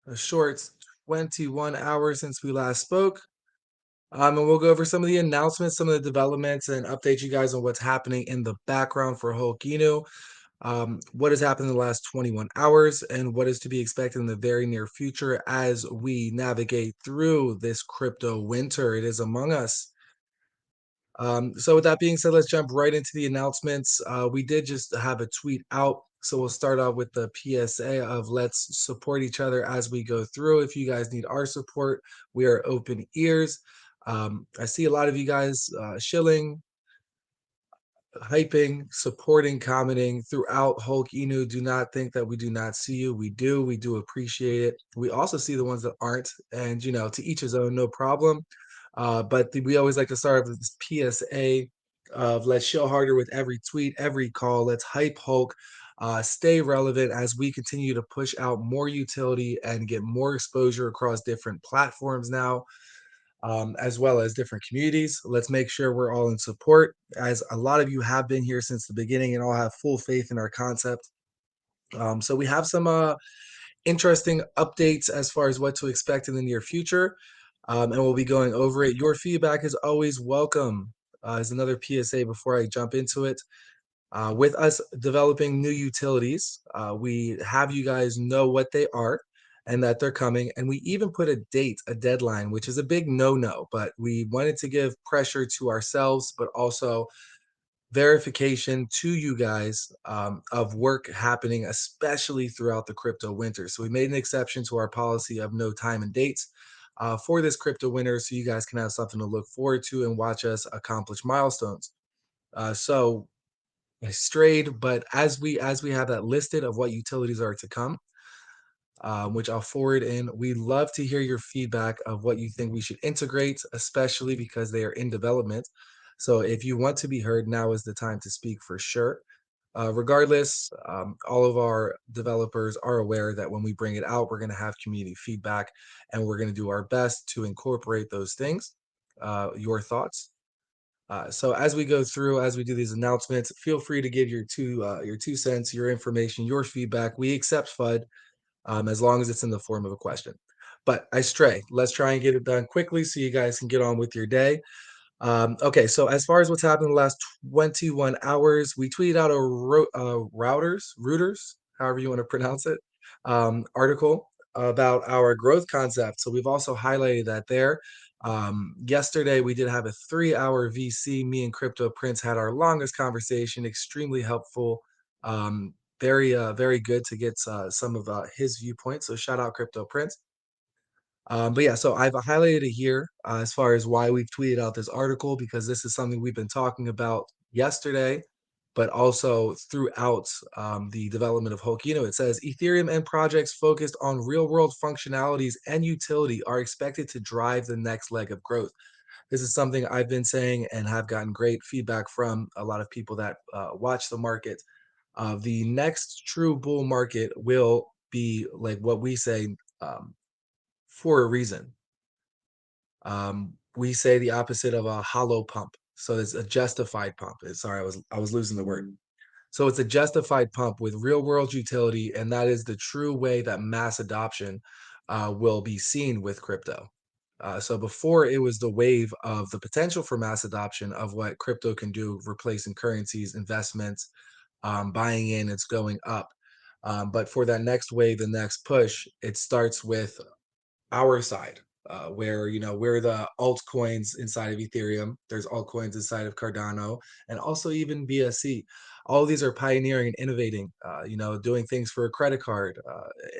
A short 21 hours since we last spoke. And we'll go over some of the announcements, some of the developments, and update you guys on what's happening in the background for Holkino, what has happened in the last 21 hours, and what is to be expected in the very near future as we navigate through this crypto winter. It is among us. So with that being said, let's jump right into the announcements. We did just have a tweet out. So we'll start off with the PSA of let's support each other as we go through. If you guys need our support, we are open ears. I see a lot of you guys shilling, hyping, supporting, commenting throughout Hulk Inu. Do not think that we do not see you. We do. We do appreciate it. We also see the ones that aren't. And, to each his own, no problem. We always like to start with this PSA of let's show harder with every tweet, every call. Let's hype Hulk. Stay relevant as we continue to push out more utility and get more exposure across different platforms now, as well as different communities. Let's make sure we're all in support, as a lot of you have been here since the beginning and all have full faith in our concept. So we have some interesting updates as far as what to expect in the near future, and we'll be going over it. Your feedback is always welcome. As another PSA before I jump into it. With us developing new utilities, we have you guys know what they are and that they're coming. And we even put a date, a deadline, which is a big no no, but we wanted to give pressure to ourselves, but also verification to you guys of work happening, especially throughout the crypto winter. So we made an exception to our policy of no time and dates. For this crypto winter, so you guys can have something to look forward to and watch us accomplish milestones. So I strayed, but as we have that listed of what utilities are to come, which I'll forward in, we love to hear your feedback of what you think we should integrate, especially because they are in development. So if you want to be heard, now is the time to speak for sure. Regardless, all of our developers are aware that when we bring it out, we're going to have community feedback, and we're going to do our best to incorporate those things. Your thoughts? So as we go through, as we do these announcements, feel free to give your 2 cents, your information, your feedback. We accept FUD, as long as it's in the form of a question. But I stray. Let's try and get it done quickly so you guys can get on with your day. Okay, so as far as what's happened in the last 21 hours, we tweeted out a routers, however you want to pronounce it, article about our growth concept. So we've also highlighted that there. Yesterday, we did have a 3-hour VC. Me and Crypto Prince had our longest conversation, extremely helpful. Very good to get some of his viewpoints. So shout out Crypto Prince. But yeah, so I've highlighted it here as far as why we've tweeted out this article, because this is something we've been talking about yesterday, but also throughout the development of Holkino. It says Ethereum and projects focused on real world functionalities and utility are expected to drive the next leg of growth. This is something I've been saying and have gotten great feedback from a lot of people that watch the market. The next true bull market will be like what we say, um, for a reason. We say the opposite of a hollow pump. So it's a justified pump. Sorry, I was losing the word. So it's a justified pump with real world utility, and that is the true way that mass adoption will be seen with crypto. So before it was the wave of the potential for mass adoption of what crypto can do, replacing currencies, investments, buying in, it's going up. But for that next wave, the next push, it starts with our side, where we're the altcoins inside of Ethereum. There's altcoins inside of Cardano, and also even BSC. All of these are pioneering and innovating. Doing things for a credit card,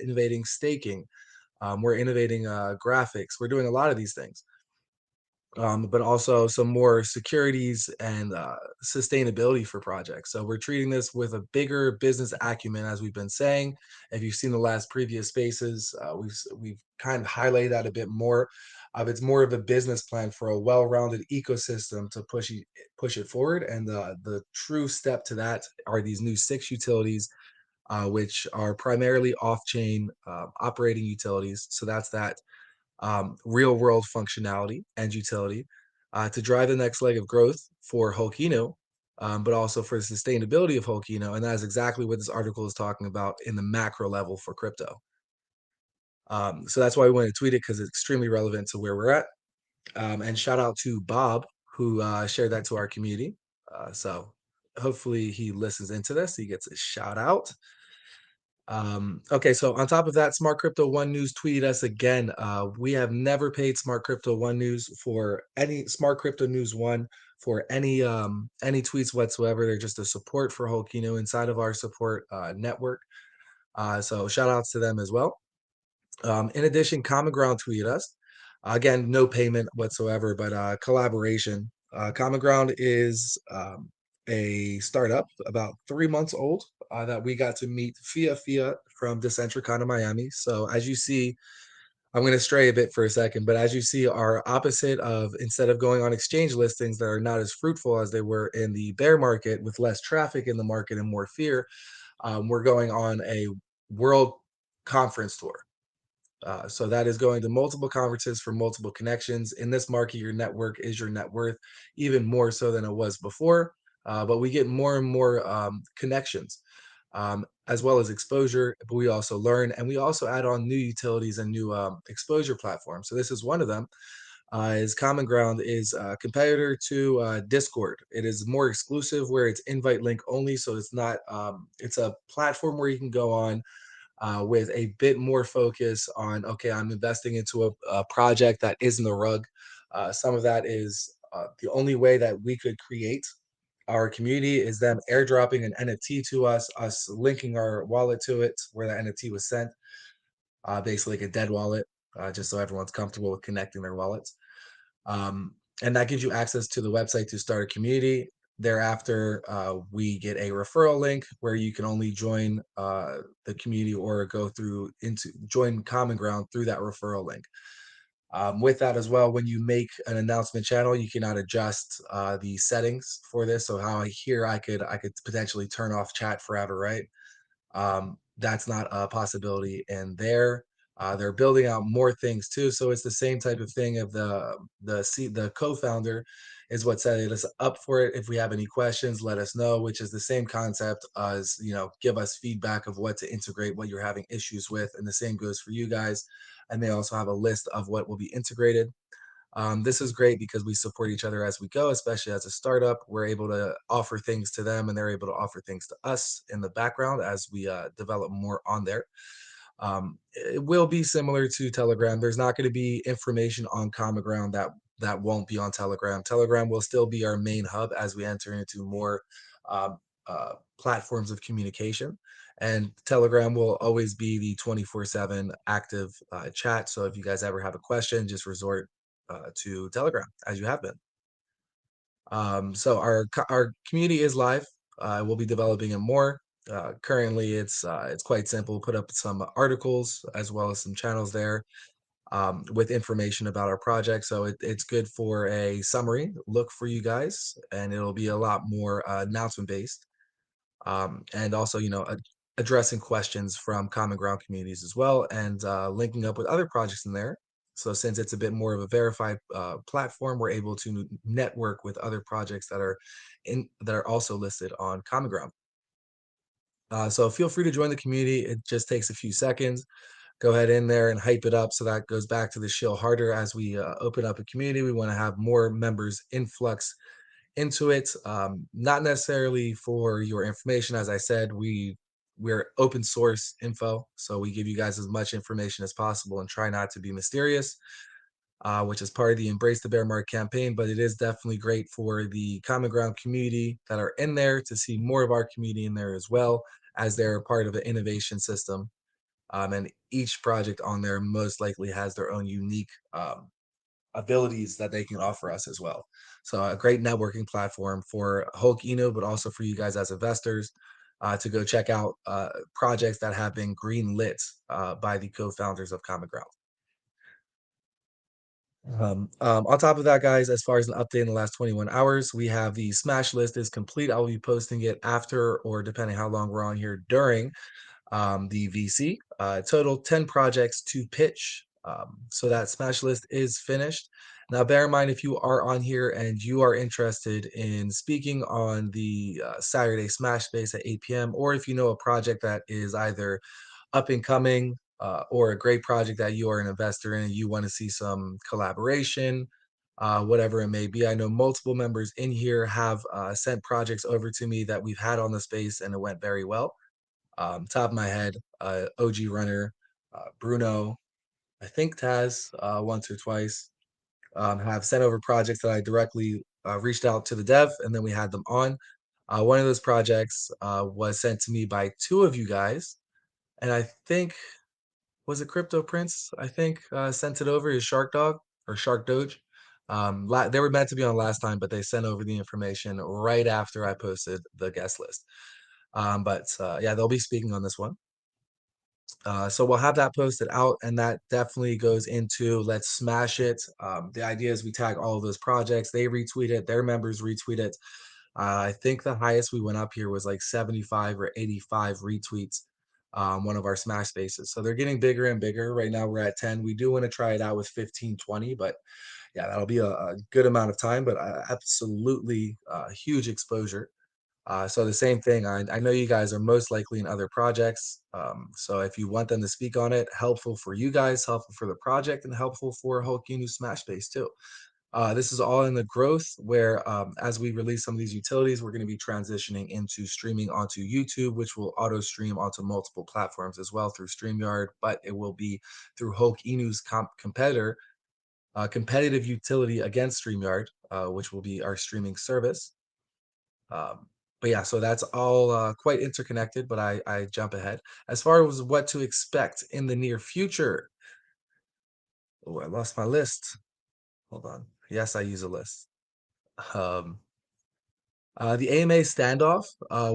innovating staking. We're innovating graphics. We're doing a lot of these things, but also some more securities and sustainability for projects. So we're treating this with a bigger business acumen, as we've been saying. If you've seen the last previous spaces, we've kind of highlighted that a bit more. It's more of a business plan for a well-rounded ecosystem to push it forward. And the true step to that are these new 6 utilities, which are primarily off-chain operating utilities. So that's that real world functionality and utility to drive the next leg of growth for Holkino, but also for the sustainability of Holkino. And that is exactly what this article is talking about in the macro level for crypto. So that's why we want to tweet it because it's extremely relevant to where we're at. And shout out to Bob who shared that to our community. So hopefully he listens into this. He gets a shout out. Okay, so on top of that, Smart Crypto One News tweeted us again. We have never paid Smart Crypto One News for any Smart Crypto News One for any tweets whatsoever. They're just a support for Holkino inside of our support network. So shout outs to them as well. In addition, Common Ground tweeted us. Again, no payment whatsoever, but collaboration. Common Ground is a startup about 3 months old that we got to meet Fia from Decentricon in Miami. So as you see, I'm going to stray a bit for a second, but as you see, our opposite of instead of going on exchange listings that are not as fruitful as they were in the bear market with less traffic in the market and more fear, we're going on a world conference tour. So that is going to multiple conferences for multiple connections. In this market, your network is your net worth, even more so than it was before. But we get more and more connections, as well as exposure. But we also learn, and we also add on new utilities and new exposure platforms. So this is one of them. Is Common Ground is a competitor to Discord. It is more exclusive, where it's invite link only. So it's not. It's a platform where you can go on with a bit more focus on, okay, I'm investing into a project that isn't a rug. Some of that is the only way that we could create our community is them airdropping an NFT to us linking our wallet to it where the NFT was sent, basically like a dead wallet, just so everyone's comfortable with connecting their wallets. Um, and that gives you access to the website to start a community. Thereafter, we get a referral link where you can only join the community or go through into join Common Ground through that referral link. With that as well, when you make an announcement channel, you cannot adjust the settings for this. So how I could potentially turn off chat forever, right? That's not a possibility in there. They're building out more things too, so it's the same type of thing of the co-founder is what set us up for it. If we have any questions, let us know, which is the same concept as give us feedback of what to integrate, what you're having issues with, and the same goes for you guys. And they also have a list of what will be integrated. This is great because we support each other as we go, especially as a startup. We're able to offer things to them and they're able to offer things to us in the background as we develop more on there. It will be similar to Telegram. There's not going to be information on Common Ground that won't be on Telegram. Telegram will still be our main hub as we enter into more um, platforms of communication. And Telegram will always be the 24/7 active chat. So if you guys ever have a question, just resort to Telegram as you have been. So our community is live. We'll be developing it more. Currently, it's quite simple. Put up some articles as well as some channels there with information about our project. So it's good for a summary look for you guys, and it'll be a lot more announcement based, and also addressing questions from common ground communities as well, and linking up with other projects in there. So since it's a bit more of a verified platform, we're able to network with other projects that are also listed on common ground. So feel free to join the community. It just takes a few seconds. Go ahead in there and hype it up, so that goes back to the shill harder as we open up a community. We want to have more members influx into it, not necessarily for your information. As I said, we're open source info, so we give you guys as much information as possible and try not to be mysterious, which is part of the Embrace the Bear Market campaign. But it is definitely great for the Common Ground community that are in there to see more of our community in there as well, as they're a part of an innovation system. And each project on there most likely has their own unique abilities that they can offer us as well. So a great networking platform for Hulk Eno, but also for you guys as investors to go check out projects that have been green lit by the co-founders of Common Ground. On top of that, guys, as far as an update in the last 21 hours, we have the smash list is complete. I will be posting it after, or depending how long we're on here, during the VC. Total 10 projects to pitch. So that smash list is finished. Now, bear in mind, if you are on here and you are interested in speaking on the Saturday Smash Space at 8 p.m., or if you know a project that is either up and coming, or a great project that you are an investor in and you want to see some collaboration, whatever it may be. I know multiple members in here have sent projects over to me that we've had on the space and it went very well. Top of my head, OG Runner, Bruno, I think Taz, once or twice, have sent over projects that I directly reached out to the dev and then we had them on. One of those projects was sent to me by two of you guys, and I think was it Crypto Prince? I think sent it over is Shark Dog or Shark Doge. They were meant to be on last time, but they sent over the information right after I posted the guest list. But yeah, they'll be speaking on this one. So we'll have that posted out, and that definitely goes into let's smash it. The idea is we tag all of those projects, they retweet it, their members retweet it. I think the highest we went up here was like 75 or 85 retweets. One of our smash spaces. So they're getting bigger and bigger. Right now we're at 10. We do want to try it out with 15, 20, but yeah, that'll be a good amount of time, but absolutely huge exposure. So the same thing. I know you guys are most likely in other projects. So if you want them to speak on it, helpful for you guys, helpful for the project, and helpful for Hulk Inu Smash Base too. This is all in the growth where as we release some of these utilities, we're going to be transitioning into streaming onto YouTube, which will auto stream onto multiple platforms as well through StreamYard, but it will be through Hulk Inu's competitor, competitive utility against StreamYard, which will be our streaming service. Um, but yeah, so that's all quite interconnected, but I jump ahead. As far as what to expect in the near future, oh, I lost my list. Hold on. Yes, I use a list. Um, the AMA standoff,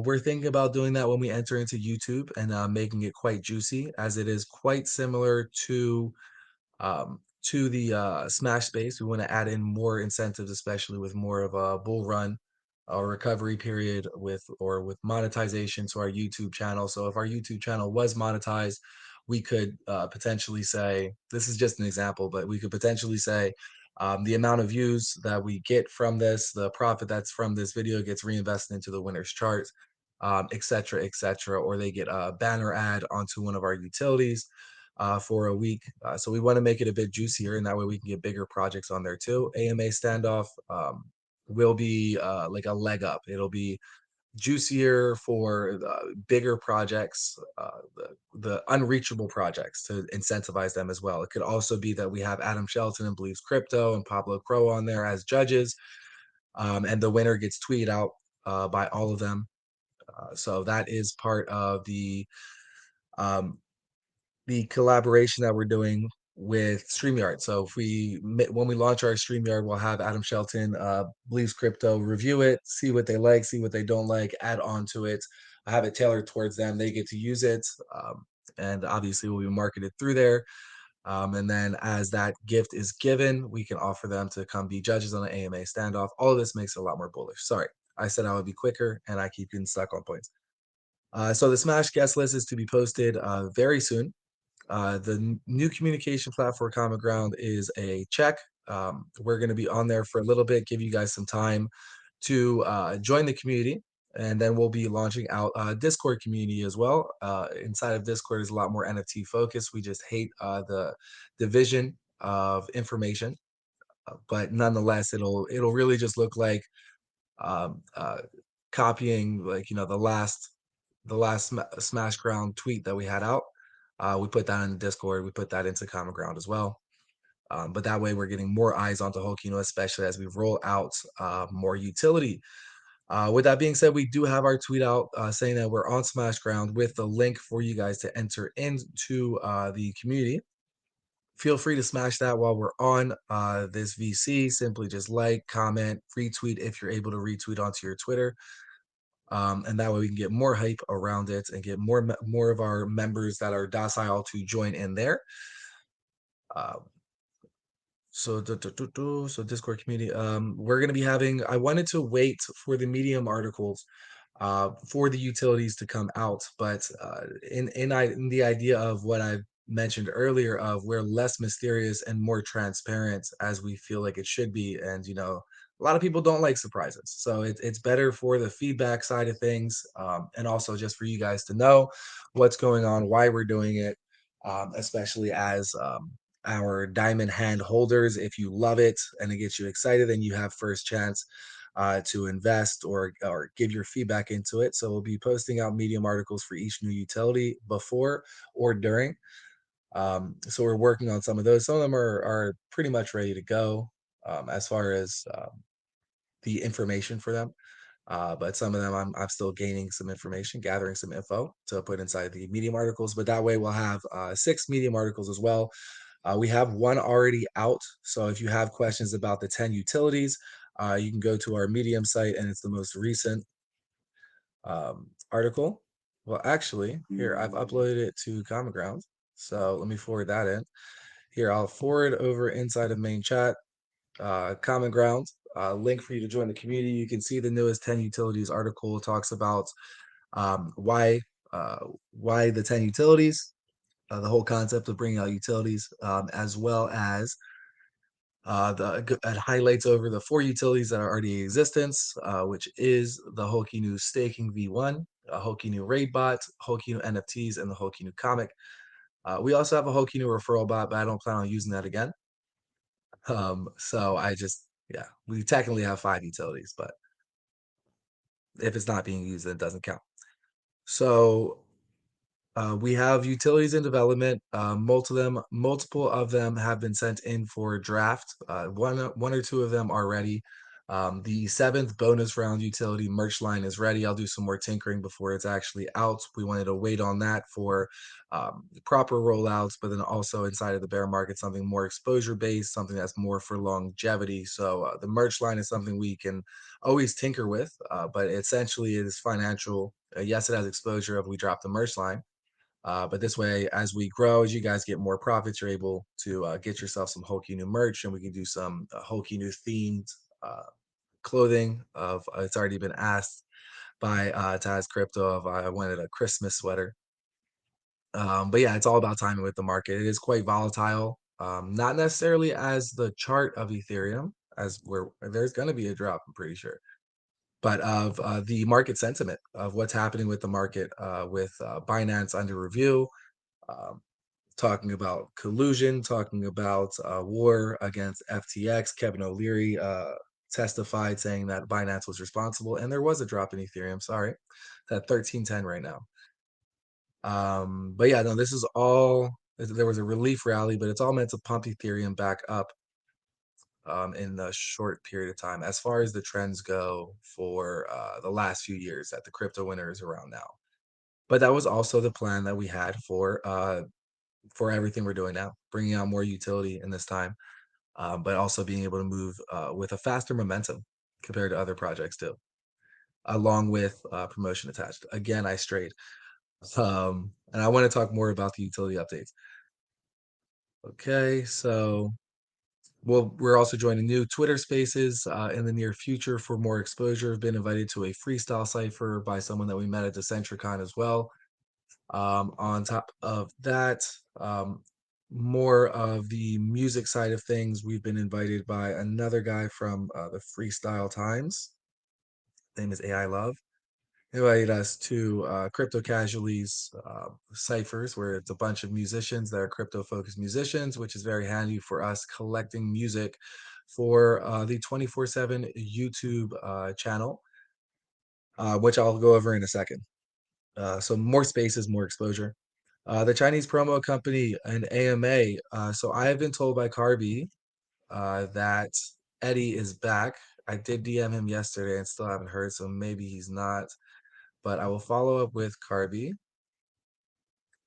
we're thinking about doing that when we enter into YouTube and making it quite juicy, as it is quite similar to the Smash space. We want to add in more incentives, especially with more of a bull run or recovery period with monetization to our YouTube channel. So if our YouTube channel was monetized, we could potentially say, this is just an example, but we could potentially say the amount of views that we get from this, the profit that's from this video gets reinvested into the winners chart, et cetera, et cetera, or they get a banner ad onto one of our utilities for a week. So we want to make it a bit juicier, and that way we can get bigger projects on there too. AMA standoff will be like a leg up. It'll be juicier for bigger projects, the unreachable projects to incentivize them as well. It could also be that we have Adam Shelton and Believes Crypto and Pablo Crow on there as judges, and the winner gets tweeted out by all of them. So that is part of um, the collaboration that we're doing with StreamYard. So if when we launch our StreamYard, we'll have Adam Shelton, Believes Crypto review it, see what they like, see what they don't like, add on to it. I have it tailored towards them. They get to use it. And obviously we'll be marketed through there. And then as that gift is given, we can offer them to come be judges on the AMA standoff. All of this makes it a lot more bullish. Sorry, I said I would be quicker and I keep getting stuck on points. So the Smash guest list is to be posted very soon. The new communication platform Common Ground is a check. We're going to be on there for a little bit, give you guys some time to join the community. And then we'll be launching out a Discord community as well. Inside of Discord is a lot more NFT focused. We just hate the division of information, but nonetheless, it'll really just look like um, uh, copying like the last Smash Ground tweet that we had out. We put that in Discord. We put that into Common Ground as well. But that way, we're getting more eyes onto Hokino, especially as we roll out more utility. With that being said, we do have our tweet out saying that we're on Smash Ground with the link for you guys to enter into the community. Feel free to smash that while we're on this VC. Simply just like, comment, retweet if you're able to retweet onto your Twitter. And that way we can get more hype around it and get more of our members that are docile to join in there. Uh, so Discord community. We're gonna be having. I wanted to wait for the Medium articles for the utilities to come out, but in the idea of what I mentioned earlier of we're less mysterious and more transparent as we feel like it should be, and a lot of people don't like surprises, so it's better for the feedback side of things, and also just for you guys to know what's going on, why we're doing it. especially as our diamond hand holders. If you love it and it gets you excited, then you have first chance to invest or give your feedback into it. So we'll be posting out Medium articles for each new utility before or during. So we're working on some of those. Some of them are pretty much ready to go as far as the information for them. But some of them I'm still gaining some information, gathering some info to put inside the Medium articles. But that way we'll have 6 Medium articles as well. We have one already out. So if you have questions about the 10 utilities, you can go to our Medium site and it's the most recent article. Well, actually, here I've uploaded it to Common Ground. So let me forward that in. Here, I'll forward over inside of main chat, Common Ground, link for you to join the community. You can see the newest 10 utilities article talks about um, why uh, why the 10 utilities, the whole concept of bringing out utilities, as well as it highlights over the 4 utilities that are already in existence, which is the Holkinu Staking V1, Holkinu Raid Bot, Holkinu NFTs, and the Holkinu Comic. We also have a Holkinu referral bot, but I don't plan on using that again. So I just, yeah, we technically have 5 utilities, but if it's not being used, then it doesn't count. So we have utilities in development. Multiple of them have been sent in for draft. One or two of them are ready. The 7th bonus round utility merch line is ready. I'll do some more tinkering before it's actually out. We wanted to wait on that for proper rollouts, but then also inside of the bear market, something more exposure based, something that's more for longevity. So the merch line is something we can always tinker with, but essentially it is financial. Yes, it has exposure if we drop the merch line, but this way, as we grow, as you guys get more profits, you're able to get yourself some Holkinu merch, and we can do some Holkinu themed uh, clothing. Of It's already been asked by Taz Crypto if I wanted a Christmas sweater. But yeah, it's all about timing with the market. It is quite volatile. Not necessarily as the chart of Ethereum, as where there's going to be a drop, I'm pretty sure, but of the market sentiment of what's happening with the market, with Binance under review, um, talking about collusion, talking about war against FTX. Kevin O'Leary testified saying that Binance was responsible, and there was a drop in Ethereum. Sorry, it's at 1310 right now. But yeah, no, this is all. There was a relief rally, but it's all meant to pump Ethereum back up in a short period of time. As far as the trends go for the last few years, that the crypto winter is around now. But that was also the plan that we had for everything we're doing now, bringing out more utility in this time, but also being able to move with a faster momentum compared to other projects too, along with promotion attached. Again, I strayed. And I want to talk more about the utility updates. Okay, so we're also joining new Twitter spaces in the near future for more exposure. I've been invited to a freestyle cipher by someone that we met at Decentricon as well. On top of that, more of the music side of things, we've been invited by another guy from the Freestyle Times. His name is AI Love. He invited us to Crypto Casualties ciphers, where it's a bunch of musicians that are crypto focused musicians, which is very handy for us collecting music for the 24/7 YouTube channel, which I'll go over in a second. So more spaces, more exposure. The Chinese promo company and AMA. So I have been told by Carby that Eddie is back. I did DM him yesterday and still haven't heard, so maybe he's not. But I will follow up with Carby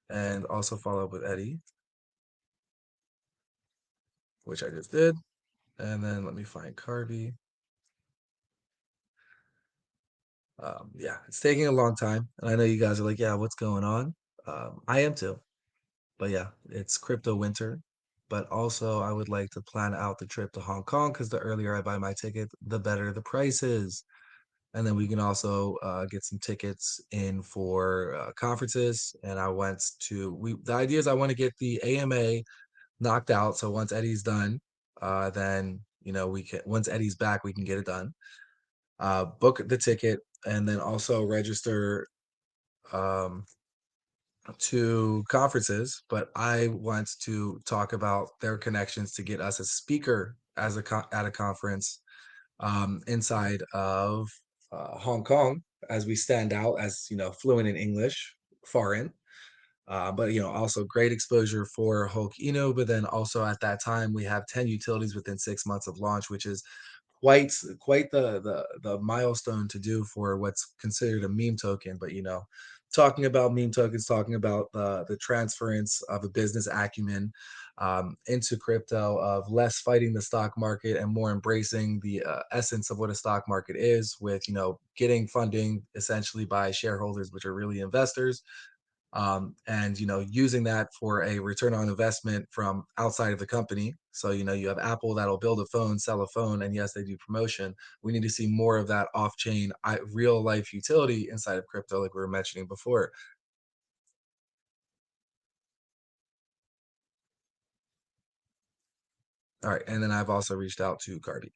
and also follow up with Eddie, which I just did. And then let me find Carby. Yeah, it's taking a long time. And I know you guys are like, yeah, what's going on? I am too. But yeah, it's crypto winter. But also, I would like to plan out the trip to Hong Kong because the earlier I buy my ticket, the better the price is. And then we can also get some tickets in for conferences. And the idea is I want to get the AMA knocked out. So once Eddie's done, then, once Eddie's back, we can get it done. Book the ticket and then also register um, to conferences, but I want to talk about their connections to get us a speaker as at a conference inside of Hong Kong, as we stand out as fluent in English, foreign. But also great exposure for Hulk Eno. But then also at that time, we have 10 utilities within 6 months of launch, which is quite the milestone to do for what's considered a meme token. But talking about meme tokens, talking about the transference of a business acumen into crypto, of less fighting the stock market and more embracing the essence of what a stock market is, with getting funding essentially by shareholders, which are really investors, and using that for a return on investment from outside of the company. So you have Apple that'll build a phone, sell a phone, and yes, they do promotion. We need to see more of that off-chain, real life utility inside of crypto, like we were mentioning before. All right, and then I've also reached out to Cardi.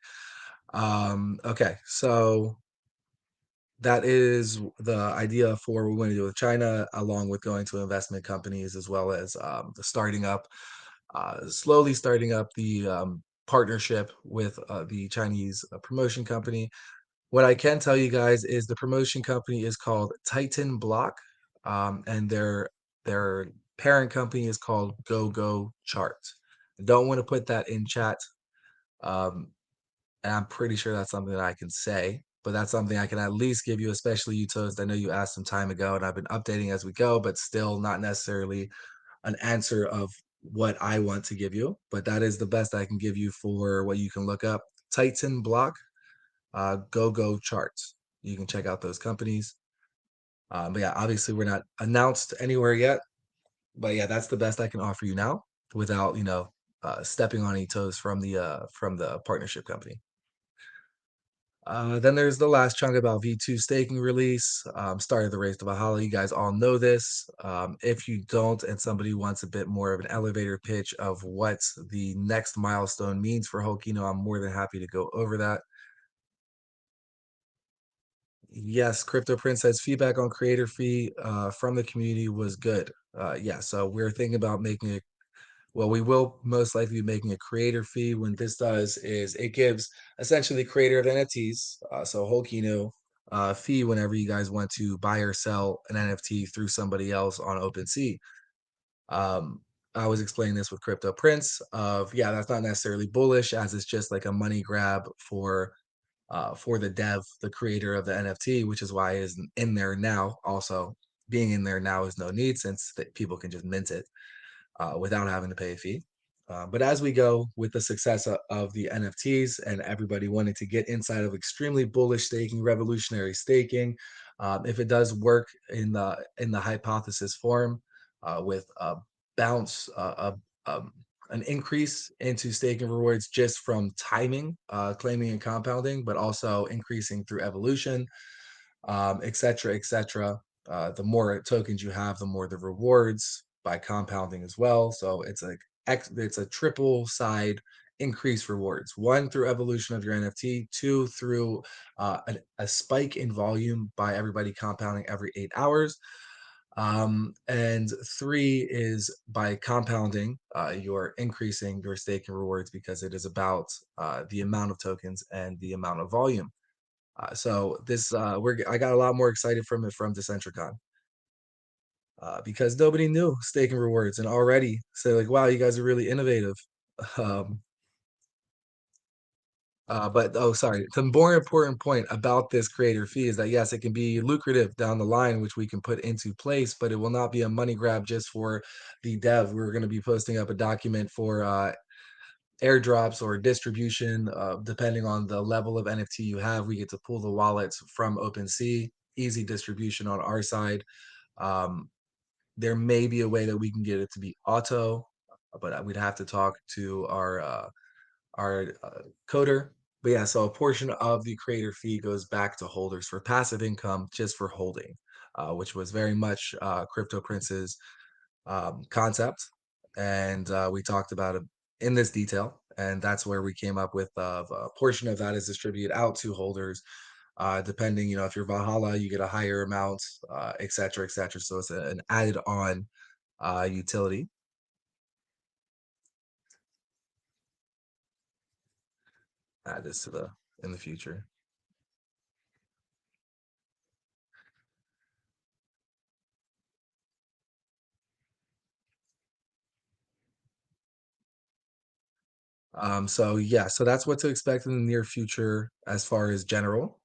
Okay, so that is the idea for what we're going to do with China, along with going to investment companies, as well as the starting up, slowly starting up the partnership with the Chinese promotion company. What I can tell you guys is the promotion company is called Titan Block, and their parent company is called Go Go Chart. I don't want to put that in chat. Um, and I'm pretty sure that's something that I can say, but that's something I can at least give you, especially you toast. I know you asked some time ago, and I've been updating as we go, but still not necessarily an answer of what I want to give you. But that is the best I can give you for what you can look up. Titan Block, Go Go Charts. You can check out those companies. But yeah, obviously we're not announced anywhere yet. But yeah, that's the best I can offer you now without stepping on any toes from the partnership company. Then there's the last chunk about V2 staking release, started the race to Valhalla. You guys all know this. If you don't, and somebody wants a bit more of an elevator pitch of what the next milestone means for Hokino, I'm more than happy to go over that. Yes, Crypto Prince says feedback on creator fee from the community was good. Yeah, so we're thinking about making it. Well, we will most likely be making a creator fee. When this does is it gives essentially the creator of NFTs, so Holkino, fee whenever you guys want to buy or sell an NFT through somebody else on OpenSea. Um, I was explaining this with Crypto Prince of, yeah, that's not necessarily bullish, as it's just like a money grab for the dev, the creator of the NFT, which is why it is in there now. Also, being in there now is no need, since that people can just mint it without having to pay a fee. But as we go with the success of the NFTs and everybody wanting to get inside of extremely bullish staking, revolutionary staking, if it does work in the hypothesis form with a bounce, an increase into staking rewards just from timing, claiming and compounding, but also increasing through evolution, et cetera, et cetera. The more tokens you have, the more the rewards by compounding as well. So it's a triple side increase rewards. One, through evolution of your NFT. Two, through a spike in volume by everybody compounding every 8 hours. And three is by compounding, you're increasing your staking rewards, because it is about the amount of tokens and the amount of volume. So this I got a lot more excited from it from Decentricon, because nobody knew staking rewards, and already say like, wow, you guys are really innovative. Um, but oh, sorry. The more important point about this creator fee is that yes, it can be lucrative down the line, which we can put into place, but it will not be a money grab just for the dev. We're going to be posting up a document for airdrops or distribution, depending on the level of NFT you have. We get to pull the wallets from OpenSea, easy distribution on our side. Um, there may be a way that we can get it to be auto, but we'd have to talk to our coder. But yeah, so a portion of the creator fee goes back to holders for passive income, just for holding, which was very much Crypto Prince's concept, and we talked about it in this detail, and that's where we came up with a portion of that is distributed out to holders, Depending, if you're Valhalla, you get a higher amount, et cetera, et cetera. So it's an added on utility. Add this to the in the future. So yeah, so that's what to expect in the near future as far as general.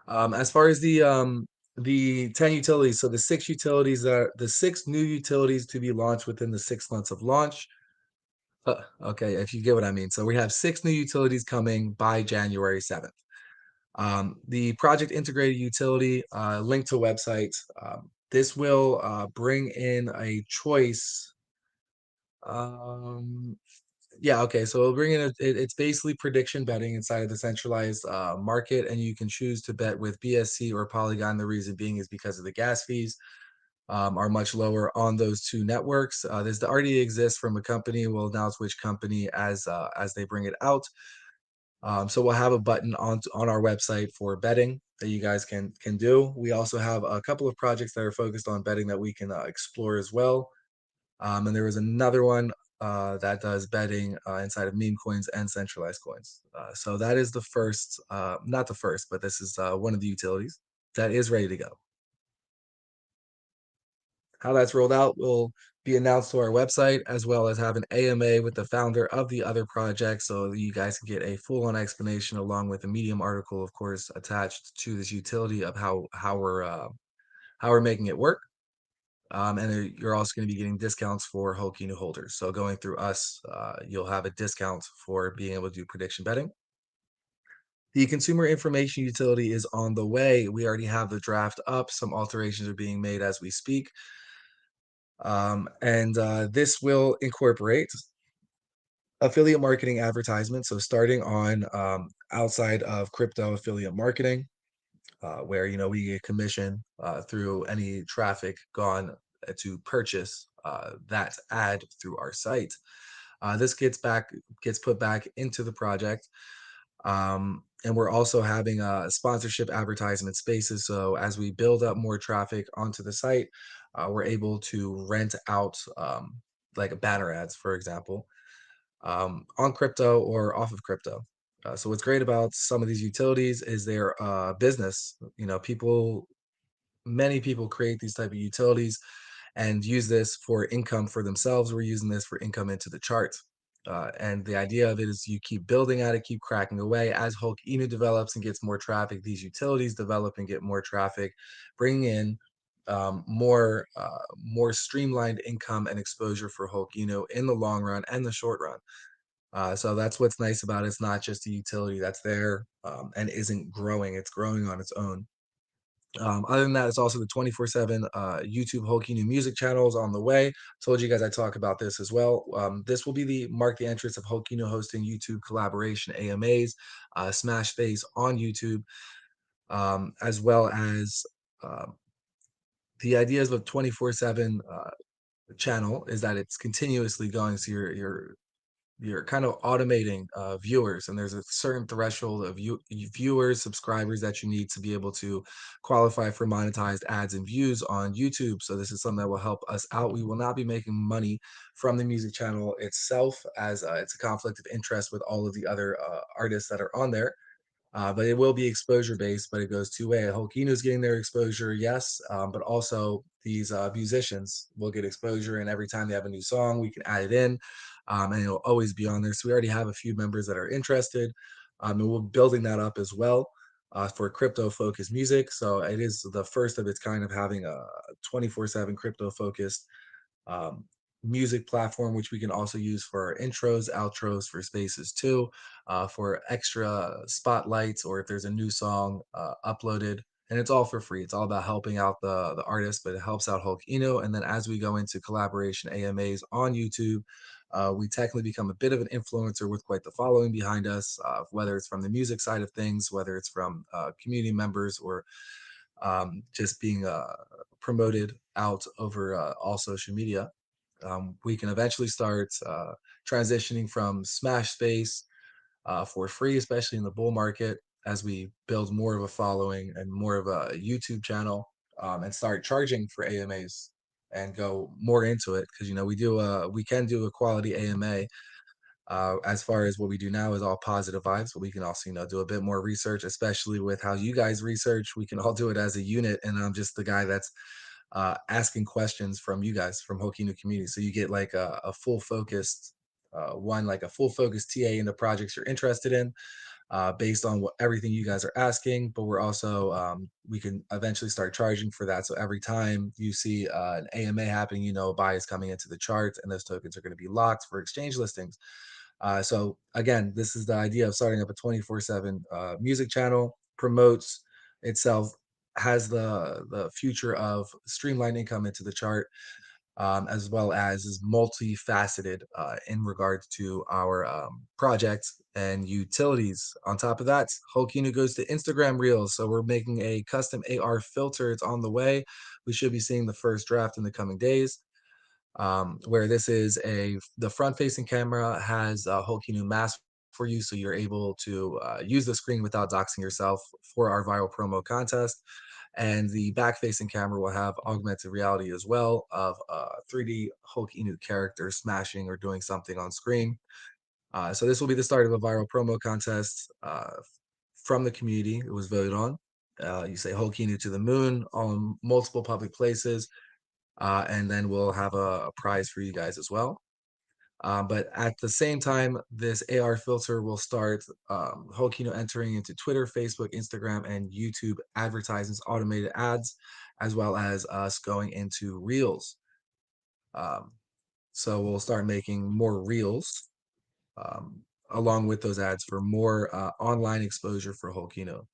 As far as the 10 utilities, so the six new utilities to be launched within the 6 months of launch. Okay, if you get what I mean. So we have six new utilities coming by January 7th. The project integrated utility link to website. This will bring in a choice. Um, Yeah, okay. So it'll bring in it's basically prediction betting inside of the centralized market, and you can choose to bet with BSC or Polygon. The reason being is because of the gas fees are much lower on those two networks. This already exists from a company. We'll announce which company as they bring it out. So we'll have a button on our website for betting that you guys can do. We also have a couple of projects that are focused on betting that we can explore as well. And there was another one that does betting inside of meme coins and centralized coins. So that is the first, not the first, but this is one of the utilities that is ready to go. How that's rolled out will be announced to our website, as well as have an AMA with the founder of the other project, so you guys can get a full-on explanation along with a Medium article, of course, attached to this utility of how we're making it work. And you're also going to be getting discounts for Holkinu holders. So going through us, you'll have a discount for being able to do prediction betting. The consumer information utility is on the way. We already have the draft up. Some alterations are being made as we speak. And this will incorporate affiliate marketing advertisements. So starting on outside of crypto affiliate marketing, where we get commission through any traffic gone to purchase that ad through our site. This gets put back into the project, and we're also having sponsorship advertisement spaces. So as we build up more traffic onto the site, we're able to rent out like banner ads, for example, on crypto or off of crypto. So what's great about some of these utilities is their business. Many people create these type of utilities and use this for income for themselves. We're using this for income into the charts. And the idea of it is you keep building at it, keep cracking away. As Hulk Inu develops and gets more traffic, these utilities develop and get more traffic, bringing in more streamlined income and exposure for Hulk Inu in the long run and the short run. So that's what's nice about it. It's not just a utility that's there and isn't growing. It's growing on its own. Other than that, it's also the 24/7 YouTube Holkinu music channels on the way. Told you guys I talk about this as well. This will be the mark the entrance of Holkinu hosting YouTube collaboration AMAs, Smash Face on YouTube, as well as um, the ideas of 24/7 channel is that it's continuously going. So you're kind of automating viewers, and there's a certain threshold of viewers, subscribers that you need to be able to qualify for monetized ads and views on YouTube. So this is something that will help us out. We will not be making money from the music channel itself, as it's a conflict of interest with all of the other artists that are on there. But it will be exposure based, but it goes two way. Holkino's getting their exposure, yes, but also these musicians will get exposure, and every time they have a new song, we can add it in, and it'll always be on there. So we already have a few members that are interested, and we're building that up as well for crypto focused music. So it is the first of its kind of having a 24/7 crypto focused um, music platform, which we can also use for our intros, outros, for spaces too, for extra spotlights, or if there's a new song uploaded. And it's all for free. It's all about helping out the artist, but it helps out Hulk Eno. And then as we go into collaboration AMAs on YouTube, we technically become a bit of an influencer with quite the following behind us, whether it's from the music side of things, whether it's from community members or just being promoted out over all social media. We can eventually start transitioning from Smash Space for free, especially in the bull market, as we build more of a following and more of a YouTube channel, and start charging for AMAs and go more into it, because we can do a quality AMA. As far as what we do now is all positive vibes, but we can also do a bit more research, especially with how you guys research. We can all do it as a unit, and I'm just the guy that's asking questions from you guys from Hokinu community. So you get like a full focused one, like a full focused TA in the projects you're interested in, based on what everything you guys are asking. But we're also we can eventually start charging for that. So every time you see an AMA happening, a buy is coming into the charts, and those tokens are going to be locked for exchange listings. So again, this is the idea of starting up a 24/7 music channel, promotes itself, has the future of streamlined income into the chart, as well as is multifaceted in regards to our projects and utilities. On top of that, Holkinu goes to Instagram Reels, so we're making a custom AR filter. It's on the way. We should be seeing the first draft in the coming days, where this is the front facing camera has a Holkinu mask for you, so you're able to use the screen without doxing yourself for our viral promo contest. And the back facing camera will have augmented reality as well of 3D Hulk Inu character smashing or doing something on screen. So this will be the start of a viral promo contest from the community. It was voted on. You say Hulk Inu to the moon on multiple public places, and then we'll have a prize for you guys as well. But at the same time, this AR filter will start Hokino entering into Twitter, Facebook, Instagram, and YouTube advertisements, automated ads, as well as us going into Reels. Um, so we'll start making more Reels along with those ads for more online exposure for Hokino.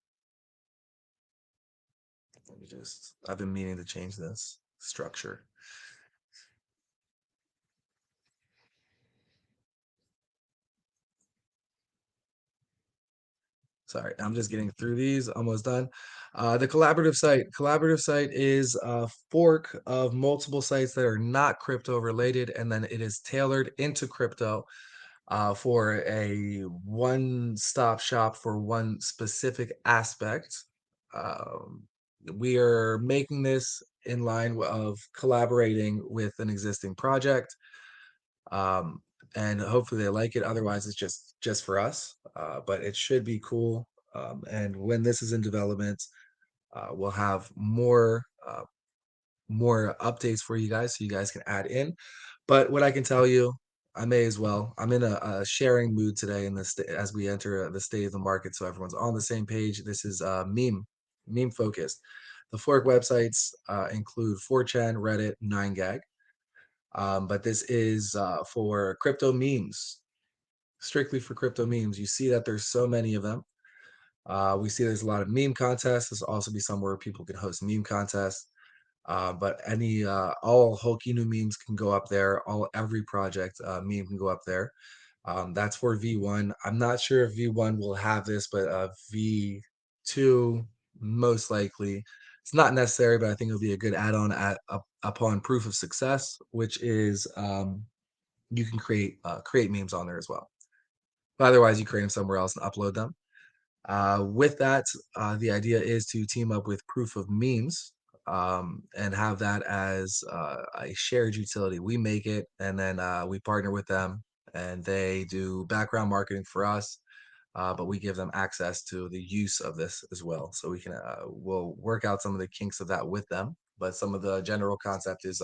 I've been meaning to change this structure. Sorry, I'm just getting through these, almost done. The collaborative site is a fork of multiple sites that are not crypto related, and then it is tailored into crypto for a one-stop shop for one specific aspect. Um, we are making this in line of collaborating with an existing project, um, and hopefully they like it. Otherwise, it's just for us. But it should be cool. And when this is in development, we'll have more updates for you guys, so you guys can add in. But what I can tell you, I may as well. I'm in a sharing mood today in this as we enter the state of the market, so everyone's on the same page. This is meme focused. The fork websites include 4chan, Reddit, 9gag. But this is for crypto memes, strictly for crypto memes. You see that there's so many of them. We see there's a lot of meme contests. There's also be somewhere people can host meme contests. But all Hokinu memes can go up there. Every project meme can go up there. That's for V1. I'm not sure if V1 will have this, but V2 most likely. It's not necessary, but I think it'll be a good add-on upon proof of success, which is you can create memes on there as well. But otherwise, you create them somewhere else and upload them. With that, the idea is to team up with Proof of Memes, and have that as a shared utility. We make it, and then we partner with them, and they do background marketing for us. But we give them access to the use of this as well, so we'll work out some of the kinks of that with them. But some of the general concept is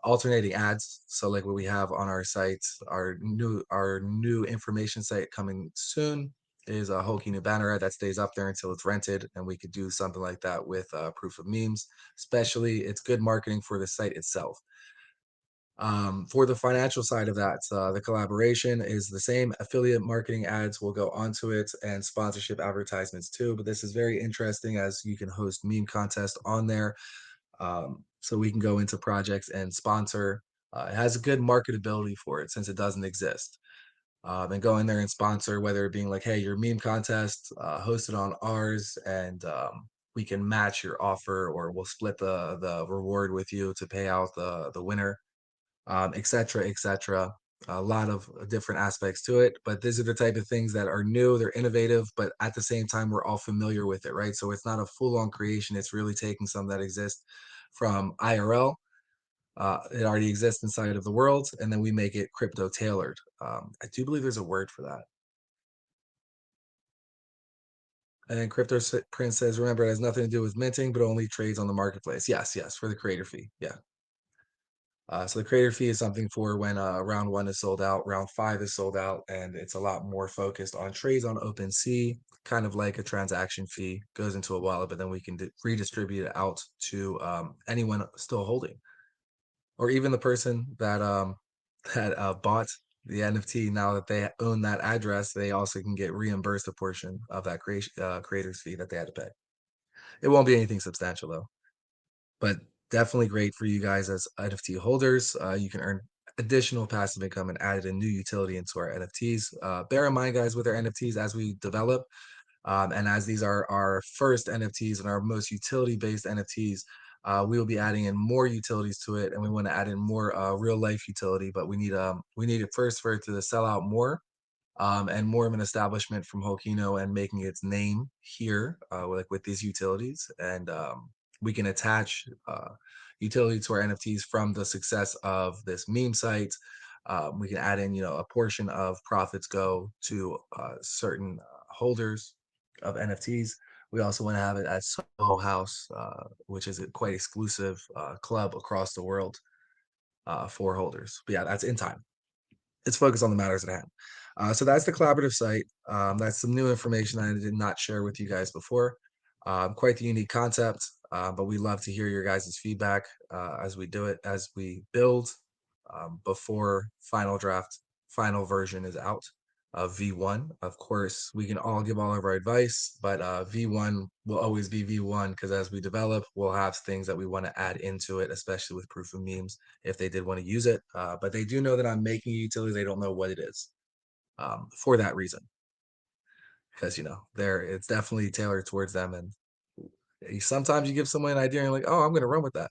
alternating ads. So like what we have on our site, our new information site coming soon is a Hokinu banner ad that stays up there until it's rented, and we could do something like that with Proof of Memes. Especially, it's good marketing for the site itself. For the financial side of that, the collaboration is the same. Affiliate marketing ads will go onto it, and sponsorship advertisements too. But this is very interesting as you can host meme contest on there, so we can go into projects and sponsor. It has a good marketability for it since it doesn't exist. And go in there and sponsor, whether it being like, hey, your meme contest hosted on ours, and we can match your offer, or we'll split the reward with you to pay out the winner, et cetera, et cetera. A lot of different aspects to it, but these are the type of things that are new, they're innovative, but at the same time, we're all familiar with it, right? So it's not a full-on creation. It's really taking some that exist from IRL. It already exists inside of the world, and then we make it crypto tailored. I do believe there's a word for that. And Prince says, remember, it has nothing to do with minting, but only trades on the marketplace. Yes, yes, for the creator fee. Yeah. So the creator fee is something for when round one is sold out, round five is sold out, and it's a lot more focused on trades on OpenSea, kind of like a transaction fee goes into a wallet, but then we can redistribute it out to anyone still holding, or even the person that that bought the NFT. Now that they own that address, they also can get reimbursed a portion of that creator's fee that they had to pay. It won't be anything substantial though, but definitely great for you guys as NFT holders. You can earn additional passive income and add a new utility into our NFTs. Bear in mind, guys, with our NFTs as we develop, and as these are our first NFTs and our most utility based NFTs, we will be adding in more utilities to it, and we want to add in more real life utility. But we need it first for it to sell out more, and more of an establishment from Hokino and making its name here, like with these utilities. And we can attach utility to our NFTs from the success of this meme site. We can add in, a portion of profits go to certain holders of NFTs. We also want to have it at Soho House, which is a quite exclusive club across the world for holders. But yeah, that's in time. It's focused on the matters at hand. So that's the collaborative site. That's some new information I did not share with you guys before. Quite the unique concept, but we love to hear your guys' feedback as we do it, as we build before final draft, final version is out of V1. Of course, we can all give all of our advice, but V1 will always be V1 because as we develop, we'll have things that we want to add into it, especially with proof of memes if they did want to use it. But they do know that I'm making a utility. They don't know what it is for that reason, because there it's definitely tailored towards them. And sometimes you give someone an idea and you're like, oh, I'm going to run with that.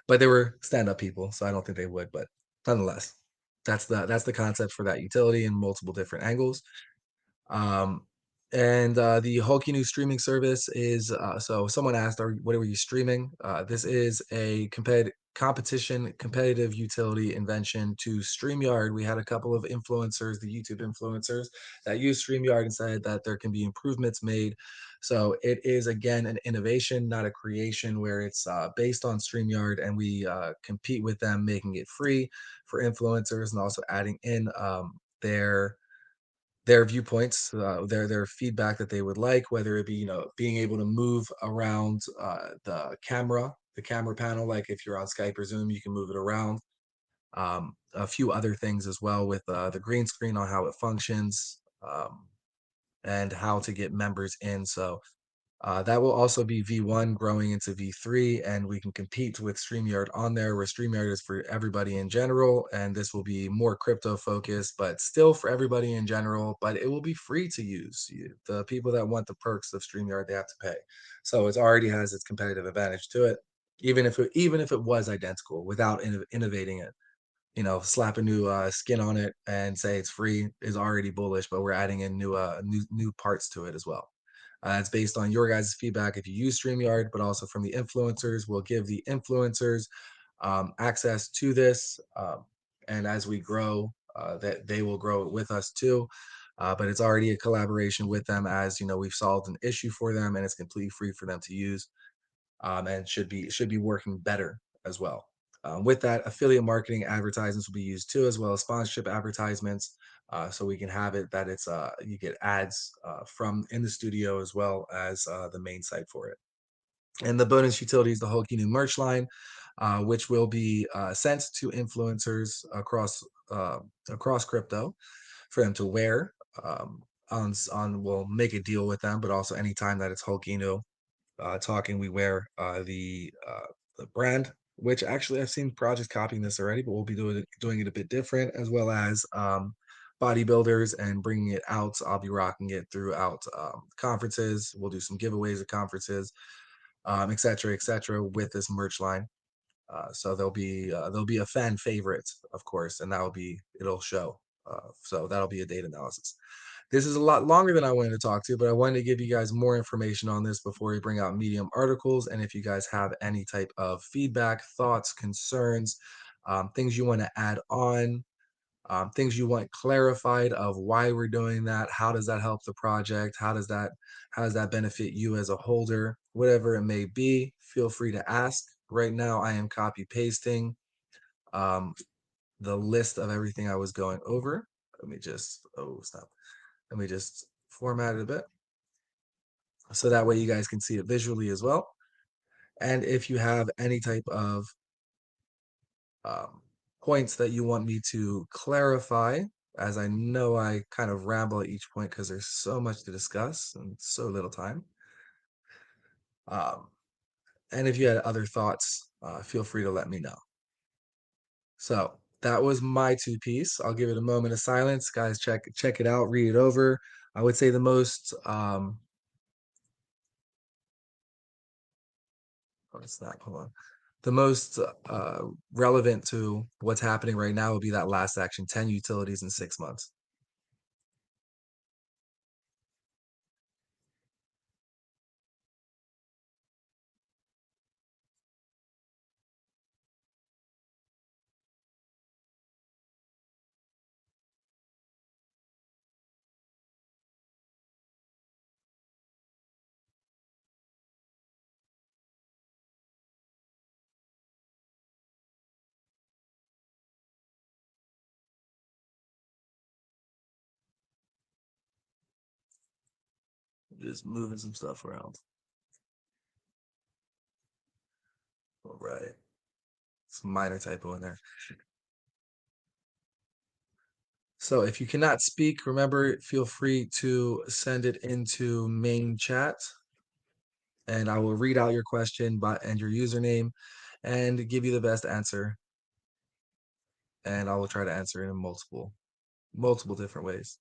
But they were stand-up people, so I don't think they would. But nonetheless, that's the concept for that utility in multiple different angles. Um, and the Hulky streaming service is so someone asked, what were you streaming? This is a competitive utility invention to StreamYard. We had a couple of influencers, the YouTube influencers, that use StreamYard and said that there can be improvements made. So it is again an innovation, not a creation, where it's based on StreamYard, and we compete with them, making it free for influencers and also adding in their viewpoints, their feedback that they would like, whether it be being able to move around the camera panel, like if you're on Skype or Zoom, you can move it around. A few other things as well with the green screen on how it functions, and how to get members in. So that will also be V1 growing into V3, and we can compete with StreamYard on there, where StreamYard is for everybody in general, and this will be more crypto focused, but still for everybody in general, but it will be free to use. The people that want the perks of StreamYard, they have to pay. So it already has its competitive advantage to it, even if it was identical without innovating it. Slap a new skin on it and say it's free is already bullish, but we're adding in new parts to it as well. It's based on your guys' feedback if you use StreamYard, but also from the influencers. We'll give the influencers access to this, and as we grow, that they will grow with us too. But it's already a collaboration with them, as we've solved an issue for them, and it's completely free for them to use, and should be working better as well. With that, affiliate marketing advertisements will be used too, as well as sponsorship advertisements. So we can have it that it's you get ads from in the studio as well as the main site for it. And the bonus utility is the Hulky new merch line, which will be sent to influencers uh, across crypto for them to wear. We'll make a deal with them, but also anytime that it's Hulkino talking, we wear the brand, which actually I've seen projects copying this already, but we'll be doing it a bit different, as well as bodybuilders and bringing it out. I'll be rocking it throughout conferences. We'll do some giveaways at conferences. et cetera, with this merch line. So there'll be a fan favorite, of course, and it'll show. So that'll be a data analysis. This is a lot longer than I wanted to talk to, but I wanted to give you guys more information on this before we bring out Medium articles. And if you guys have any type of feedback, thoughts, concerns, things you want to add on, things you want clarified of why we're doing that, how does that help the project, how does that benefit you as a holder, whatever it may be, feel free to ask. Right now, I am copy pasting um, the list of everything I was going over. Let me just stop. Let me just format it a bit so that way you guys can see it visually as well. And if you have any type of um, points that you want me to clarify, as I know I kind of ramble at each point because there's so much to discuss and so little time. Um, and if you had other thoughts, feel free to let me know. So that was my two piece. I'll give it a moment of silence, guys. Check it out, read it over. I would say the most oh, it's not. Hold on. The most relevant to what's happening right now would be that last action: 10 utilities in 6 months. Just moving some stuff around. All right. Some minor typo in there. So if you cannot speak, remember, feel free to send it into main chat and I will read out your question and your username and give you the best answer. And I will try to answer it in multiple different ways.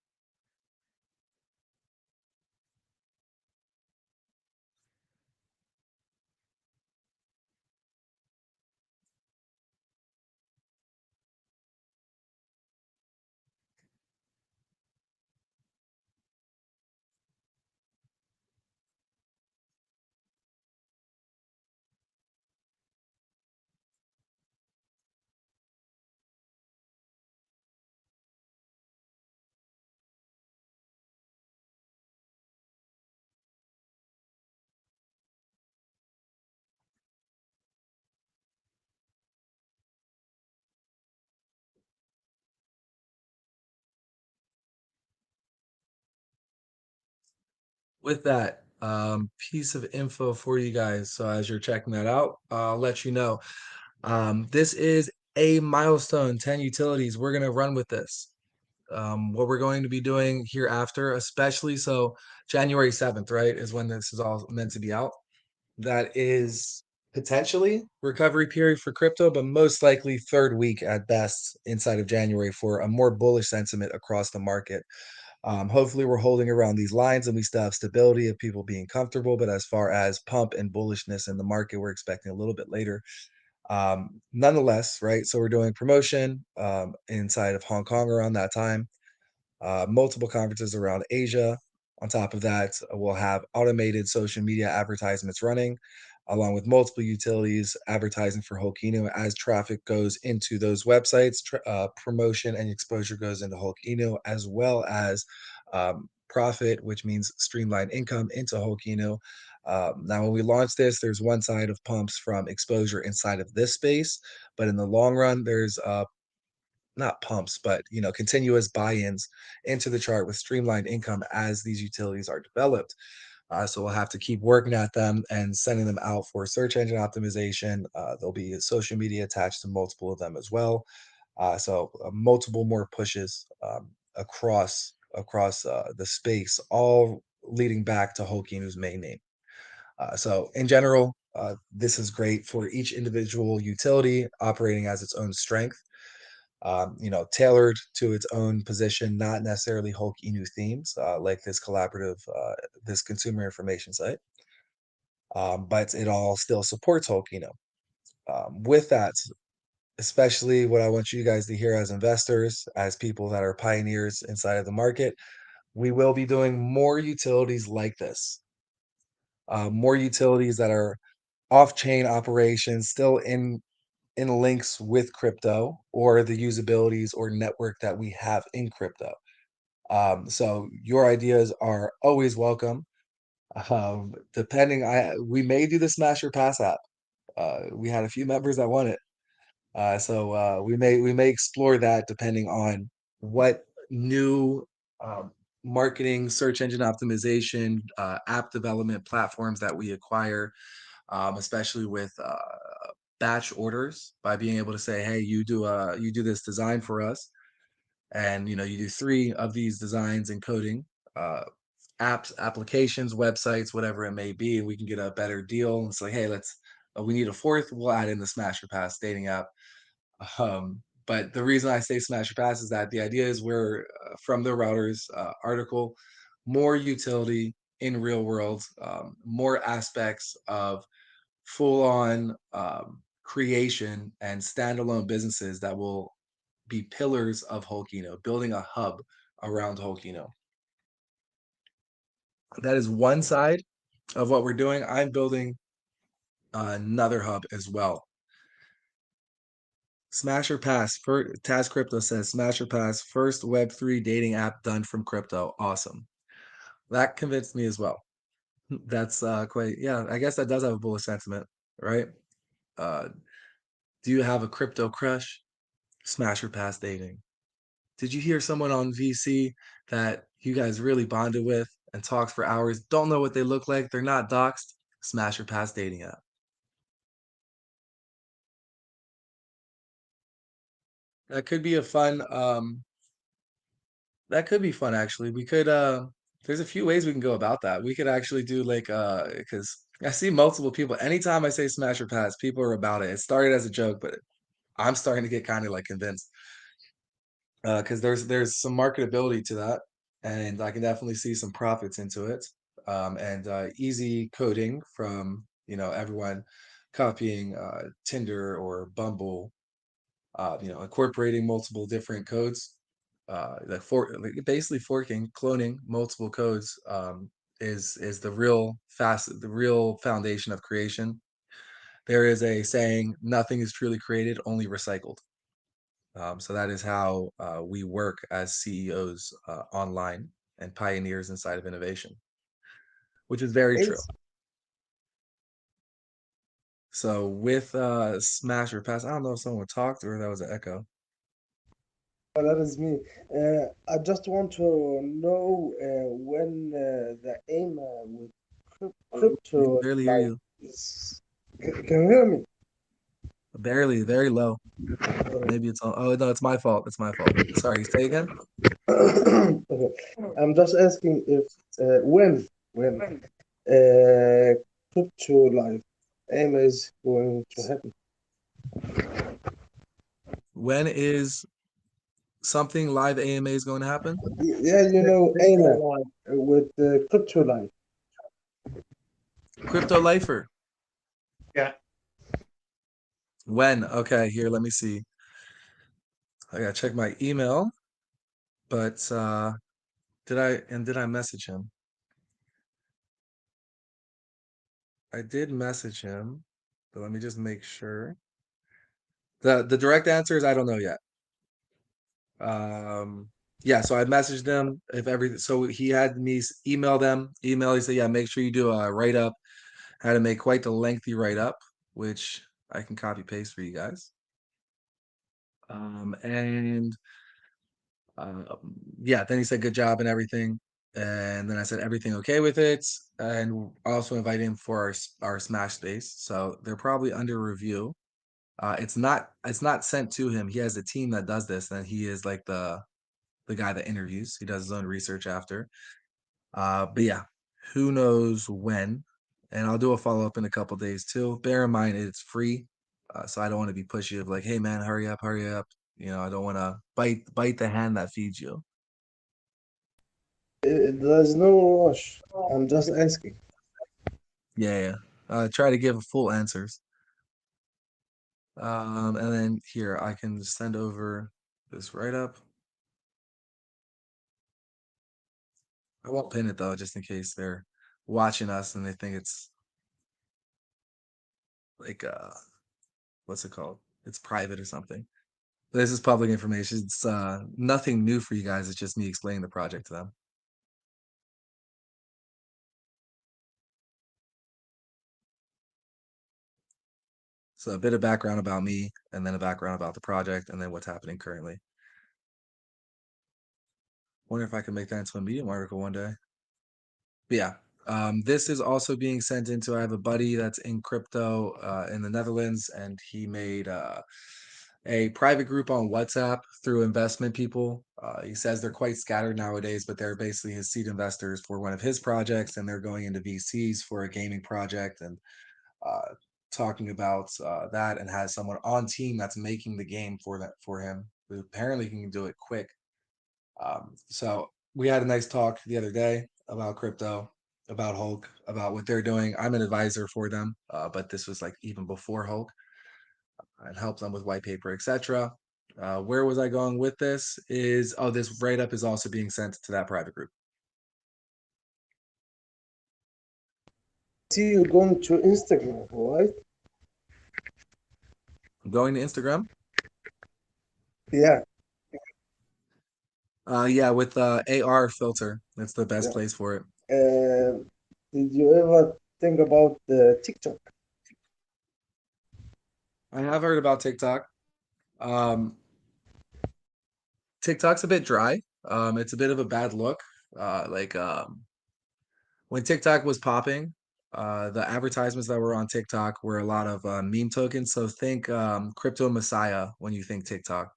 With that piece of info for you guys, so as you're checking that out, I'll let you know. This is a milestone, 10 utilities. We're going to run with this. What we're going to be doing hereafter, especially so January 7th, right, is when this is all meant to be out. That is potentially recovery period for crypto, but most likely third week at best inside of January for a more bullish sentiment across the market. Hopefully, we're holding around these lines and we still have stability of people being comfortable. But as far as pump and bullishness in the market, we're expecting a little bit later. Nonetheless, right? So we're doing promotion inside of Hong Kong around that time, multiple conferences around Asia. On top of that, we'll have automated social media advertisements running, along with multiple utilities advertising for Holkino as traffic goes into those websites, promotion and exposure goes into Holkino, as well as profit, which means streamlined income into Holkino. Now, when we launch this, there's one side of pumps from exposure inside of this space, but in the long run, there's not pumps, but continuous buy-ins into the chart with streamlined income as these utilities are developed. So we'll have to keep working at them and sending them out for search engine optimization. There'll be social media attached to multiple of them as well. So multiple more pushes across the space, all leading back to Hokinu's main name. So in general, this is great for each individual utility operating as its own strength, tailored to its own position, not necessarily Hulk Inu themes, like this collaborative, this consumer information site. but it all still supports Holkino. With that, especially what I want you guys to hear as investors, as people that are pioneers inside of the market, we will be doing more utilities like this, more utilities that are off-chain operations, still in links with crypto or the usabilities or network that we have in crypto. So your ideas are always welcome. Depending, I we may do the Smash or Pass app. We had a few members that want it. So we may explore that depending on what new marketing, search engine optimization, app development platforms that we acquire, especially with batch orders by being able to say, hey, you do this design for us, and you do three of these designs in coding, uh, apps, applications, websites, whatever it may be, and we can get a better deal. It's like, hey, let's we need a fourth. We'll add in the Smash or Pass dating app. But the reason I say Smash or Pass is that the idea is we're from the routers article, more utility in real world, more aspects of full on creation and standalone businesses that will be pillars of Holkino, building a hub around Holkino. That is one side of what we're doing. I'm building another hub as well. Smash or Pass. Taz Crypto says Smash or Pass, first Web3 dating app done from crypto. Awesome. That convinced me as well. That's quite, yeah, I guess that does have a bullish sentiment, right? Uh, do you have a crypto crush? Smash or Pass dating. Did you hear someone on VC that you guys really bonded with and talks for hours? Don't know what they look like. They're not doxxed. Smash or Pass dating app. That could be a fun that could be fun actually. We could there's a few ways we can go about that. We could actually do like because I see multiple people anytime I say Smash or Pass, people are about it. It started as a joke, but I'm starting to get kind of like convinced. Because there's some marketability to that, and I can definitely see some profits into it. And easy coding from everyone copying Tinder or Bumble, incorporating multiple different codes, like basically forking, cloning multiple codes, is the real foundation of creation. There is a saying, nothing is truly created, only recycled. So that is how we work as CEOs online and pioneers inside of innovation, which is very true. It's So with Smash or Pass, I don't know if someone talked or that was an echo. that is me. I just want to know when the aim with We can crypto barely hear life you. is. Can you hear me? Barely, very low. Maybe it's on. Oh no, it's my fault. It's my fault. Sorry. Say again. Okay. I'm just asking if when uh, crypto life aim is going to happen. When is something live AMA is going to happen? Yeah, you know, aim with crypto life. Crypto Lifer. Yeah. When? Okay, here. Let me see. I gotta check my email. But did I message him? I did message him, but let me just make sure. The direct answer is I don't know yet. Um, yeah, so I messaged him if everything. So he had me email them. Email. He said, "Yeah, make sure you do a write up. Had to make quite the lengthy write up, which I can copy paste for you guys." And yeah, then he said, "Good job" and everything. And then I said, "Everything okay with it?" And also invite him for our Smash Space. So they're probably under review. It's not sent to him. He has a team that does this, and he is like the guy that interviews. He does his own research after. But yeah, who knows when? And I'll do a follow up in a couple days too. Bear in mind it's free, so I don't want to be pushy of like, hey man, hurry up, hurry up. I don't want to bite the hand that feeds you. There's no rush. I'm just asking. Yeah, yeah. Try to give full answers. And then here I can send over this write up. I won't pin it though, just in case they're watching us and they think it's like what's it called? It's private or something. This is public information. It's nothing new for you guys. It's just me explaining the project to them. So a bit of background about me, and then a background about the project, and then what's happening currently. Wonder if I can make that into a Medium article one day. But yeah, this is also being sent into. I have a buddy that's in crypto in the Netherlands, and he made a private group on WhatsApp through investment people. He says they're quite scattered nowadays, but they're basically his seed investors for one of his projects, and they're going into VCs for a gaming project and uh, talking about that, and has someone on team that's making the game for that for him. Who apparently can do it quick. So we had a nice talk the other day about crypto, about Hulk, about what they're doing. I'm an advisor for them, but this was like even before Hulk, and help them with white paper, etc. Where was I going with this? Is oh, this write up is also being sent to that private group. See you going to Instagram, right? I'm going to Instagram. Yeah, Yeah, with AR filter. That's the best yeah. place for it. Did you ever think about the TikTok? I have heard about TikTok. Um, TikTok's a bit dry. It's a bit of a bad look. Like when TikTok was popping, the advertisements that were on TikTok were a lot of meme tokens. So think Crypto Messiah when you think TikTok,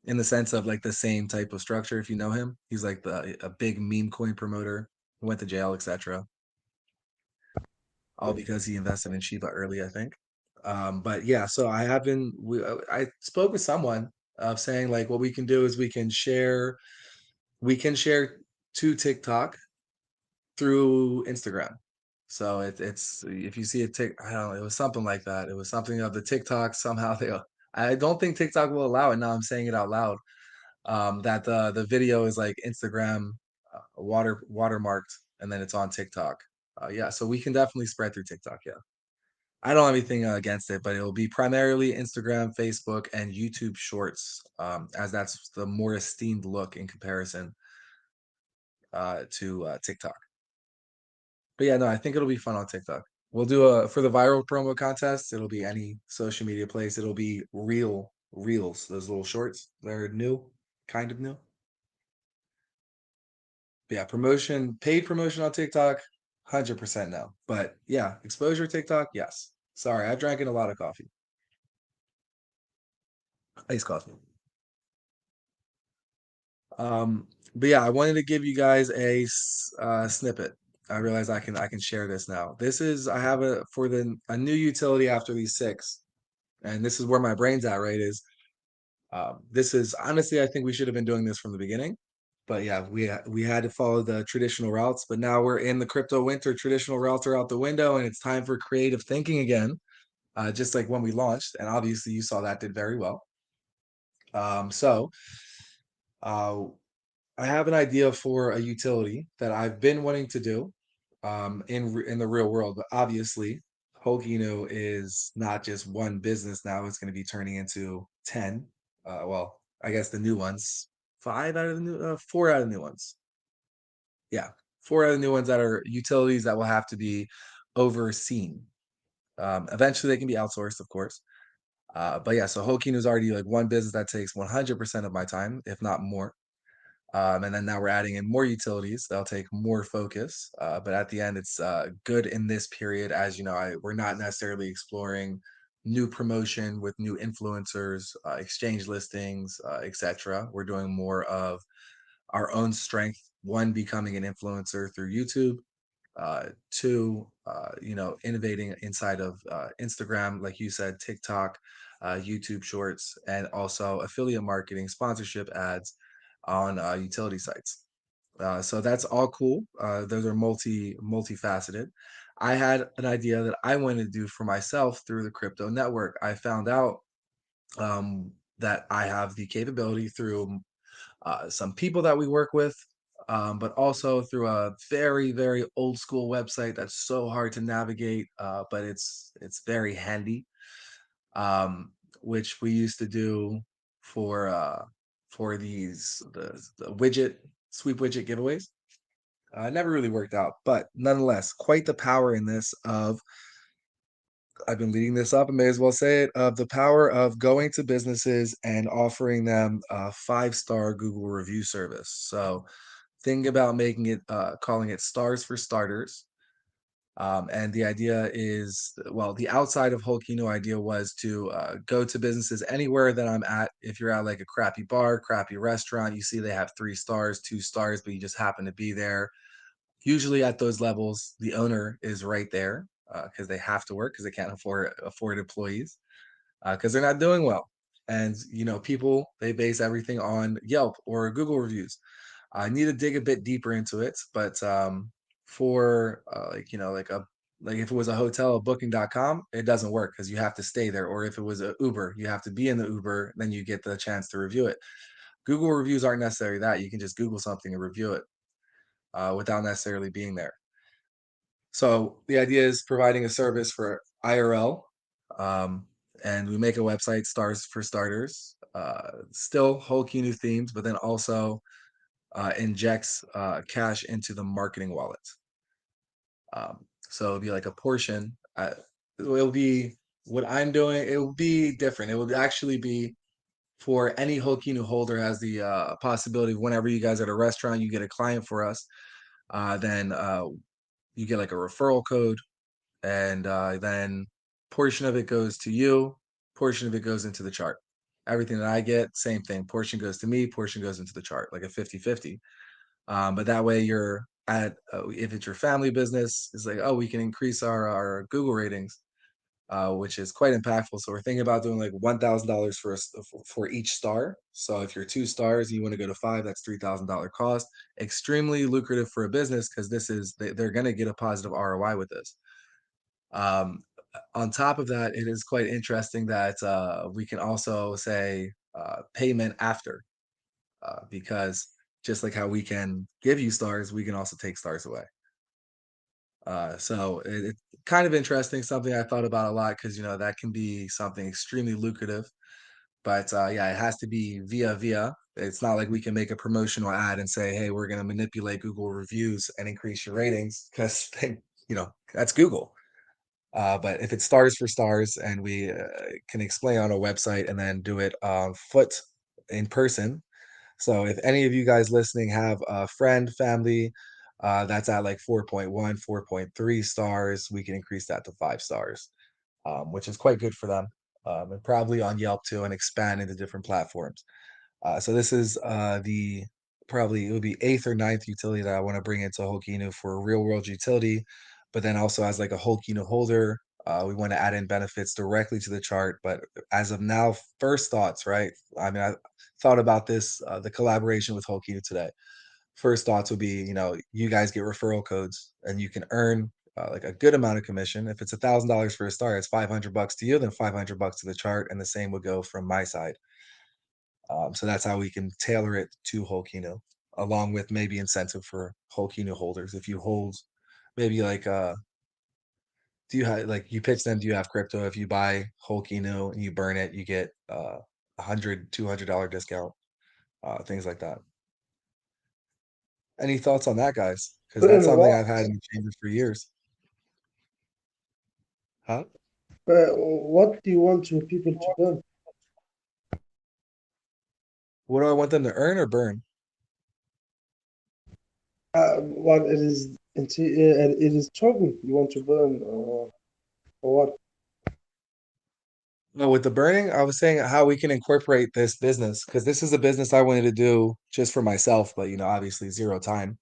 in the sense of like the same type of structure. If you know him, he's like a big meme coin promoter. Went to jail, etc. All because he invested in Shiba early, I think. But yeah, so I have been. I spoke with someone of saying like what we can do is we can share to TikTok through Instagram. So it's if you see a tick, I don't know, it was something like that. It was something of the TikTok somehow they. I don't think TikTok will allow it. Now I'm saying it out loud. That the video is like Instagram watermarked, and then it's on TikTok. Yeah, so we can definitely spread through TikTok. Yeah, I don't have anything against it, but it'll be primarily Instagram, Facebook, and YouTube Shorts, as that's the more esteemed look in comparison to TikTok. But yeah, no, I think it'll be fun on TikTok. We'll do a for the viral promo contest. It'll be any social media place. It'll be reels, those little shorts. They're new, kind of new. But yeah, paid promotion on TikTok, 100% no. But yeah, exposure TikTok, yes. Sorry, I've drank in a lot of coffee, iced coffee. But yeah, I wanted to give you guys a snippet. I realize I can share this now. This is I have a for the a new utility after these six, and this is where my brain's at. Right? Is this is honestly I think we should have been doing this from the beginning, but yeah, we had to follow the traditional routes. But now we're in the crypto winter. Traditional routes are out the window, and it's time for creative thinking again. Just like when we launched, and obviously you saw that did very well. So. Uh, I have an idea for a utility that I've been wanting to do in the real world, but obviously Hokinu is not just one business now, it's going to be turning into 10. Well, I guess the new ones, four out of the new ones. Yeah, four out of the new ones that are utilities that will have to be overseen. Eventually they can be outsourced, of course. But yeah, so Hokinu is already like one business that takes 100% of my time, if not more. And then now we're adding in more utilities that'll take more focus. But at the end, it's good in this period, as you know, we're not necessarily exploring new promotion with new influencers, exchange listings, etc. We're doing more of our own strength. One, becoming an influencer through YouTube. Two, innovating inside of Instagram, like you said, TikTok, YouTube Shorts, and also affiliate marketing, sponsorship ads on utility sites. So that's all cool. Those are multifaceted. I had an idea that I wanted to do for myself through the crypto network. I found out that I have the capability through some people that we work with, but also through a very, very old school website that's so hard to navigate, but it's very handy, um, which we used to do for the widget sweep widget giveaways. It never really worked out, but nonetheless, quite the power in this of I've been leading this up, I may as well say it, of the power of going to businesses and offering them a 5-star Google review service. So think about making it, calling it Stars for Starters. And the idea is, well, the outside of Holkino idea was to go to businesses anywhere that I'm at. If you're at like a crappy bar, crappy restaurant, you see they have 3 stars, 2 stars, but you just happen to be there. Usually at those levels, the owner is right there because they have to work because they can't afford employees because they're not doing well. And people they base everything on Yelp or Google reviews. I need to dig a bit deeper into it, but for like if it was a hotel, booking.com, it doesn't work because you have to stay there. Or if it was a Uber, you have to be in the Uber, then you get the chance to review it. Google reviews aren't necessarily that. You can just Google something and review it without necessarily being there. So the idea is providing a service for IRL, um, and we make a website, Stars for Starters, still whole Kinu themed, but then also injects cash into the marketing wallet. So it'll be like a portion. It'll be what I'm doing. It will be different. It will actually be for any Hokinu holder has the possibility of whenever you guys are at a restaurant, you get a client for us, then you get like a referral code, and then portion of it goes to you, portion of it goes into the chart. Everything that I get, same thing. Portion goes to me, portion goes into the chart, like a 50-50. But that way you're at, if it's your family business, it's like, oh, we can increase our Google ratings, which is quite impactful. So we're thinking about doing like $1,000 for each star. So if you're 2 stars, you want to go to 5, that's $3,000 cost. Extremely lucrative for a business because they're going to get a positive ROI with this. Um, on top of that, it is quite interesting that we can also say payment after, because just like how we can give you stars, we can also take stars away. So it's kind of interesting, something I thought about a lot because that can be something extremely lucrative. But yeah, it has to be via. It's not like we can make a promotional ad and say, "Hey, we're going to manipulate Google reviews and increase your ratings," because that's Google. But if it's Stars for Stars and we can explain on a website and then do it on foot in person. So if any of you guys listening have a friend, family that's at like 4.1, 4.3 stars, we can increase that to 5 stars, which is quite good for them. And probably on Yelp too, and expand into different platforms. So this is the probably it would be eighth or ninth utility that I want to bring into Holkinu for a real world utility, but then also as like a Holkinu holder, we want to add in benefits directly to the chart. But as of now, first thoughts, right? I mean, I thought about this, the collaboration with Holkinu today. First thoughts would be, you guys get referral codes and you can earn like a good amount of commission. If it's $1,000 for a star, it's $500 to you, then $500 to the chart, and the same would go from my side. So that's how we can tailor it to Holkino, along with maybe incentive for Holkino holders. If you hold maybe like do you have like you pitch them, do you have crypto? If you buy Holkino and you burn it, you get $100, $200 discount, things like that. Any thoughts on that, guys? Because But that's in something what? I've had in the chamber for years. Huh? What do you want your people to learn? What do I want them to earn or burn? What it is, it is talking you want to learn, or what? No, with the burning, I was saying how we can incorporate this business because this is a business I wanted to do just for myself, but obviously zero time.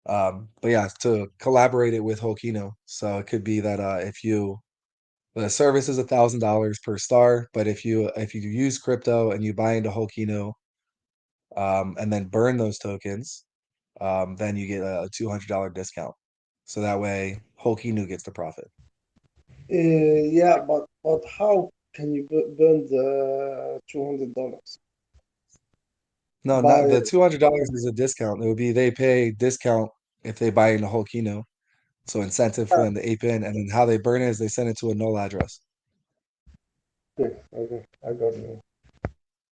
But yeah, to collaborate it with Holkino. So it could be that if you the service is $1,000 per star, but if you use crypto and you buy into Holkino, and then burn those tokens, then you get a $200 discount. So that way Hulk Inu gets the profit. Yeah, but how can you burn the $200? No, not By the $200 is a discount. It would be they pay discount if they buy in a Hulk Inu. So incentive for them to ape in, and then how they burn it is they send it to a null address. okay, okay, I got you.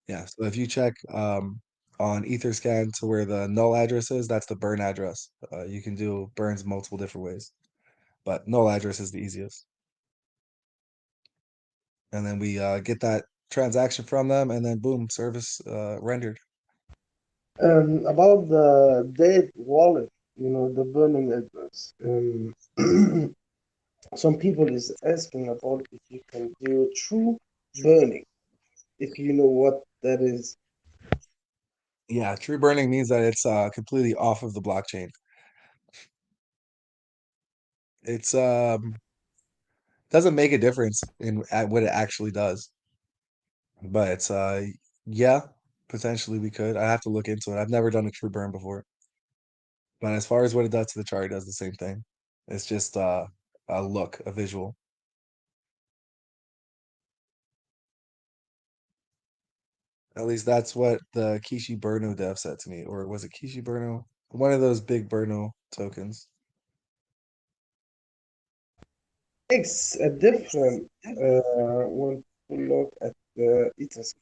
Yeah. So if you check on Etherscan to where the null address is, that's the burn address. You can do burns multiple different ways, but null address is the easiest. And then we get that transaction from them, and then boom, service rendered. About the dead wallet, the burning address. Some people is asking about if you can do true burning, if you know what that is. Yeah, true burning means that it's completely off of the blockchain. It's doesn't make a difference in at what it actually does, but it's yeah, potentially we could. I have to look into it. I've never done a true burn before, but as far as what it does to the chart, it does the same thing. It's just a look, a visual. At least that's what the Kishi Burno dev said to me, or was it Kishi Burno? One of those big Burno tokens. Makes a difference when you look at the Etherscan.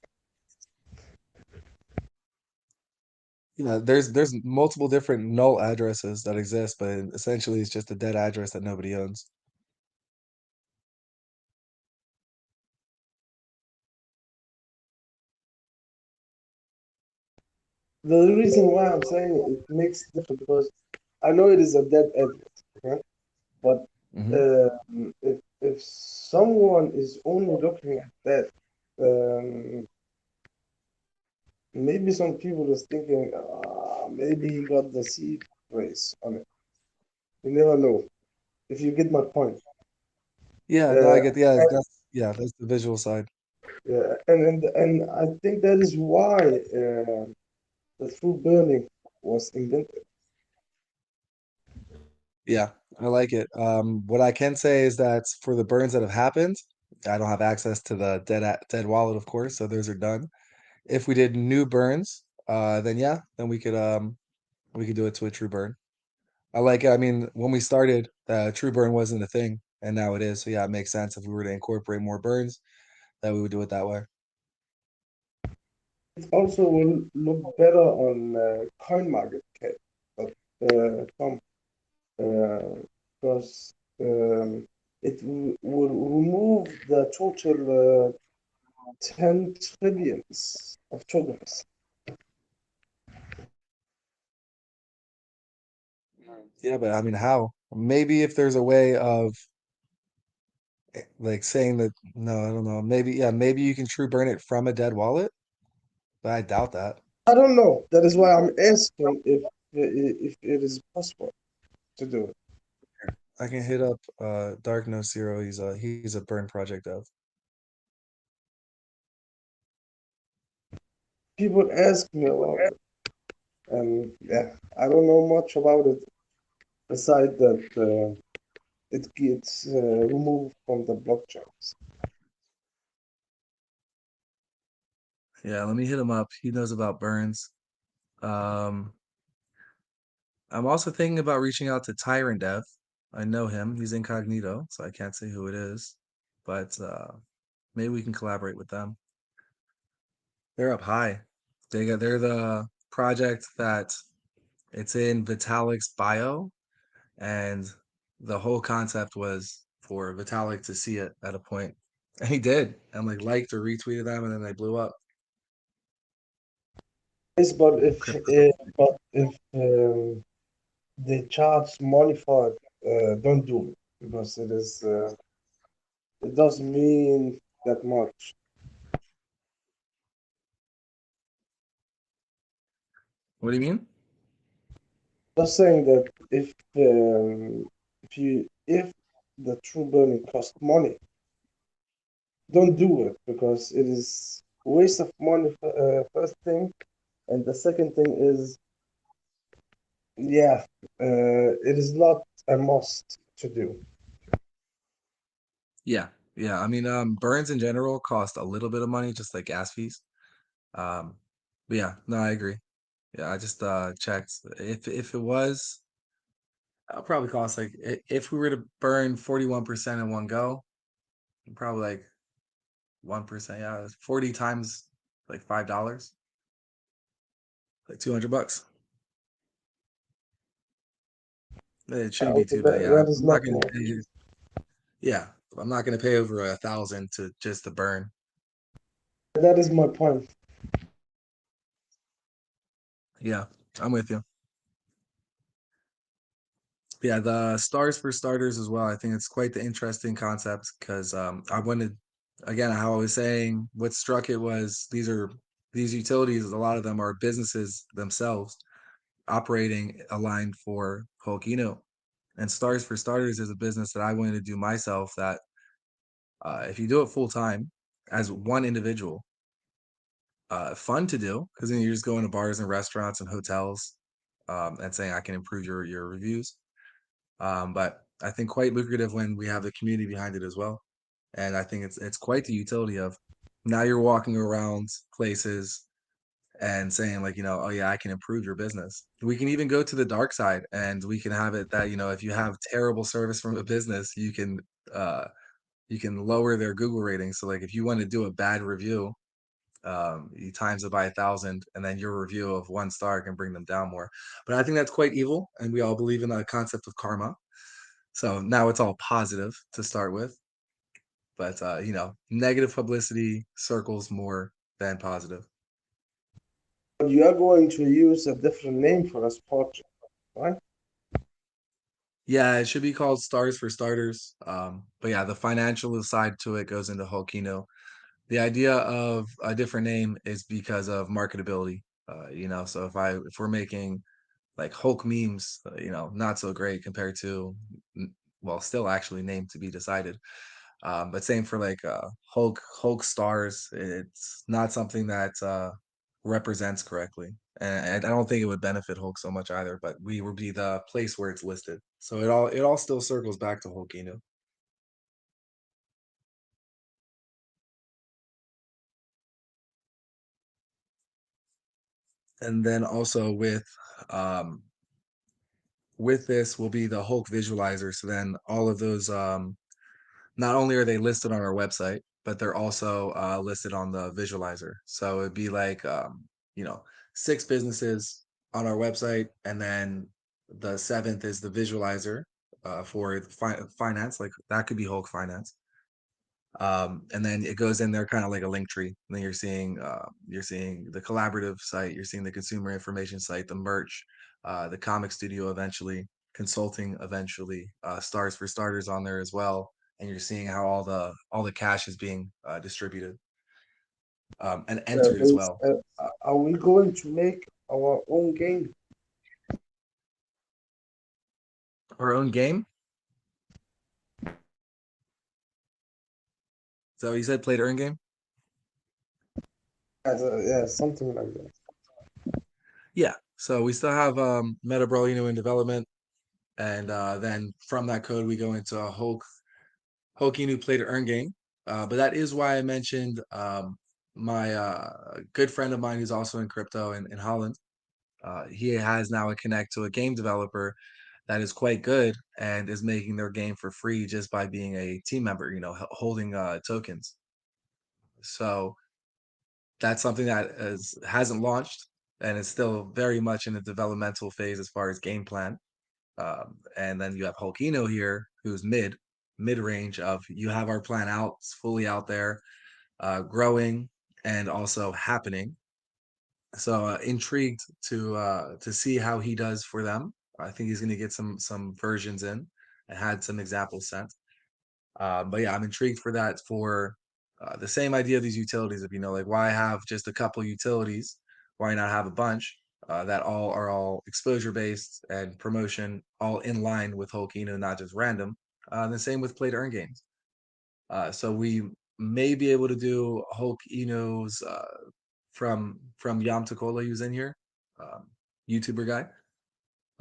Yeah, there's multiple different null addresses that exist, but essentially it's just a dead address that nobody owns. The reason why I'm saying it makes difference because I know it is a dead address, okay? But Hmm. if someone is only looking at that, um, maybe some people is thinking, maybe he got the seed phrase on it. You never know. If you get my point. Yeah, no, I Uh, get. Yeah, that's the visual side. yeah, and I think that is why the true burning was invented. Yeah, I like it. What I can say is that for the burns that have happened, I don't have access to the dead wallet, of course, so those are done. If we did new burns, then yeah, then we could do it to a true burn. I like it. I mean, when we started, true burn wasn't a thing, and now it is. So yeah, it makes sense if we were to incorporate more burns, that we would do it that way. It also will look better on CoinMarketCap.com because it will remove the total 10 trillions of tokens. Yeah, but I mean, how? Maybe if there's a way of like saying that, no, I don't know. Maybe, yeah, maybe you can true burn it from a dead wallet, but I doubt that. I don't know. That is why I'm asking if it is possible to do it. I can hit up Dark No Zero. He's a burn project of. People ask me about it, and yeah, I don't know much about it aside that it gets removed from the blockchains. Yeah, let me hit him up. He knows about burns. Um, I'm also thinking about reaching out to Tyrant Dev. I know him. He's incognito, so I can't say who it is. But maybe we can collaborate with them. They're up high. They're the project that it's in Vitalik's bio, and the whole concept was for Vitalik to see it at a point, and he did, and like liked or retweeted them, and then they blew up. Yes, Crypto. but if they charge money for it, don't do it because it doesn't mean that much. What do you mean? Just saying that if the true burning costs money, don't do it because it is waste of money. First thing, and the second thing is Yeah, it is not a must to do. Yeah, yeah. I mean, burns in general cost a little bit of money, just like gas fees. Um, but yeah, no, I agree. Yeah, I just checked. If it was, it'll probably cost like if we were to burn 41% in one go, probably like 1%. Yeah, it's 40 times like $5, like $200. It shouldn't be too bad. Yeah, That is I'm not not gonna much. pay. Yeah, I'm not gonna pay over 1,000 to just to burn. That is my point. Yeah, I'm with you. Yeah, the stars for starters as well. I think it's quite the interesting concept because I wanted, again, how I was saying, what struck it was these utilities. A lot of them are businesses themselves operating aligned for Holkino. And Stars for Starters is a business that I wanted to do myself. That if you do it full time as one individual, fun to do because then you're just going to bars and restaurants and hotels and saying I can improve your reviews. But I think quite lucrative when we have the community behind it as well. And I think it's quite the utility of now you're walking around places and saying like, oh yeah, I can improve your business. We can even go to the dark side and we can have it that, if you have terrible service from a business, uh you can lower their Google rating. So like if you want to do a bad review, you times it by 1,000 and then your review of 1 star can bring them down more. But I think that's quite evil and we all believe in the concept of karma. So now it's all positive to start with, but negative publicity circles more than positive. But you are going to use a different name for this project, right? Yeah, it should be called Stars for Starters. But yeah, the financial side to it goes into Holkino. The idea of a different name is because of marketability. So if we're making like Hulk memes, not so great compared to, well, still actually named to be decided. But same for like Hulk stars. It's not something that represents correctly, and I don't think it would benefit Hulk so much either. But we would be the place where it's listed, so it all still circles back to Hulkino. And then also um, with this will be the Hulk visualizer. So then all of those not only are they listed on our website, but they're also listed on the visualizer. So it'd be like, you know, 6 businesses on our website, and then the seventh is the visualizer for finance. Like that could be Hulk Finance. And then it goes in there kind of like a link tree. And then you're seeing the collaborative site, you're seeing the consumer information site, the merch, the comic studio eventually, consulting eventually, stars for starters on there as well. And you're seeing how all the cash is being distributed and entered as well. Are we going to make our own game? Our own game. So you said play to earn game. Yeah, something like that. Yeah. So we still have Meta Brawlino in development, and then from that code we go into a Hulk new play to earn game. But that is why I mentioned my good friend of mine who's also in crypto in Holland. He has now a connect to a game developer that is quite good and is making their game for free just by being a team member, holding tokens. So that's something that hasn't launched and is still very much in the developmental phase as far as game plan. And then you have Hulkino here, who's mid range of you have our plan out, it's fully out there, growing and also happening. So intrigued to see how he does for them. I think he's going to get some versions in and had some examples sent. But yeah, I'm intrigued for that for the same idea of these utilities. If like why have just a couple utilities? Why not have a bunch that all are all exposure based and promotion all in line with Holkino, not just random. The same with play to earn games. So we may be able to do Hulk Eno's from Yam Takola, who's in here, um, YouTuber guy.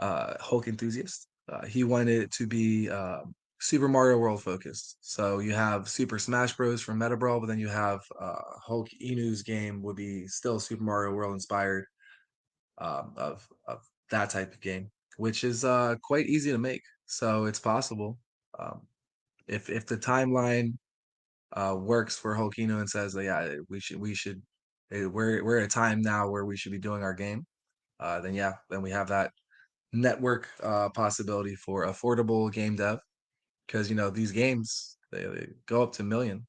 Hulk enthusiast. He wanted it to be Super Mario World focused. So you have Super Smash Bros. From Meta Brawl, but then you have Hulk Inu's game would be still Super Mario World inspired, of that type of game, which is quite easy to make. So it's possible. Um, if the timeline works for Hulk Inu and says, yeah, we should we're at a time now where we should be doing our game, then yeah, then we have that network possibility for affordable game dev, because these games they go up to million.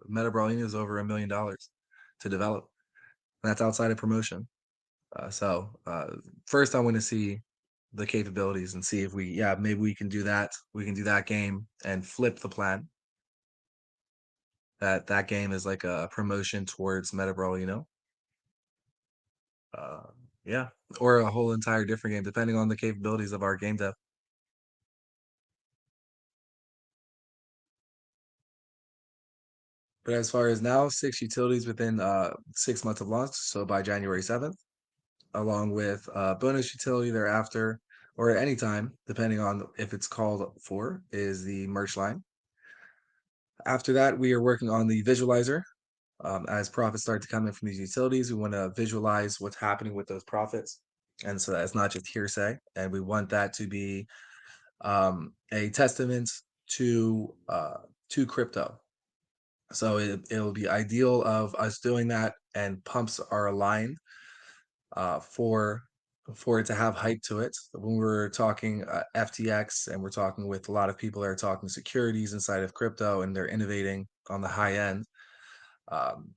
Meta Brawling is over $1 million to develop, and that's outside of promotion. So first, I want to see the capabilities and see if maybe we can do that. We can do that game and flip the plan. That game is like a promotion towards Meta Brawl, uh, yeah, or a whole entire different game depending on the capabilities of our game dev. But as far as now, 6 utilities within 6 months of launch, so by January 7th, along with bonus utility thereafter, or at any time, depending on if it's called for, is the merch line. After that, we are working on the visualizer. As profits start to come in from these utilities, we want to visualize what's happening with those profits. And so that's not just hearsay. And we want that to be a testament to crypto. So it'll be ideal of us doing that, and pumps are aligned for it to have hype to it. When we're talking FTX, and we're talking with a lot of people that are talking securities inside of crypto, and they're innovating on the high end, um,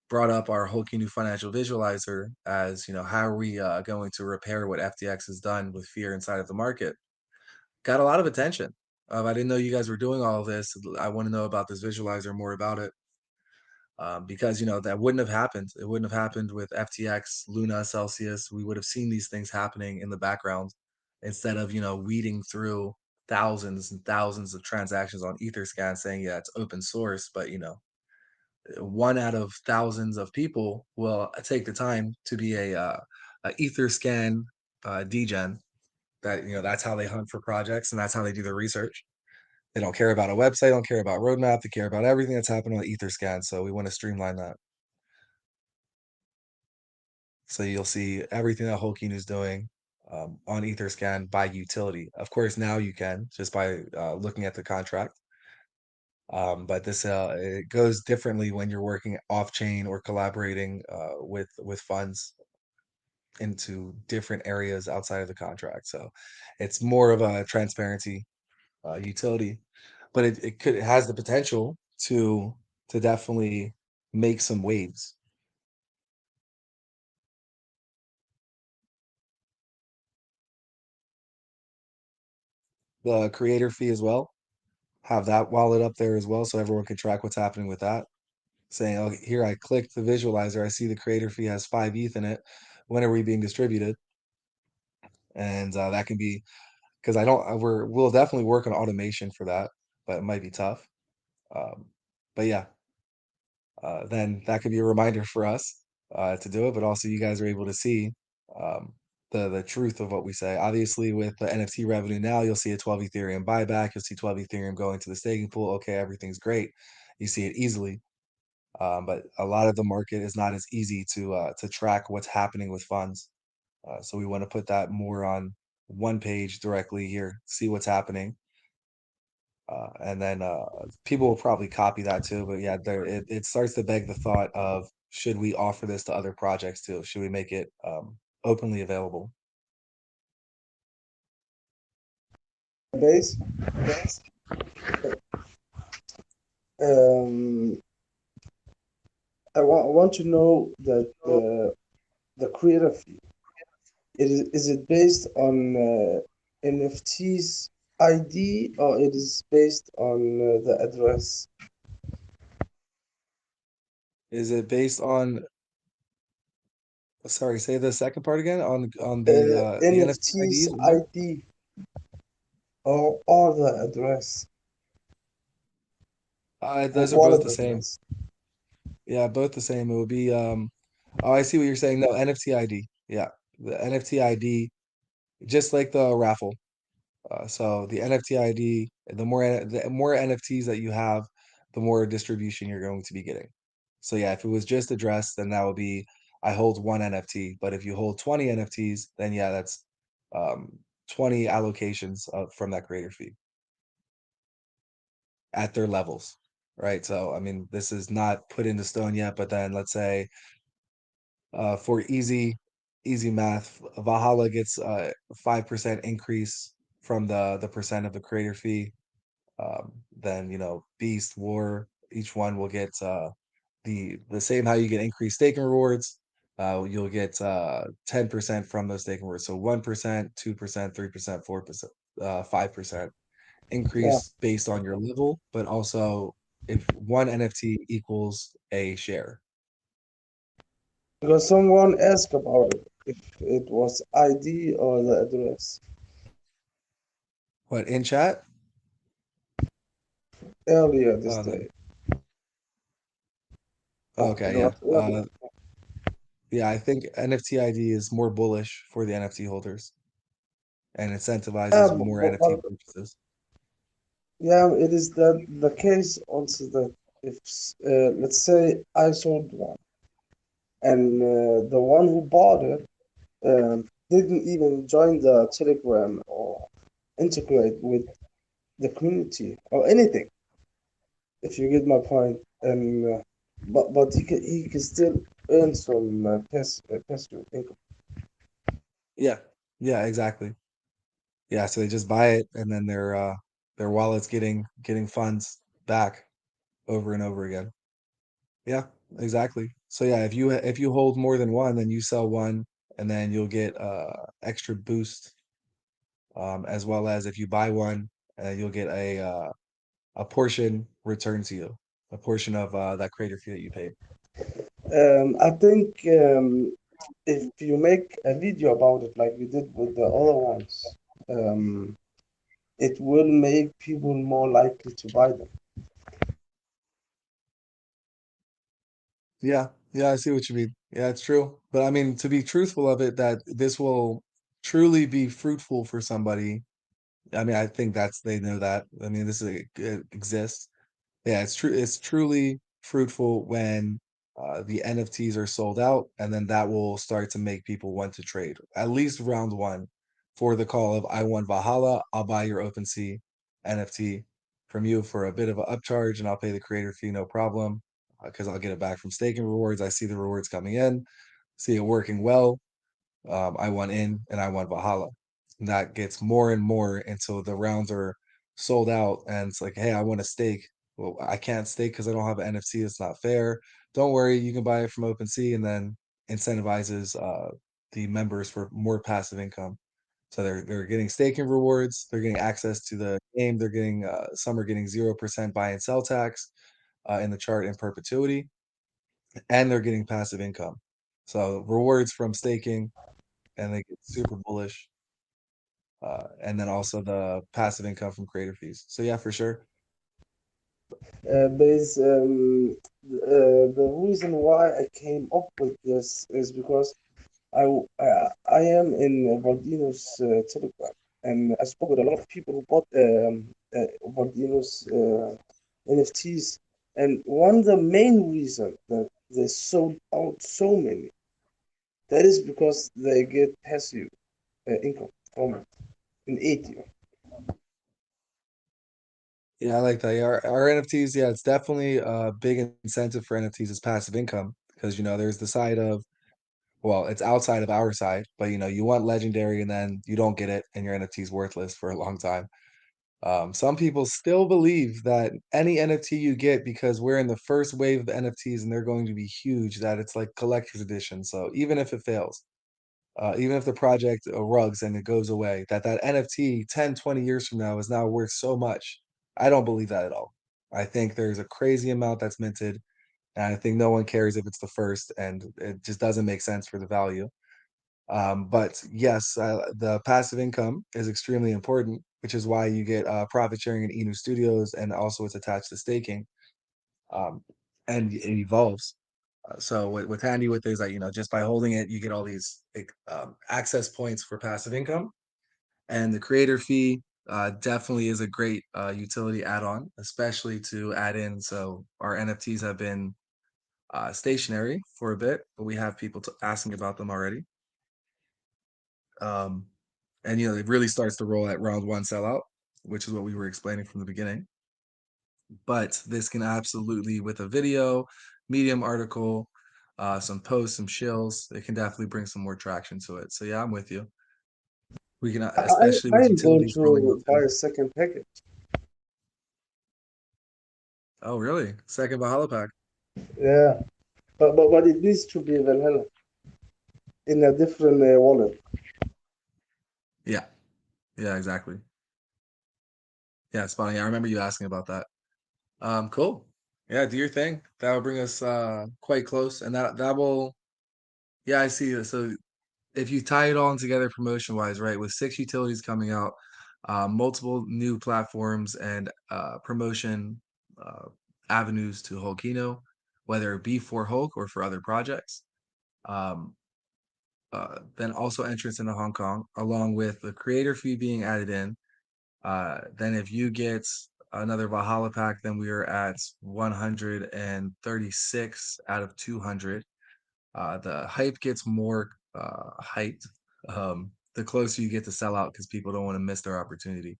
brought up our Hulky new financial visualizer as, how are we going to repair what FTX has done with fear inside of the market? Got a lot of attention. I didn't know you guys were doing all of this. I want to know about this visualizer, more about it, because that wouldn't have happened. It wouldn't have happened with FTX, Luna, Celsius. We would have seen these things happening in the background, instead of weeding through thousands and thousands of transactions on Etherscan saying, yeah, it's open source, but one out of thousands of people will take the time to be a Etherscan degen. That's how they hunt for projects, and that's how they do their research. They don't care about a website, don't care about roadmap. They care about everything that's happening on Etherscan. So we want to streamline that. So you'll see everything that Holkeen is doing on Etherscan by utility. Of course, now you can just by looking at the contract. But this it goes differently when you're working off chain or collaborating with funds into different areas outside of the contract. So it's more of a transparency utility, but it has the potential to definitely make some waves. The creator fee as well, have that wallet up there as well, so everyone can track what's happening with that. Saying, oh, here I clicked the visualizer, I see the creator fee has 5 ETH in it. When are we being distributed? And that can be, because I don't, we'll definitely work on automation for that, but it might be tough. Um, but yeah, then that could be a reminder for us to do it. But also, you guys are able to see um, the truth of what we say. Obviously, with the NFT revenue now, you'll see a 12 Ethereum buyback. You'll see 12 Ethereum going to the staking pool. Okay, everything's great. You see it easily. But a lot of the market is not as easy to track what's happening with funds. So we want to put that more on one page directly here, see what's happening, and then people will probably copy that too. But yeah, it starts to beg the thought of, should we offer this to other projects too? Should we make it openly available? Base. Um, I want to know that the creative, is it based on NFT's ID, or it is based on the address? Is it based on? Sorry, say the second part again, on the NFT NFT's IDs. What? ID, or the address, or Those are both wallet the same. address. Yeah, both the same. It would be. Oh, I see what you're saying. No, NFT ID. Yeah, the NFT ID just like the raffle. So the NFT ID, the more NFTs that you have, the more distribution you're going to be getting. So yeah, if it was just addressed, then that would be I hold one NFT. But if you hold 20 NFTs, then yeah, that's 20 allocations from that creator fee at their levels, right? So I mean, this is not put into stone yet, but then let's say for easy math, Valhalla gets a 5% increase from the percent of the creator fee. Then Beast, War, each one will get the same how you get increased staking rewards. You'll get 10% from those staking rewards. So 1%, 2%, 3%, 4%, 5% Yeah, increase based on your level, but also if one NFT equals a share. because someone asked about it, if it was ID or the address What in chat? earlier this The day. It Okay, yeah. was earlier. Yeah, I think NFT ID is more bullish for the NFT holders and Yeah, incentivizes more NFT but purchases. yeah, it is the case also that if let's say I sold one and the one who bought it didn't even join the Telegram or integrate with the community or anything, if you get my point. And but he can still earn some passive income. Yeah. Yeah, exactly. Yeah, so they just buy it and then their wallet's getting funds back over and over again. Yeah, exactly. So yeah, if you hold more than one, then you sell one and then you'll get extra boost as well as if you buy one, you'll get a portion returned to you, a portion of that creator fee that you paid. I think if you make a video about it like we did with the other ones, um, it will make people more likely to buy them. Yeah, yeah, I see what you mean. Yeah, it's true. But I mean, to be truthful of it, that this will truly be fruitful for somebody. I mean, I think that's they know that. I mean, it exists. Yeah, it's true. It's truly fruitful when the NFTs are sold out, and then that will start to make people want to trade. At least round one for the call of I want Valhalla. I'll buy your OpenSea NFT from you for a bit of an upcharge, and I'll pay the creator fee, no problem, because I'll get it back from staking rewards. I see the rewards coming in, see it working well. I want in, and I want Valhalla. And that gets more and more until the rounds are sold out, and it's like, hey, I want to stake. Well, I can't stake because I don't have an NFT. It's not fair. Don't worry, you can buy it from OpenSea, and then incentivizes the members for more passive income. So they're getting staking rewards. They're getting access to the game. They're getting some are getting 0% buy and sell tax in the chart in perpetuity, and they're getting passive income. So rewards from staking, and they get super bullish. And then also the passive income from creator fees. So yeah, for sure. There's the reason why I came up with this is because I am in Vardino's Telegram, and I spoke with a lot of people who bought Vardino's NFTs, and one of the main reason that they sold out so many, that is because they get passive income from it in 8 years. Yeah, I like that. Yeah, our NFTs, yeah, it's definitely a big incentive for NFTs is passive income because there's the side of well, it's outside of our side, but you want legendary and then you don't get it and your NFT is worthless for a long time. Some people still believe that any NFT you get because we're in the first wave of NFTs and they're going to be huge, that it's like collector's edition. So even if it fails, even if the project rugs and it goes away, that NFT 10, 20 years from now is now worth so much. I don't believe that at all. I think there's a crazy amount that's minted, and I think no one cares if it's the first, and it just doesn't make sense for the value. But yes, the passive income is extremely important, which is why you get profit sharing in Inu Studios, and also it's attached to staking, um, and it evolves. So what's handy with it is that just by holding it, you get all these access points for passive income. And the creator fee definitely is a great utility add-on, especially to add in. So our NFTs have been stationary for a bit, but we have people asking about them already. Um, and it really starts to roll at round one sellout, which is what we were explaining from the beginning. But this can absolutely, with a video, Medium article, some posts, some shills, it can definitely bring some more traction to it. So yeah, I'm with you. We can, especially I with am going utilities rolling out to buy too. a second package. Oh, really? Second Valhalla pack. Yeah, but it needs to be Valhalla in a different wallet. Yeah, yeah, exactly. Yeah, spot on. Yeah, I remember you asking about that. Cool. Yeah, do your thing. That will bring us quite close, and that will. Yeah, I see. So if you tie it all in together promotion wise, right, with six utilities coming out, multiple new platforms and promotion uh, avenues to Hulkino, whether it be for Hulk or for other projects. Um, then also entrance into Hong Kong, along with the creator fee being added in. Then if you get another Valhalla pack, then we are at 136 out of 200. The hype gets more hyped the closer you get to sell out because people don't want to miss their opportunity.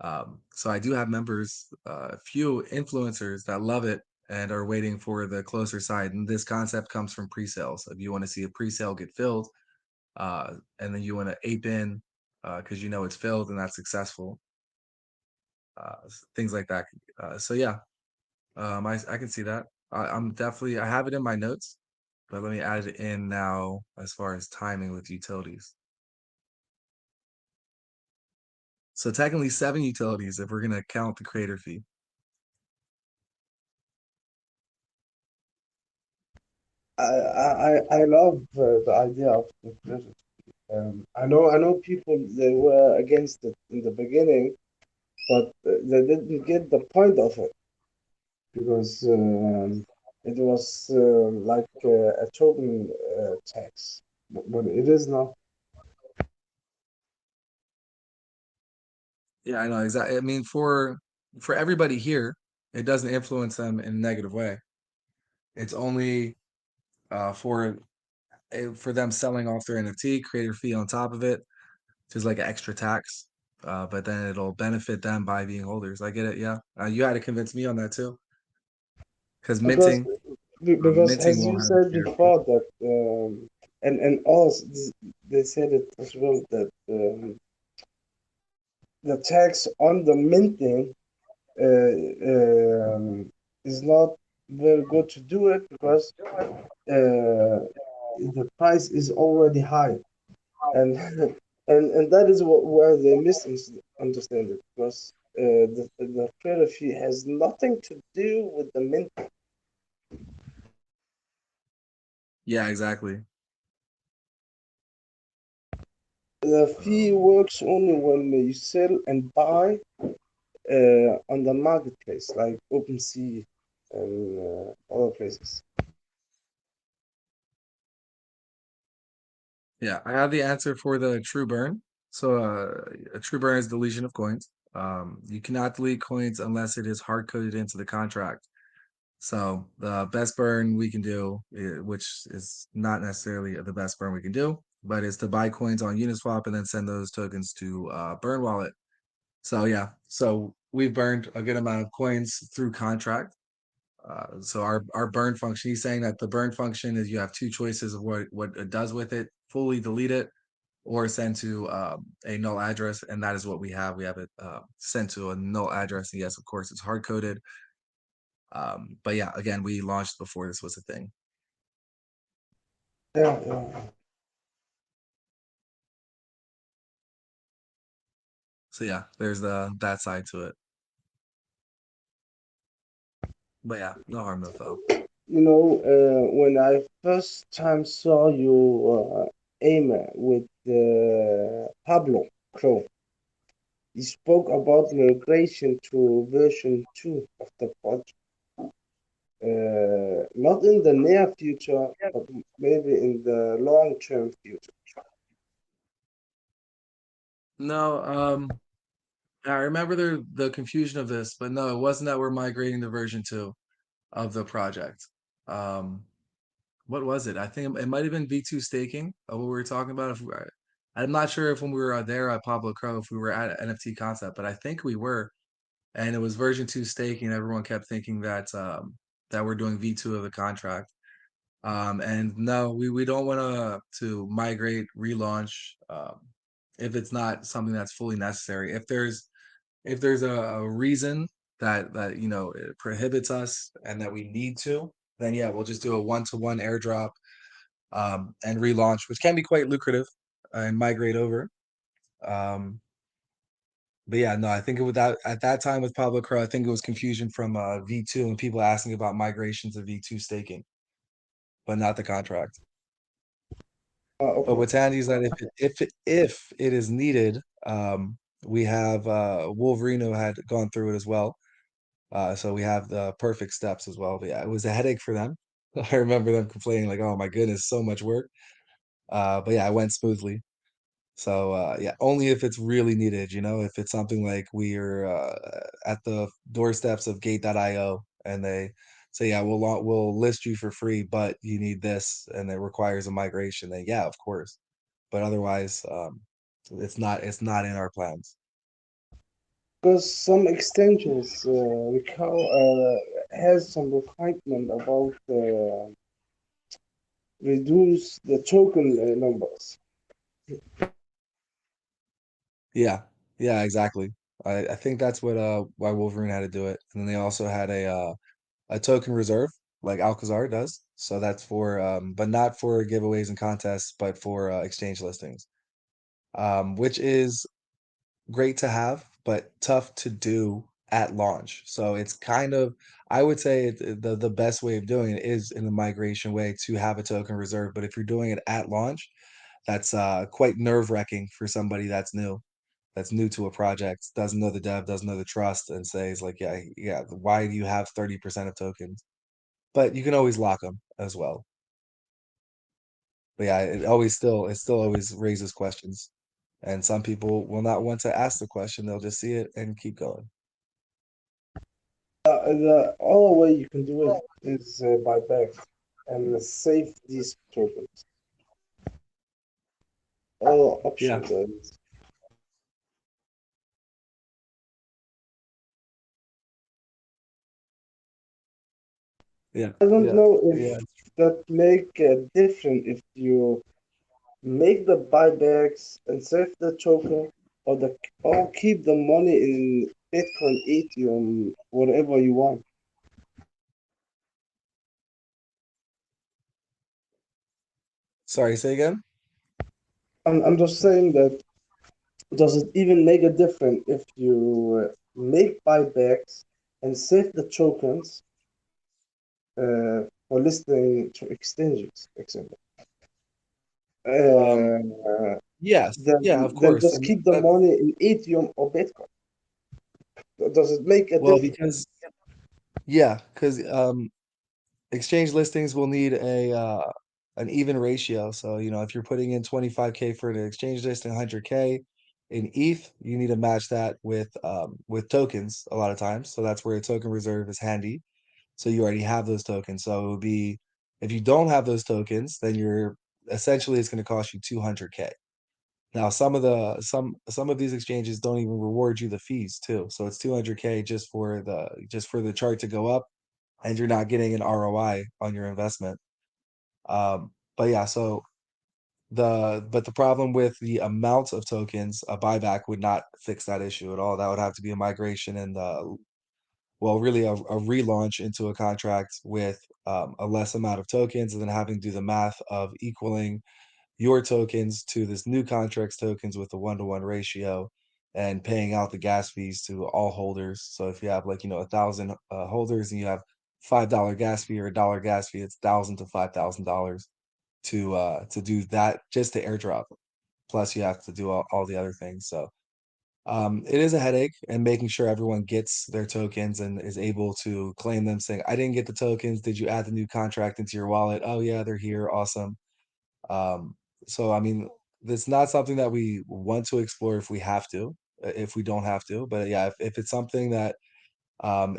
So I do have members, a few influencers that love it and are waiting for the closer side. And this concept comes from pre-sales. If you want to see a pre-sale get filled, and then you want to ape in because you know it's filled and that's successful, things like that. So yeah, I can see that. I'm definitely I have it in my notes, but let me add it in now as far as timing with utilities. So technically seven utilities if we're gonna count the creator fee. I love the idea of the credit. I know people they were against it in the beginning, but they didn't get the point of it because it was like a token tax, but it is now. Yeah, I know exactly. I mean, for everybody here, it doesn't influence them in a negative way. It's only for them selling off their NFT, creator fee on top of it, just like an extra tax. But then it'll benefit them by being holders. I get it. Yeah, you had to convince me on that too, because Because minting as you won't have a said creator fee. before that and also they said it as well that the tax on the minting is not very good to do it because the price is already high and and that is where they misunderstand it because the trader fee has nothing to do with the mint. Yeah, exactly. The fee Um, works only when you sell and buy on the marketplace like OpenSea and other places. Yeah, I have the answer for the true burn. So a true burn is deletion of coins. You cannot delete coins unless it is hard coded into the contract. So the best burn we can do, which is not necessarily the best burn we can do, but is to buy coins on Uniswap and then send those tokens to Burn Wallet. So yeah, so we've burned a good amount of coins through contract. So our burn function, he's saying that the burn function is you have two choices of what it does with it: fully delete it or send to a null address, and that is what we have. We have it sent to a null address, and yes, of course, it's hard coded. But yeah, again, we launched before this was a thing. Yeah, yeah. So yeah, there's the that side to it. But yeah, no harm, no foul. You know, when I first time saw you aim with Pablo Crow, he spoke about migration to version 2 of the project. Not in the near future, but maybe in the long-term future. No, I remember the confusion of this, but no, it wasn't that we're migrating to version 2 of the project. Um, what was it? I think it might have been V2 staking, what we were talking about. If we, I'm not sure if when we were there at Pablo Crow, if we were at NFT Concept, but I think we were, and it was version 2 staking. Everyone kept thinking that that we're doing V2 of the contract. And no, we don't want to migrate, relaunch, if it's not something that's fully necessary. If there's a reason that it prohibits us and that we need to, then yeah, we'll just do a one-to-one airdrop, and relaunch, which can be quite lucrative, and migrate over. Um, but yeah, no, I think it was that at that time with Pablo Crow, I think it was confusion from V2 and people asking about migrations of V2 staking, but not the contract. But Okay. what's handy is that if it is needed, we have Wolverino had gone through it as well. So we have the perfect steps as well. But yeah, it was a headache for them. I remember them complaining like, "Oh my goodness, so much work." But yeah, it went smoothly. So yeah, only if it's really needed, if it's something like we are at the doorsteps of Gate.io and they say, yeah, we'll list you for free, but you need this and it requires a migration, then yeah, of course. But otherwise, it's not in our plans. Because some extensions has some requirement about reduce the token numbers. Yeah, yeah, exactly. I think that's what why Wolverine had to do it. And then they also had a token reserve like Alcazar does. So that's for but not for giveaways and contests, but for exchange listings. Which is great to have, but tough to do at launch. So it's kind of I would say the best way of doing it is in the migration way to have a token reserve. But if you're doing it at launch, that's quite nerve-wracking for somebody that's new to a project, doesn't know the dev, doesn't know the trust, and says like, yeah, yeah, why do you have 30% of tokens? But you can always lock them as well. But yeah, it still always raises questions. And some people will not want to ask the question, they'll just see it and keep going. The other way you can do it is by back and save these tokens. All Yeah, options. yeah, I don't yeah, know if yeah. that make a difference if you make the buybacks and save the token, or keep the money in Bitcoin, Ethereum, whatever you want. Sorry, say again? I'm just saying that does it even make a difference if you make buybacks and save the tokens for listing to exchanges, example? Um, yes, yeah, of Then course. just And keep the that's money in Ethereum or Bitcoin. Does it make a well difference? because yeah, because exchange listings will need a an even ratio. So, if you're putting in 25K for an exchange list and 100K in ETH, you need to match that with tokens a lot of times. So that's where a token reserve is handy. So you already have those tokens. So it would be if you don't have those tokens, then you're essentially it's going to cost you 200K. Now some of these exchanges don't even reward you the fees too. So it's 200K just for the chart to go up and you're not getting an ROI on your investment. But yeah, so the problem with the amount of tokens, a buyback would not fix that issue at all. That would have to be a migration and well, really a relaunch into a contract with a less amount of tokens, and then having to do the math of equaling your tokens to this new contract's tokens with a 1-to-1 ratio and paying out the gas fees to all holders. So if you have like, 1,000 holders and you have $5 gas fee or $1 gas fee, it's 1,000 to $5,000 to do that just to airdrop. Plus you have to do all the other things. So it is a headache and making sure everyone gets their tokens and is able to claim them saying, I didn't get the tokens. Did you add the new contract into your wallet? Oh yeah, they're here. Awesome. Um, so I mean, That's not something that we want to explore if we have to, if we don't have to. But yeah, if it's something that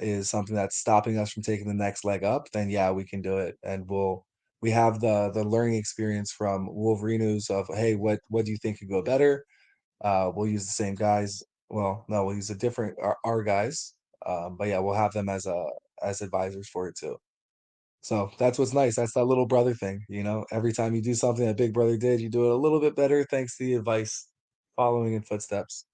is something that's stopping us from taking the next leg up, then yeah, we can do it. And we have the learning experience from Wolverinos of, hey, what do you think could go better? We'll use the same guys. Well, no, we'll use a different our guys. But yeah, we'll have them as advisors for it too. So that's what's nice. That's that little brother thing, you know. Every time you do something that Big Brother did, you do it a little bit better thanks to the advice, following in footsteps.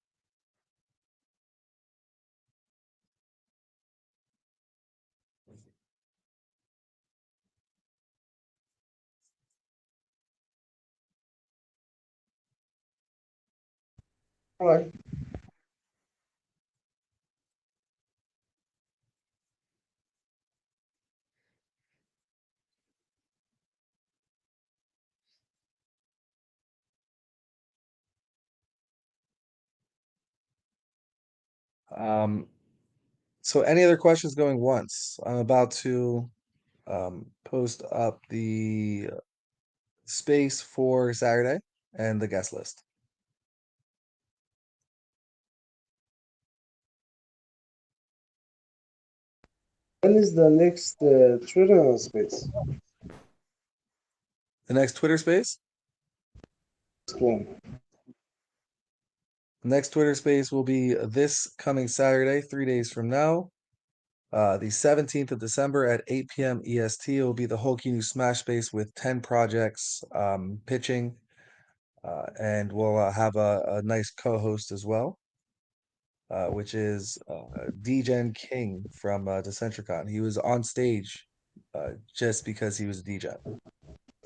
All right. Um, so any other questions going once? I'm about to post up the space for Saturday and the guest list. When is the next Twitter space? The next Twitter space? Next one. The next Twitter space will be this coming Saturday, 3 days from now. The 17th of December at 8 p.m. EST. It will be the Hulky New Smash Space with 10 projects pitching. And we'll have a nice co-host as well, which is DJen King from Decentricon. He was on stage just because he was a DJ.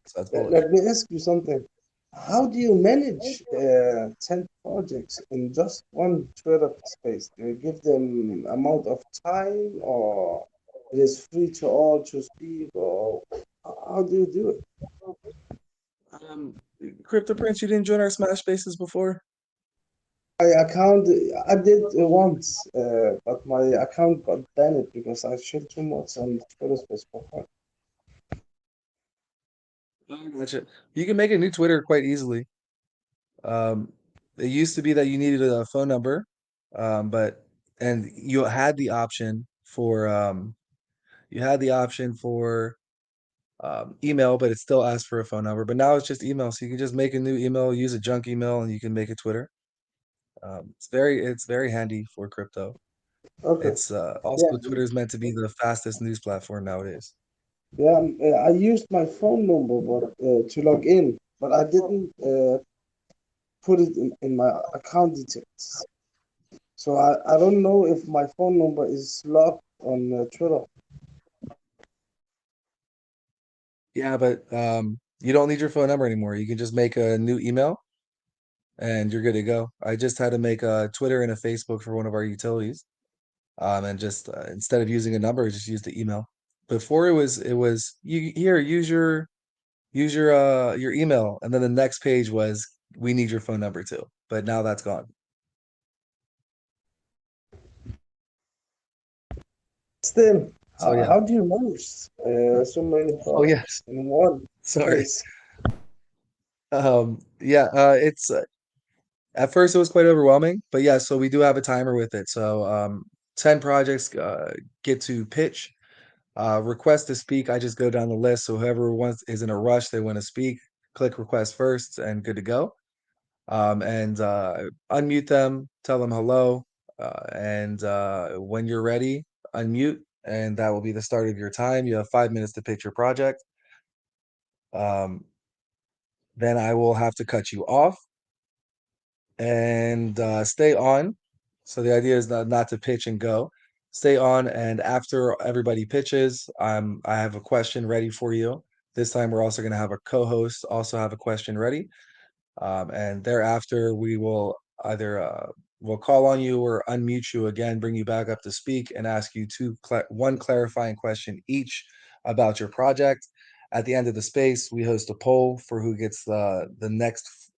So that's bullish. Let me ask you something. How do you manage 10 projects in just one Twitter space? Do you give them amount of time, or it is free to all to speak, or how do you do it? Um, Crypto Prince, you didn't join our Smash Spaces before? My account, I did once, but my account got banned because I shared too much on Twitter space for fun. Gotcha. You can make a new Twitter quite easily. Um, it used to be that you needed a phone number, but and you had the option for email, but it still asks for a phone number. But now it's just email, so you can just make a new email, use a junk email, and you can make a Twitter. It's very handy for crypto. Okay. It's also Yeah, Twitter is meant to be the fastest news platform nowadays. yeah. I used my phone number, but to log in, but I didn't put it in my account details. So I don't know if my phone number is locked on Twitter. Yeah, but you don't need your phone number anymore. You can just make a new email and you're good to go. I just had to make a Twitter and a Facebook for one of our utilities. And just instead of using a number, I just used the email. Before it was you here use your email, and then the next page was we need your phone number too. But now that's gone. Still, So yeah. how do you manage so many Oh projects yes. in one Sorry. space? Yeah. It's at first it was quite overwhelming, but yeah. So we do have a timer with it. So 10 projects get to pitch. Request to speak. I just go down the list. So whoever wants is in a rush, they want to speak. Click request first, and good to go. And unmute them, tell them hello, and when you're ready, unmute, and that will be the start of your time. You have 5 minutes to pitch your project. Um, then I will have to cut you off and stay on. So the idea is not to pitch and go. Stay on, and after everybody pitches, I have a question ready for you. This time we're also going to have a co-host also have a question ready. And thereafter, we will either we'll call on you or unmute you again, bring you back up to speak, and ask you one clarifying question each about your project. At the end of the space, we host a poll for who gets the next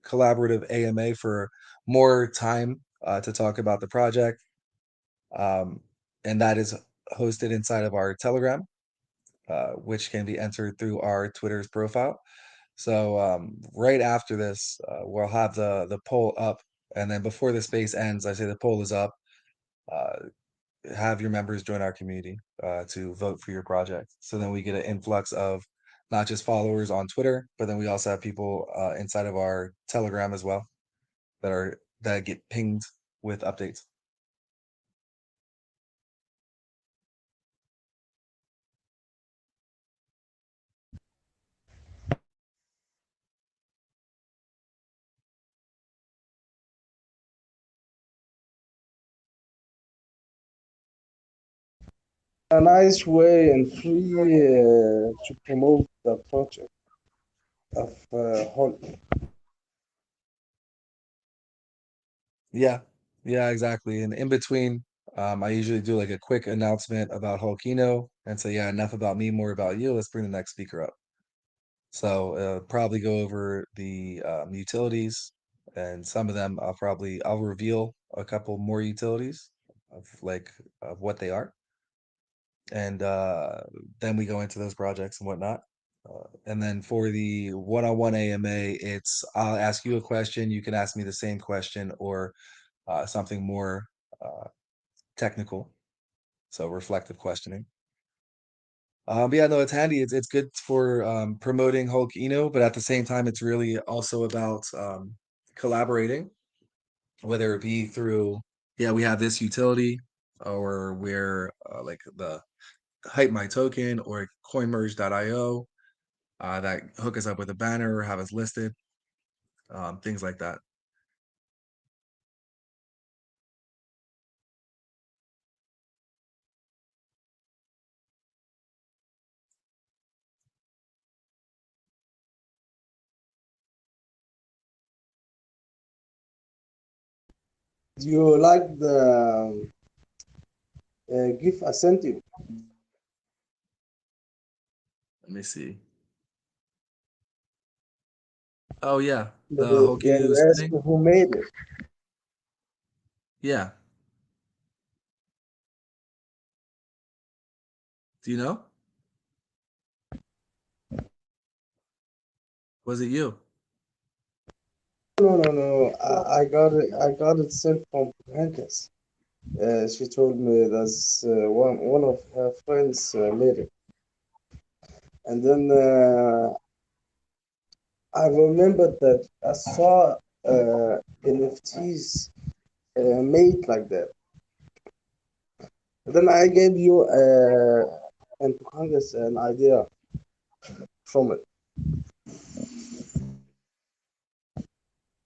collaborative AMA for more time to talk about the project, um, and that is hosted inside of our Telegram, which can be entered through our Twitter's profile. So right after this, we'll have the poll up, and then before the space ends, I say the poll is up. Uh, have your members join our community to vote for your project. So then we get an influx of not just followers on Twitter, but then we also have people inside of our Telegram as well that get pinged with updates. A nice way and free to promote the project of Hulk. Yeah, yeah, exactly. And in between, I usually do like a quick announcement about Holkino and say, yeah, enough about me, more about you. Let's bring the next speaker up. So probably go over the utilities, and some of them I'll reveal a couple more utilities of like of what they are, and then we go into those projects and whatnot. And then for the one-on-one AMA, it's I'll ask you a question, you can ask me the same question, or something more uh, technical, so reflective questioning. But yeah, no, it's handy. It's good for promoting Hulk Eno, but at the same time, it's really also about collaborating, whether it be through, yeah, we have this utility, or we're like the Hype My Token or CoinMerge.io that hook us up with a banner or have us listed, things like that. Do you like the give incentive? Let me see. Oh yeah, the Hulk Yeah, Eno you ask thing. who made it. Yeah. Do you know? Was it you? No, no, no. I got it. I got it sent from Hankins. She told me that's one of her friends made it, and then I remembered that I saw NFTs made like that. And then I gave you and Hankins an idea from it.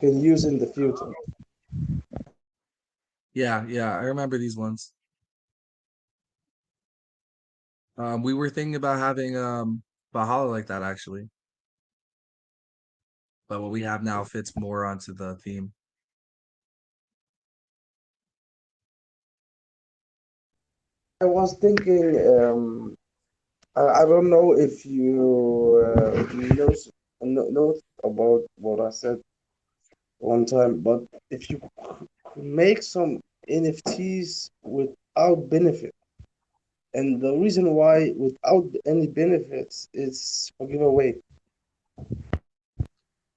Can use in the future. Yeah, yeah, I remember these ones. We were thinking about having Valhalla like that actually, but what we have now fits more onto the theme. I was thinking. I don't know if you know about what I said one time, but if you could make some NFTs without benefit, and the reason why without any benefits is for giveaway,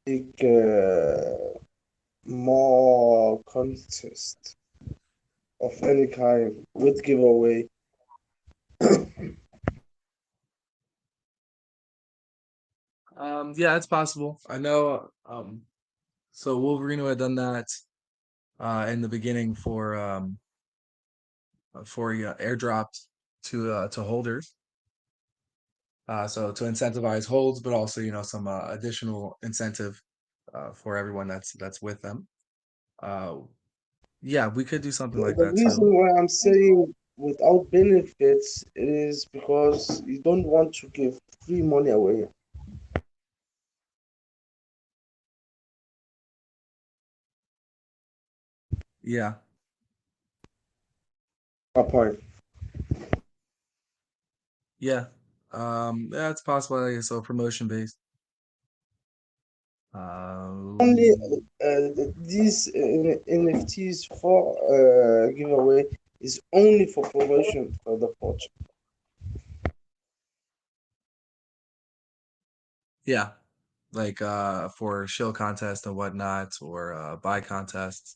like more contest of any kind with giveaway. Yeah, it's possible. I know. So Wolverino had done that in the beginning for airdropped to holders. So to incentivize holds, but also some additional incentive for everyone that's with them. Uh, yeah, we could do something like The that too. reason why I'm saying without benefits is because you don't want to give free money away. Yeah, My point. yeah. Yeah, it's possible. So promotion based. Only Um, these NFTs for giveaway is only for promotion for the project. yeah, like for shill contests and whatnot, or buy contests.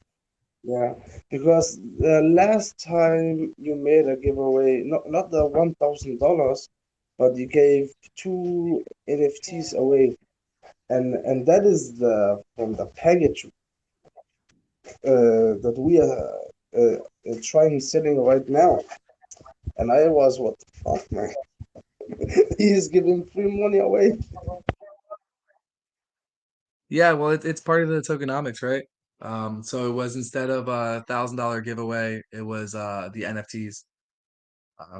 Yeah, because the last time you made a giveaway, not the $1,000, but you gave two NFTs away, and that is the from the package that we are trying selling right now. And I was, what the fuck, man? He is giving free money away. Yeah, well, it's part of the tokenomics, right? So it was, instead of a $1,000 giveaway, it was the NFTs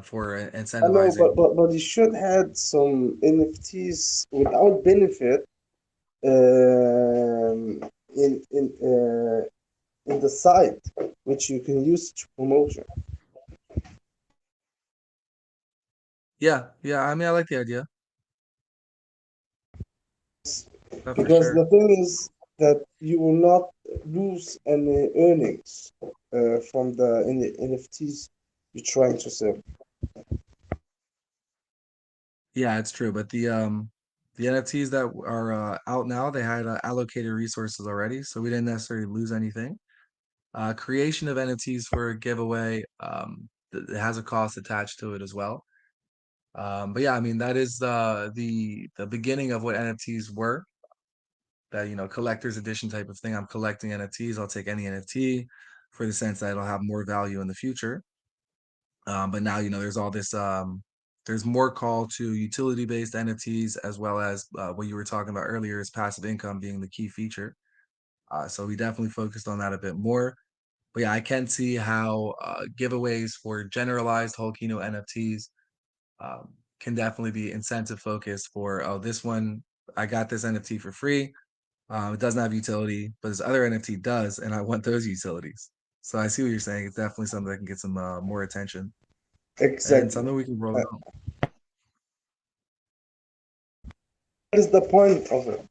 for I know, incentivizing. but you should had some NFTs without benefit in in the site, which you can use to promotion. Yeah, yeah. I mean, I like the idea, for Because sure. the thing is that you will not lose any earnings from the NFTs you're trying to sell. Yeah, it's true. But the NFTs that are out now, they had allocated resources already, so we didn't necessarily lose anything. Creation of NFTs for a giveaway, it has a cost attached to it as well. But yeah, I mean, that is the beginning of what NFTs were. That, collector's edition type of thing. I'm collecting NFTs. I'll take any NFT for the sense that it'll have more value in the future. But now, there's all this. There's more call to utility-based NFTs, as well as what you were talking about earlier, is passive income being the key feature. So we definitely focused on that a bit more. But yeah, I can see how giveaways for generalized Holkino NFTs can definitely be incentive focused for, oh, this one, I got this NFT for free. It doesn't have utility, but this other NFT does, and I want those utilities. So I see what you're saying. It's definitely something that can get some more attention, and Exactly. something we can roll Uh, out. that is the point of it.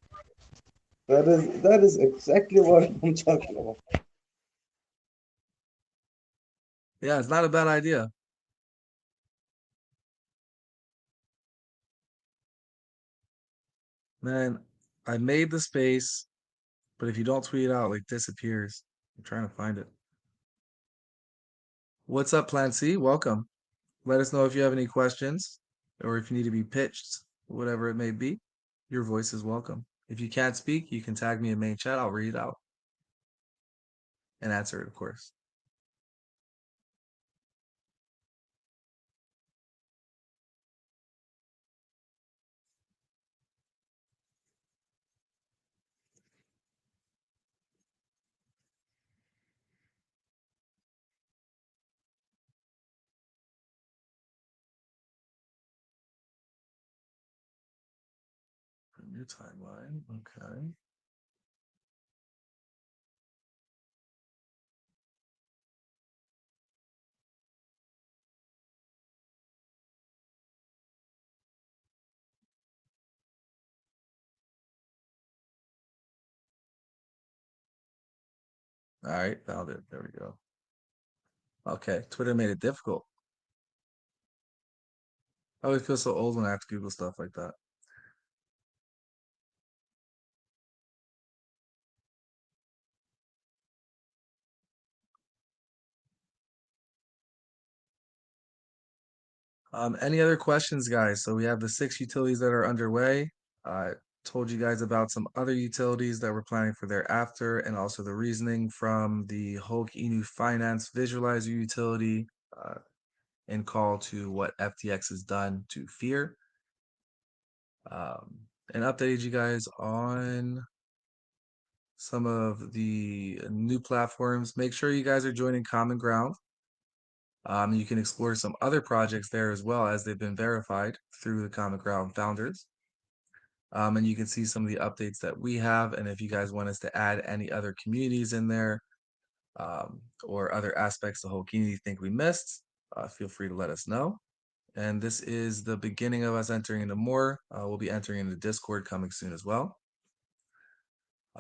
That is exactly what I'm talking about. Yeah, it's not a bad idea, man. I made the space, but if you don't tweet it out, like, disappears. I'm trying to find it. What's up, Plan C? Welcome. Let us know if you have any questions, or if you need to be pitched, whatever it may be. Your voice is welcome. If you can't speak, you can tag me in main chat. I'll read it out and answer it, of course. Your timeline. Okay. All right. Found it. There we go. Okay. Twitter made it difficult. I always feel so old when I have to Google stuff like that. Any other questions, guys? So we have the 6 utilities that are underway. I told you guys about some other utilities that we're planning for thereafter, and also the reasoning from the Hulk Inu Finance Visualizer utility, uh, in call to what FTX has done to Fear. And updated you guys on some of the new platforms. Make sure you guys are joining Common Ground. You can explore some other projects there as well, as they've been verified through the Common Ground founders. And you can see some of the updates that we have. And if you guys want us to add any other communities in there, or other aspects of the whole community you think we missed, feel free to let us know. And this is the beginning of us entering into more. We'll be entering into Discord coming soon as well.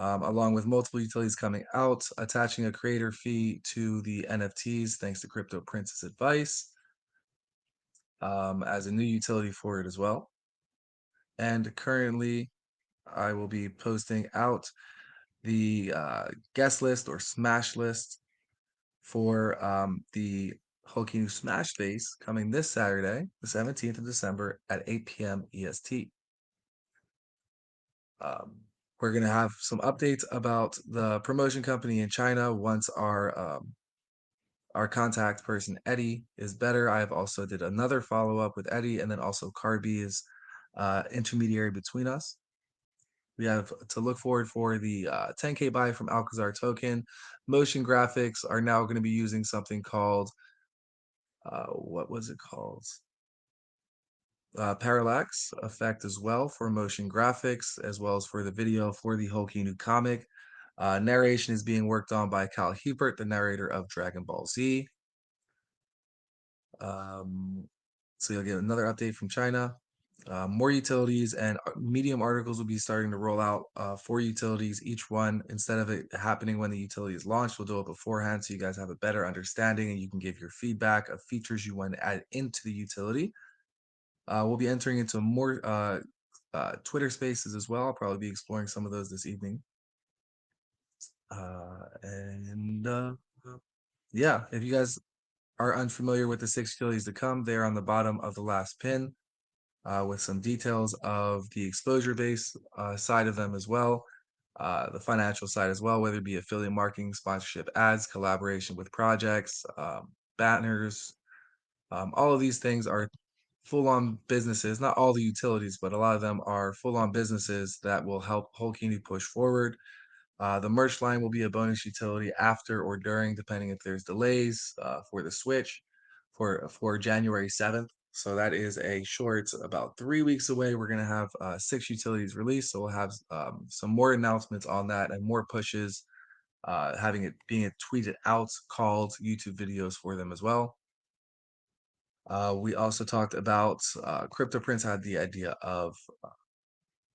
Along with multiple utilities coming out, attaching a creator fee to the NFTs, thanks to Crypto Princess Advice, as a new utility for it as well. And currently, I will be posting out the guest list or smash list for the Hulkinu Smash Face coming this Saturday, the 17th of December at 8 p.m. EST. Um, we're going to have some updates about the promotion company in China once our contact person Eddie is better. I have also did another follow up with Eddie, and then also Carby is intermediary between us. We have to look forward for the 10K buy from Alcazar Token. Motion graphics are now going to be using something called what was it called? Parallax effect as well for motion graphics, as well as for the video for the Hulky new comic. Narration is being worked on by Cal Hebert, the narrator of Dragon Ball Z. So you'll get another update from China. More utilities and medium articles will be starting to roll out for utilities. Each one, instead of it happening when the utility is launched, we'll do it beforehand so you guys have a better understanding and you can give your feedback of features you want to add into the utility. We'll be entering into more Twitter spaces as well. I'll probably be exploring some of those this evening. And yeah, if you guys are unfamiliar with the 6 utilities to come, they're on the bottom of the last pin with some details of the exposure base side of them as well, the financial side as well, whether it be affiliate marketing, sponsorship ads, collaboration with projects, banners. All of these things are full-on businesses, not all the utilities, but a lot of them are full-on businesses that will help Whole push forward. The merch line will be a bonus utility after or during, depending if there's delays for the switch for January 7th. So that is a short about 3 weeks away. We're gonna have 6 utilities released, so we'll have some more announcements on that and more pushes, having it being tweeted out, called YouTube videos for them as well. We also talked about CryptoPrince had the idea of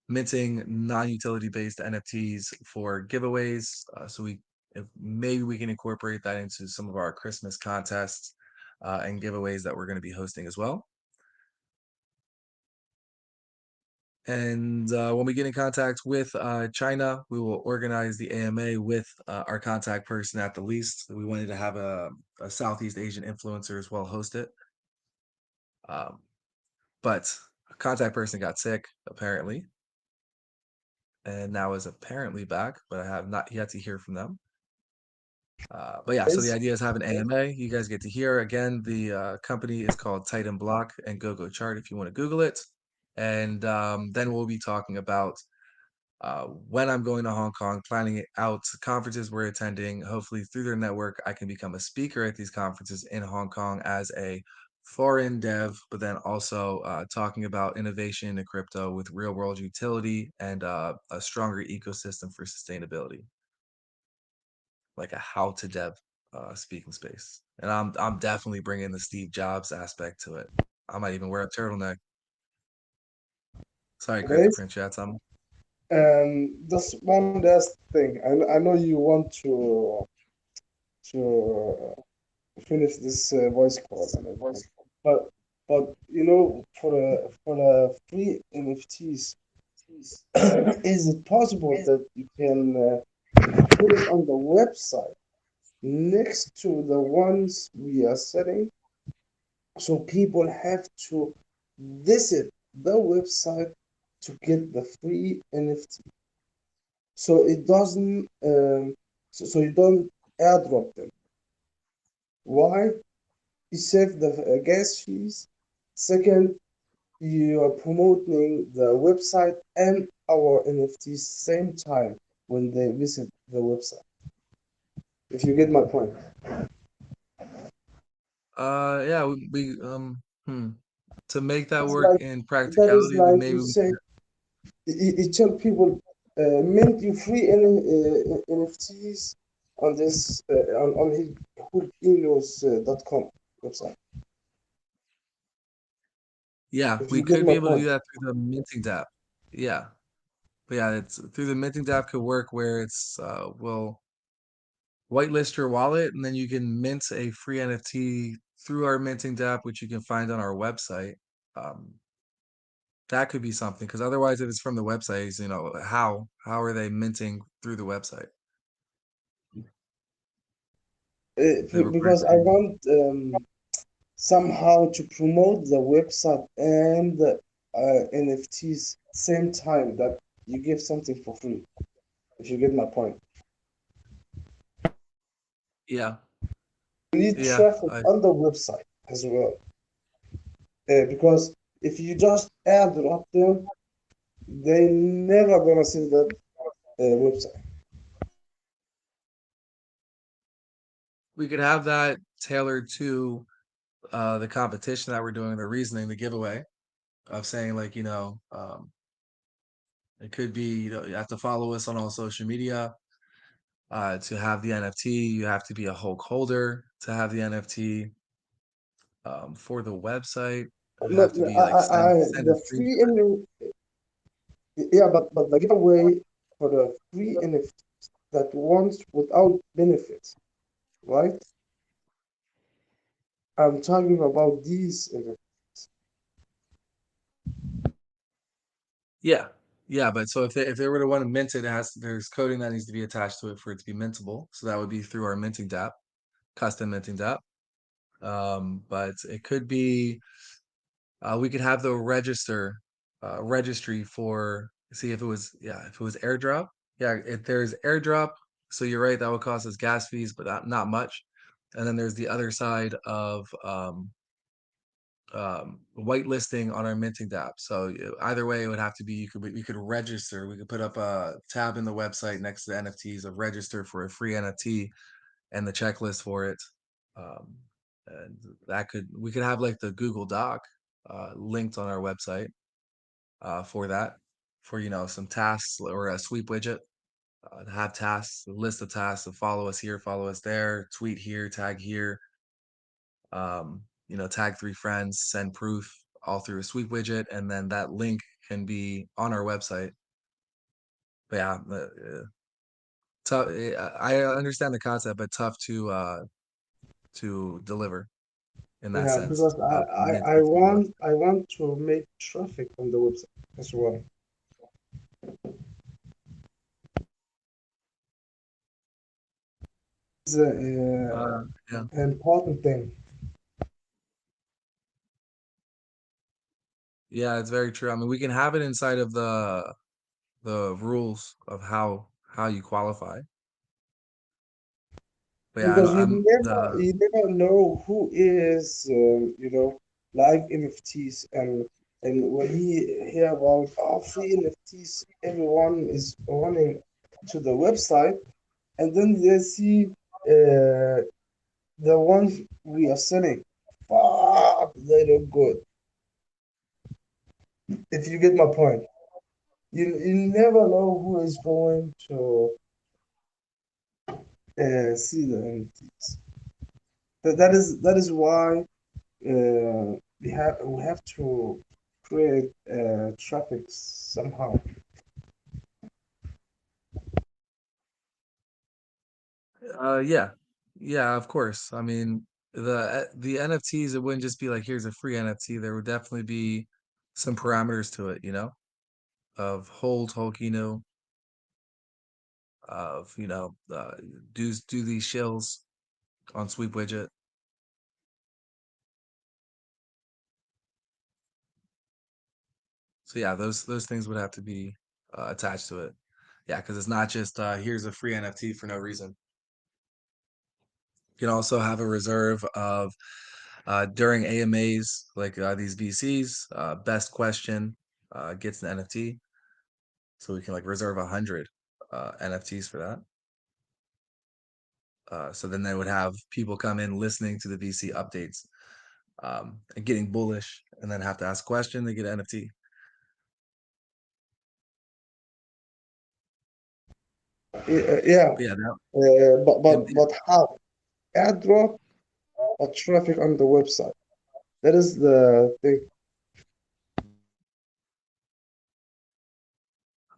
minting non-utility based NFTs for giveaways. So if maybe we can incorporate that into some of our Christmas contests and giveaways that we're going to be hosting as well. And when we get in contact with China, we will organize the AMA with our contact person at the least. We wanted to have a Southeast Asian influencer as well host it. But a contact person got sick, apparently, and now is apparently back, but I have not yet to hear from them. But yeah, so the Is idea is have an AMA. You guys get to hear again. The company is called Titan Block and GoGo Chart if you want to Google it. And then we'll be talking about when I'm going to Hong Kong, planning it out, conferences we're attending. Hopefully, through their network, I can become a speaker at these conferences in Hong Kong as a foreign dev, but then also talking about innovation in crypto with real world utility and a stronger ecosystem for sustainability, like a how to dev speaking space. And I'm definitely bringing the Steve Jobs aspect to it. I might even wear a turtleneck. Sorry, Crypto this Prince. Yeah, Tom. just one last thing. I know you want to finish this voice call and everything, but for the free NFTs, is it possible that you can put it on the website next to the ones we are setting, so people have to visit the website to get the free NFT? So it doesn't, so you don't airdrop them. Why? You save the gas fees. Second, you are promoting the website and our NFTs same time when they visit the website. If you get my point. Yeah, hmm. To make that It's work like in that is practicality, we like you maybe we say, you tell people, mint you free NFTs on this on his hoolinos.com website. yeah, If we you get could be my able to do point. that through the minting dApp. Yeah. But yeah, it's through the minting dApp could work where it's will whitelist your wallet and then you can mint a free NFT through our minting dApp, which you can find on our website. Um, that could be something because otherwise, if it's from the websites, how are they minting through the website? They were Because I printing. want somehow to promote the website and the NFTs same time that you give something for free, if you get my point. Yeah, You need yeah, traffic on the website as well. Because if you just add drop them, they never gonna see that website. we could have that tailored to the competition that we're doing, the reasoning, the giveaway of saying like, it could be, you have to follow us on all social media. To have the NFT, you have to be a Hulk holder to have the NFT. For the website, you No, have to no, be like send a the free screenshot. yeah, but the giveaway for the free NFTs that ones without benefits, right? I'm talking about these NFTs. Yeah, yeah, but so if they were to want to mint it, there's coding that needs to be attached to it for it to be mintable. So that would be through our minting dApp, custom minting dApp. But it could be we could have the registry for see if it was yeah if it was airdrop. Yeah, if there's airdrop, so you're right that would cost us gas fees, but not much. And then there's the other side of whitelisting on our minting app. So either way, it would have to be you could register. We could put up a tab in the website next to the NFTs of register for a free NFT and the checklist for it. Um, and that could we could have like the Google Doc linked on our website for that for some tasks or a sweep widget. Have tasks, a list of tasks to follow us here, follow us there, tweet here, tag here, tag three friends, send proof all through a sweep widget, and then that link can be on our website. But yeah, tough. I understand the concept, but tough to deliver in that Yeah, sense because of minting through the website. I want to make traffic on the website as well. It's Uh, yeah, an important thing. yeah, it's very true. I mean, we can have it inside of the rules of how you qualify. But yeah, Because I'm the you never know who is like NFTs and when he hear about free NFTs, everyone is running to the website and then they see uh, the ones we are selling. Fuck, they look good. If you get my point, you never know who is going to see the NFTs. That is why we have to create traffic somehow. yeah. Yeah, of course. I mean, the NFTs, it wouldn't just be like here's a free NFT. There would definitely be some parameters to it, of hold Holkino, of do these shills on Sweep Widget. So yeah, those things would have to be attached to it. Yeah, because it's not just here's a free NFT for no reason. You can also have a reserve of during AMAs like these VCs, best question gets an NFT. So we can like reserve 100 NFTs for that. So then they would have people come in listening to the VC updates and getting bullish, and then have to ask a question. They get an NFT. Yeah, But yeah, that, and, but how? Airdrop or traffic on the website? That is the thing.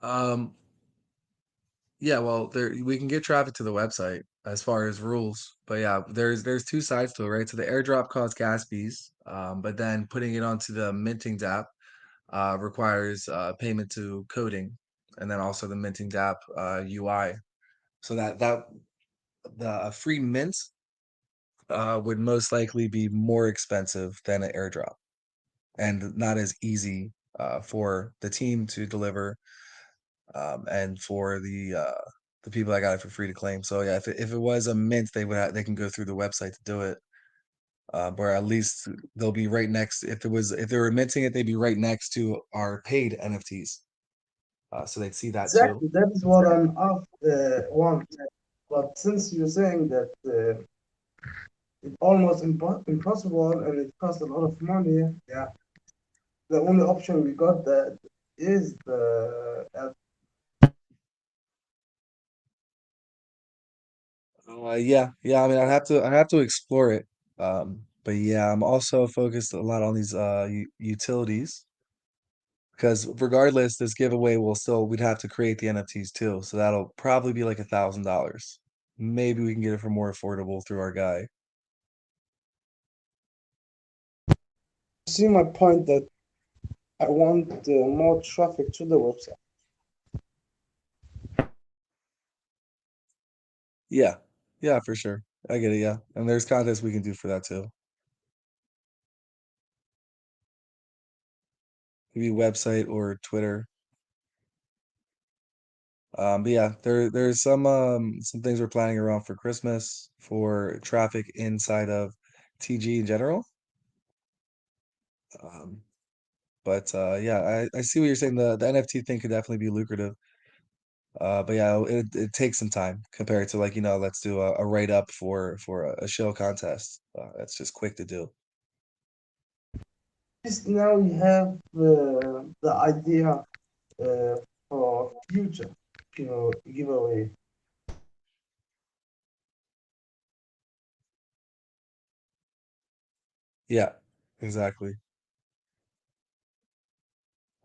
um, yeah, well, there we can get traffic to the website as far as rules, but yeah, there's two sides to it, right? So the airdrop costs gas fees, but then putting it onto the minting app requires payment to coding, and then also the minting dApp UI. So that the free mint would most likely be more expensive than an airdrop and not as easy for the team to deliver and for the people that got it for free to claim. So yeah, if it was a mint, they can go through the website to do it. Or at least they'll be right next. If they were minting it, they'd be right next to our paid NFTs. So they'd see that too. Exactly, that is what I'm want. But since you're saying that it's almost impossible and it costs a lot of money, yeah, the only option we got that is the Yeah, yeah. I mean, I have to explore it. But yeah, I'm also focused a lot on these utilities because regardless, this giveaway will still we'd have to create the NFTs too. So that'll probably be like $1,000. Maybe we can get it for more affordable through our guy. see my point that I want more traffic to the website. Yeah, yeah, for sure. I get it. Yeah, and there's contests we can do for that too. Maybe website or Twitter. But yeah, there's some things we're planning around for Christmas for traffic inside of TG in general. Um, but yeah, I see what you're saying. The NFT thing could definitely be lucrative. But yeah, it takes some time compared to like, let's do a write up for a show contest. That's just quick to do. This now we have the idea for future, giveaway. Yeah, exactly.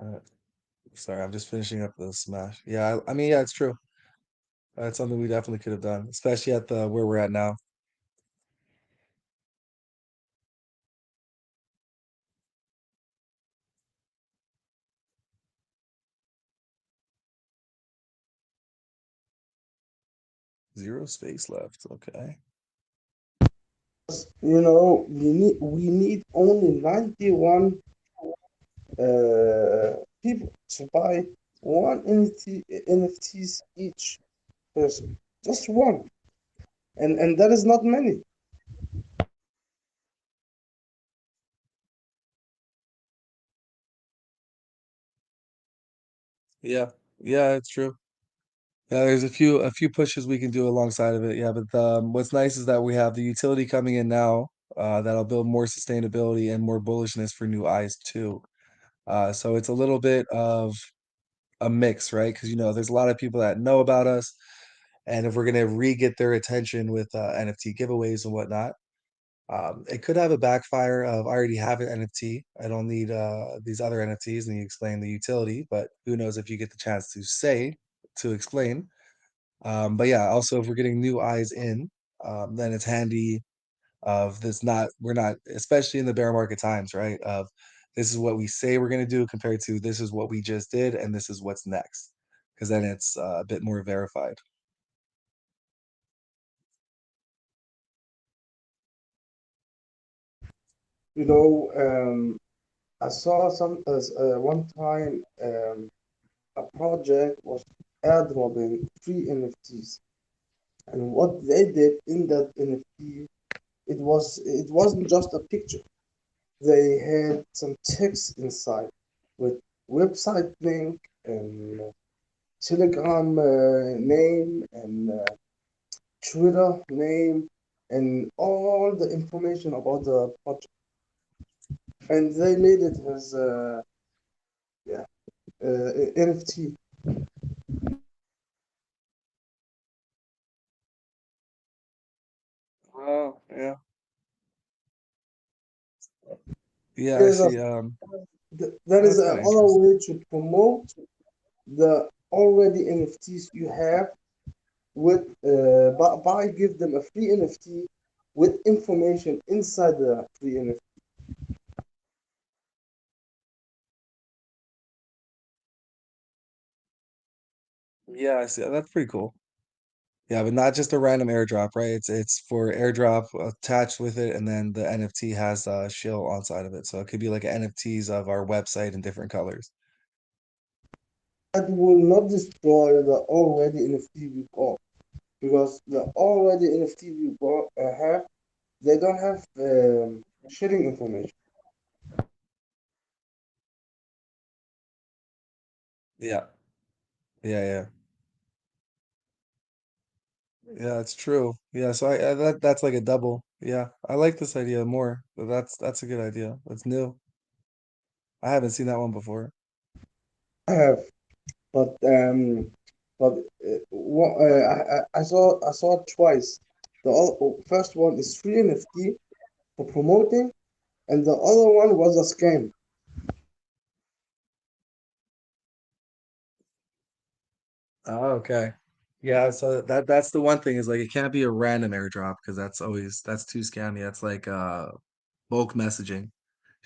Uh, Sorry, I'm just finishing up the Smash. Yeah, I mean, yeah, it's true. That's something we definitely could have done, especially at the where we're at now. Zero space left. Okay. We need only 91 people to buy one NFTs each person, just one, and that is not many. Yeah. Yeah, it's true. Yeah, there's a few pushes we can do alongside of it. Yeah, but what's nice is that we have the utility coming in now, that'll build more sustainability and more bullishness for new eyes too. So it's a little bit of a mix, right? Because there's a lot of people that know about us, and if we're gonna re-get their attention with NFT giveaways and whatnot, it could have a backfire of I already have an NFT. I don't need these other NFTs, and you explain the utility, but who knows if you get the chance to explain. But yeah, also if we're getting new eyes in, then it's handy of this not we're not especially in the bear market times, right? Of this is what we say we're going to do compared to this is what we just did and this is what's next. Because then it's a bit more verified. You know, I saw some as one time a project was airdropping free NFTs, and what they did in that NFT, it wasn't just a picture. They had some text inside with website link and Telegram name and Twitter name and all the information about the project. And they made it as yeah, NFT. Oh, yeah. Yeah, I There's a, see. that is That's kind of another interesting. way to promote the already NFTs you have with by give them a free NFT with information inside the free NFT. Yeah, I see. That's pretty cool. Yeah, but not just a random airdrop, right? It's for airdrop attached with it, and then the NFT has a shill on side of it. So it could be like NFTs of our website in different colors. That will not destroy the already NFT we got because the already NFT we got have they don't have sharing information. Yeah. Yeah, yeah. Yeah, it's true. Yeah, so that's like a double. Yeah, I like this idea more. But that's a good idea. That's new. I haven't seen that one before. I have, but I saw it twice. First one is free NFT for promoting, and the other one was a scam. Oh, okay. Yeah, so that's the one thing is like it can't be a random airdrop because that's too scammy. That's like bulk messaging.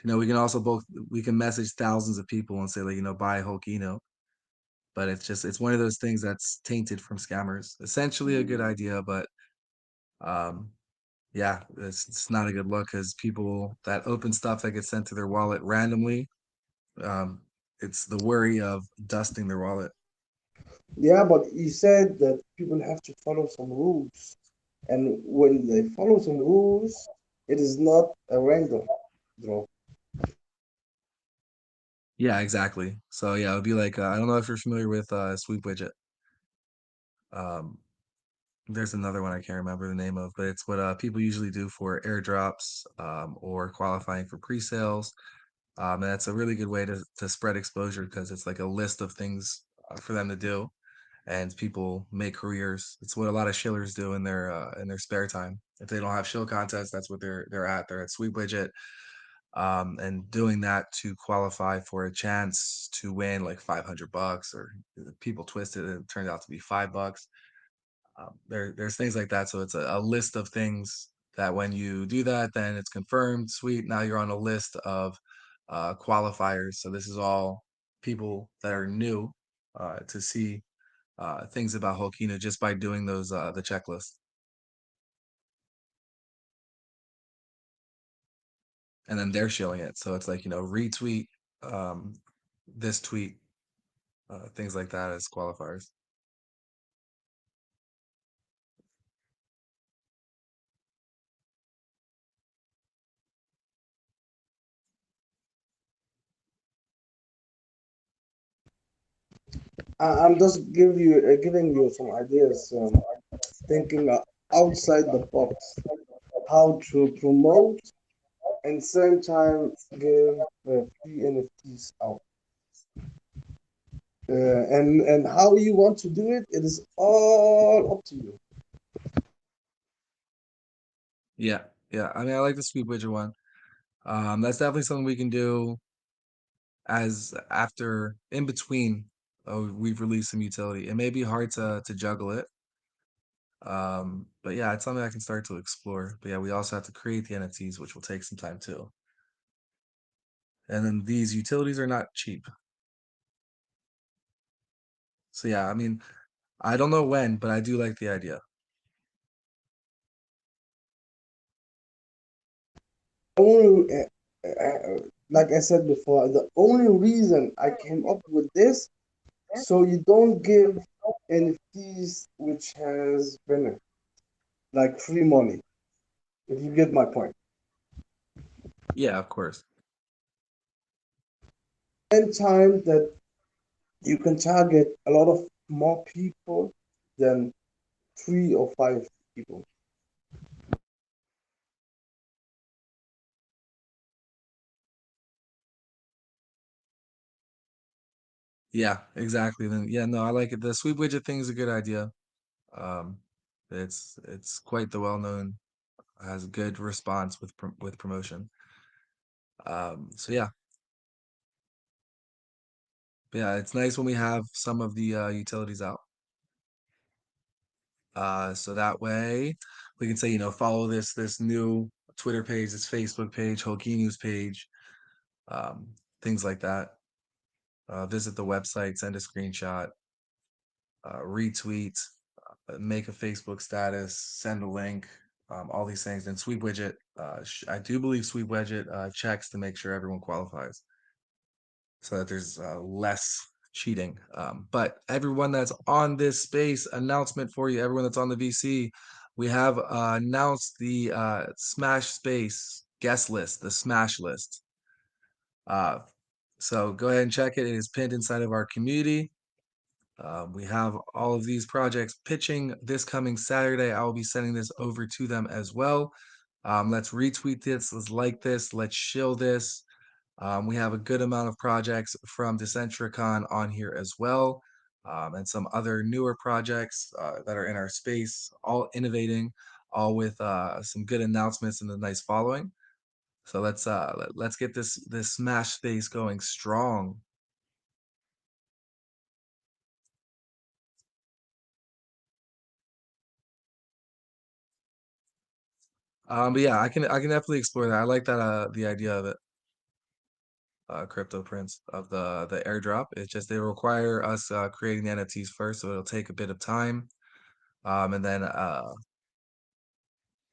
We can also bulk we can message thousands of people and say like, buy Hulkino, but it's one of those things that's tainted from scammers. Essentially a good idea, but um yeah, it's not a good look because people that open stuff that gets sent to their wallet randomly, um, it's the worry of dusting their wallet. Yeah, but he said that people have to follow some rules, and when they follow some rules, it is not a random draw. Yeah, exactly. So yeah, it would be like I don't know if you're familiar with Sweep Widget. Um, there's another one I can't remember the name of, but it's what people usually do for airdrops or qualifying for pre-sales. And that's a really good way to spread exposure because it's like a list of things for them to do, and people make careers. It's what a lot of shillers do in their spare time. If they don't have shill contests, that's what they're at. They're at Sweet Widget, and doing that to qualify for a chance to win like $500, or people twisted it. It turned out to be $5. There's things like that. So it's a list of things that when you do that, then it's confirmed. Sweet. Now you're on a list of qualifiers. So this is all people that are new to see things about Holkina just by doing those the checklist, and then they're showing it. So it's like retweet um, this tweet, things like that as qualifiers. I'm just giving you some ideas, thinking outside the box, how to promote and same time give free NFTs out. And how you want to do it, it is all up to you. Yeah, yeah. I mean, I like the sweet widget one. That's definitely something we can do as after in between. We've released some utility. It may be hard to juggle it. But yeah, it's something I can start to explore. But yeah, we also have to create the NFTs, which will take some time too. And then these utilities are not cheap. So yeah, I mean, I don't know when, but I do like the idea. Only, like I said before, the only reason I came up with this, so you don't give NFTs which has benefit, like free money, if you get my point. Yeah, of course. And time that you can target a lot of more people than 3 or 5 people. Yeah, exactly. Then yeah, no, I like it. The sweep widget thing is a good idea. Um, it's quite the well known, has good response with promotion. So yeah, but yeah, it's nice when we have some of the utilities out. So that way we can say, follow this new Twitter page, this Facebook page, Hoki News page, things like that. Visit the website, send a screenshot. retweet, make a Facebook status, send a link, all these things. And Sweep Widget, I do believe Sweep Widget checks to make sure everyone qualifies so that there's less cheating. But everyone that's on this space, announcement for you, everyone that's on the VC, we have announced the Smash Space guest list, the Smash list. Uh, so go ahead and check it. It is pinned inside of our community. We have all of these projects pitching this coming Saturday. I will be sending this over to them as well. Let's retweet this. Let's like this. Let's shill this. We have a good amount of projects from Decentricon on here as well, and some other newer projects that are in our space, all innovating, all with some good announcements and a nice following. So let's get this Smash space going strong. But yeah, I can definitely explore that. I like that the idea of it. Crypto prints of the airdrop. It's just they require us creating the NFTs first, so it'll take a bit of time. And then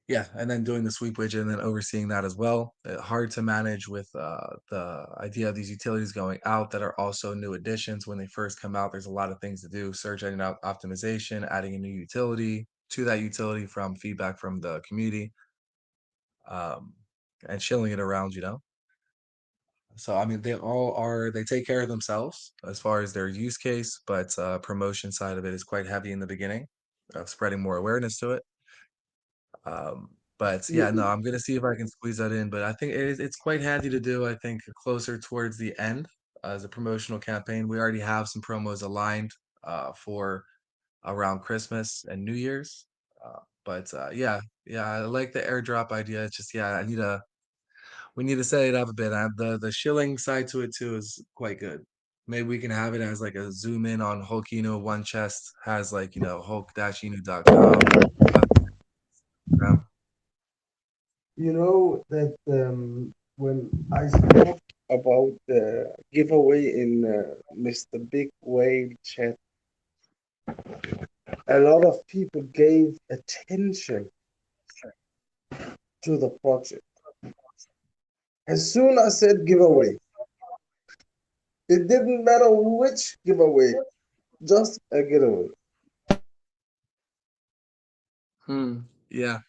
yeah, and then doing the sweep widget and then overseeing that as well. Hard to manage with the idea of these utilities going out that are also new additions. When they first come out, there's a lot of things to do: search engine optimization, adding a new utility to that utility from feedback from the community, um, and shilling it around. So I mean, they take care of themselves as far as their use case, but promotion side of it is quite heavy in the beginning, of spreading more awareness to it. Um, but yeah, no, You, I'm gonna see if I can squeeze that in. But I think it's quite handy to do. I think closer towards the end as a promotional campaign. We already have some promos aligned for around Christmas and New Year's. But yeah, yeah, I like the airdrop idea. It's just yeah, we need to set it up a bit. The shilling side to it too is quite good. Maybe we can have it as like a zoom in on Hulkino. One chest has like Hulk-inu.com. you know that when I spoke about the giveaway in Mr. Big Whale chat, a lot of people gave attention to the project. As soon as I said giveaway, it didn't matter which giveaway, just a giveaway. Yeah,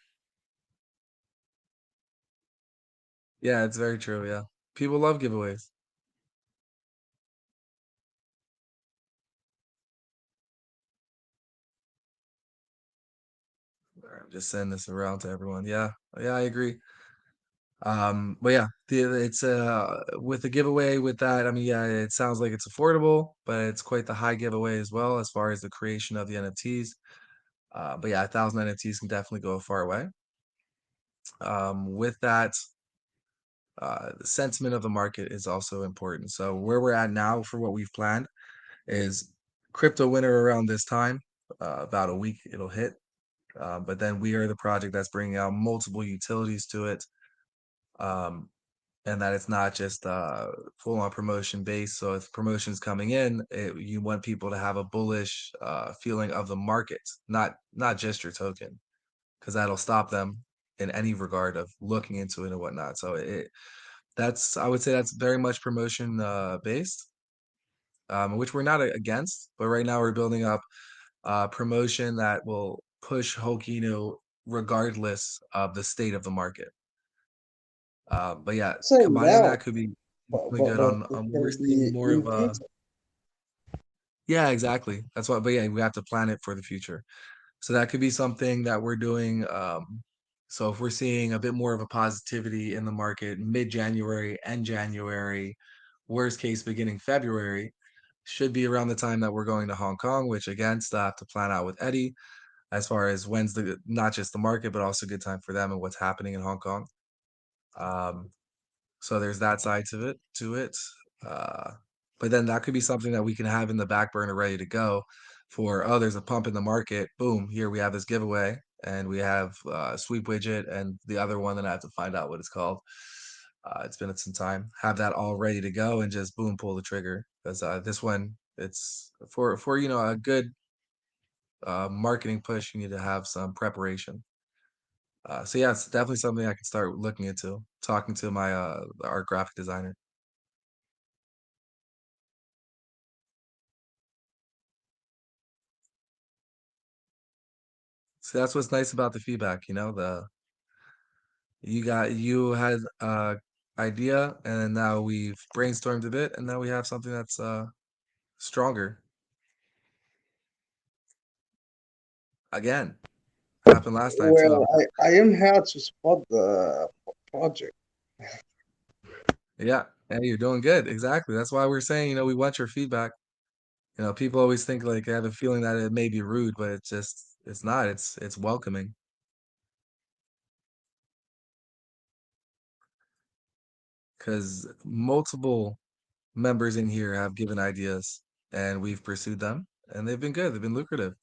yeah, it's very true. Yeah, people love giveaways. Just send this around to everyone. Yeah, yeah, I agree. But yeah, it's with the giveaway with that. I mean, yeah, it sounds like it's affordable, but it's quite the high giveaway as well as far as the creation of the NFTs. But yeah, 1,000 NFTs can definitely go a far way. With that, the sentiment of the market is also important. So where we're at now for what we've planned is crypto winter around this time, about a week it'll hit. But then we are the project that's bringing out multiple utilities to it. Um, and that it's not just full on promotion based. So if promotion's coming in, you want people to have a bullish feeling of the market, not just your token, because that'll stop them in any regard of looking into it and whatnot. So that's I would say that's very much promotion based, which we're not against. But right now we're building up promotion that will push Hokino regardless of the state of the market. But yeah, Say combining now, that could be really good but it on we're can seeing be more in of a future. yeah, exactly. That's why, but yeah, we have to plan it for the future. So that could be something that we're doing. So if we're seeing a bit more of a positivity in the market mid-January and January, worst case beginning February, should be around the time that we're going to Hong Kong, which again, still have to plan out with Eddie as far as when's the not just the market, but also good time for them and what's happening in Hong Kong. Um, So there's that side to it. Uh, but then that could be something that we can have in the back burner ready to go for, oh, there's a pump in the market. Boom, here we have this giveaway and we have sweep widget and the other one that I have to find out what it's called. It's been some time. Have that all ready to go and just boom, pull the trigger. Because this one, it's for a good marketing push, you need to have some preparation. So yeah, it's definitely something I can start looking into, talking to my our graphic designer. So that's what's nice about the feedback, you know, the you had idea and now we've brainstormed a bit and now we have something that's stronger. Again, happened last time Well, too. I am here to support the project. Yeah, and you're doing good. Exactly. That's why we're saying, you know, we want your feedback. You know, people always think like I have a feeling that it may be rude, but it's not. It's welcoming because multiple members in here have given ideas and we've pursued them and they've been good. They've been lucrative.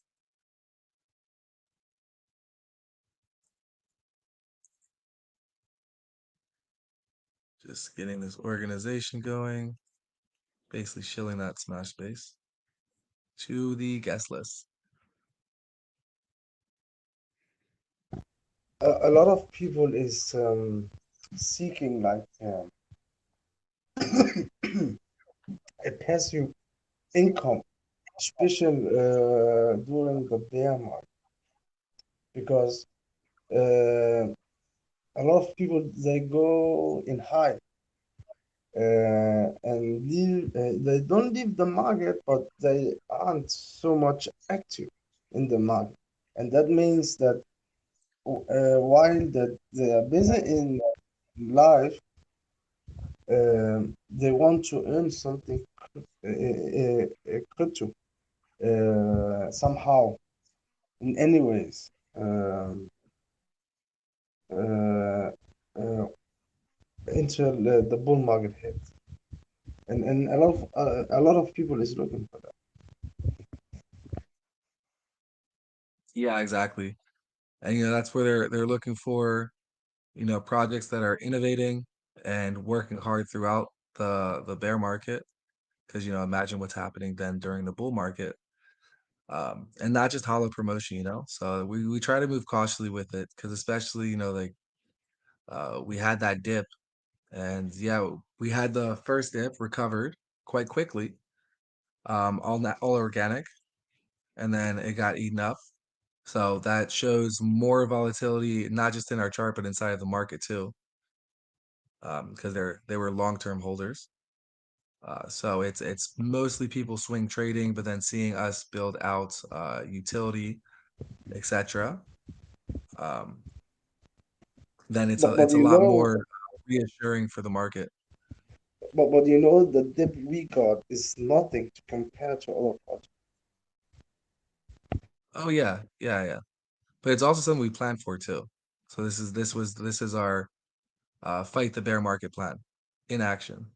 Just getting this organization going, basically shilling that smash space to the guest list. A lot of people is seeking like a passive income, especially during the bear market, because uh, a lot of people they go in high and leave. They don't leave the market, but they aren't so much active in the market, and that means that while that they are busy in life, they want to earn something crypto somehow in any ways. Uh, uh, until the bull market hits, and a lot of people is looking for that. Yeah, exactly. And you know, that's where they're looking for, you know, projects that are innovating and working hard throughout the bear market. Because you know, imagine what's happening then during the bull market. And not just hollow promotion, you know. So we try to move cautiously with it because especially, you know, like we had that dip and yeah, we had the first dip recovered quite quickly, all organic, and then it got eaten up. So that shows more volatility, not just in our chart, but inside of the market too, because they were long-term holders. So it's mostly people swing trading, but then seeing us build out utility, etc. Um, then But it's a you lot know, more reassuring for the market. but you know, the dip we got is nothing to compare to other projects. Oh yeah, yeah, yeah. But it's also something we planned for too. So this is our fight the bear market plan in action.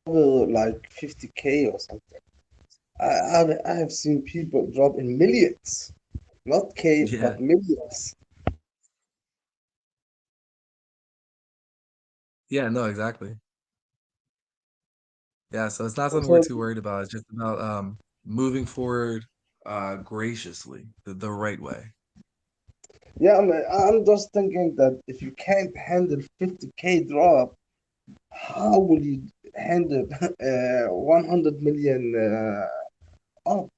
Well, like 50K or something. I have seen people drop in millions, not K, Yeah, but millions. yeah, no, exactly. Yeah, so it's not something we're So too worried about. It's just about moving forward graciously, the right way. yeah, I'm just thinking that if you can't handle 50K drop, how will you handle 100 million up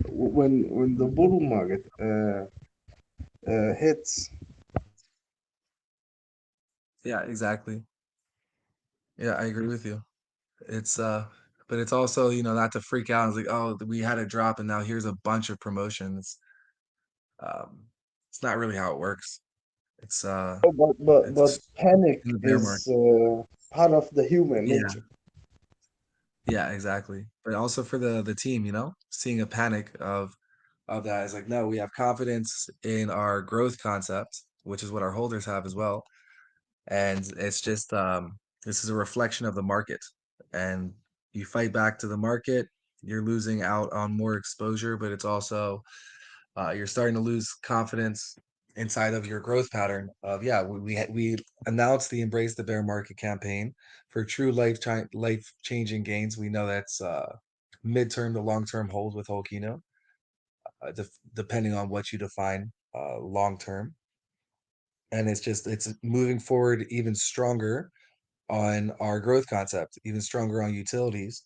when the bull market hits? Yeah, exactly. Yeah, I agree with you. It's but it's also, you know, not to freak out. It's like, oh, we had a drop and now here's a bunch of promotions. Um, it's not really how it works. It's Oh, but it's panic in the bear market. is part of the human Yeah, nature. yeah, exactly. But also for the team, you know, seeing a panic of that is like, no, we have confidence in our growth concept, which is what our holders have as well. And it's just this is a reflection of the market. And you fight back to the market, you're losing out on more exposure, but it's also you're starting to lose confidence inside of your growth pattern of yeah we announced the embrace the bear market campaign for true life changing gains. We know that's midterm to long term hold with Holkino, depending on what you define long term. And it's moving forward even stronger on our growth concept, even stronger on utilities,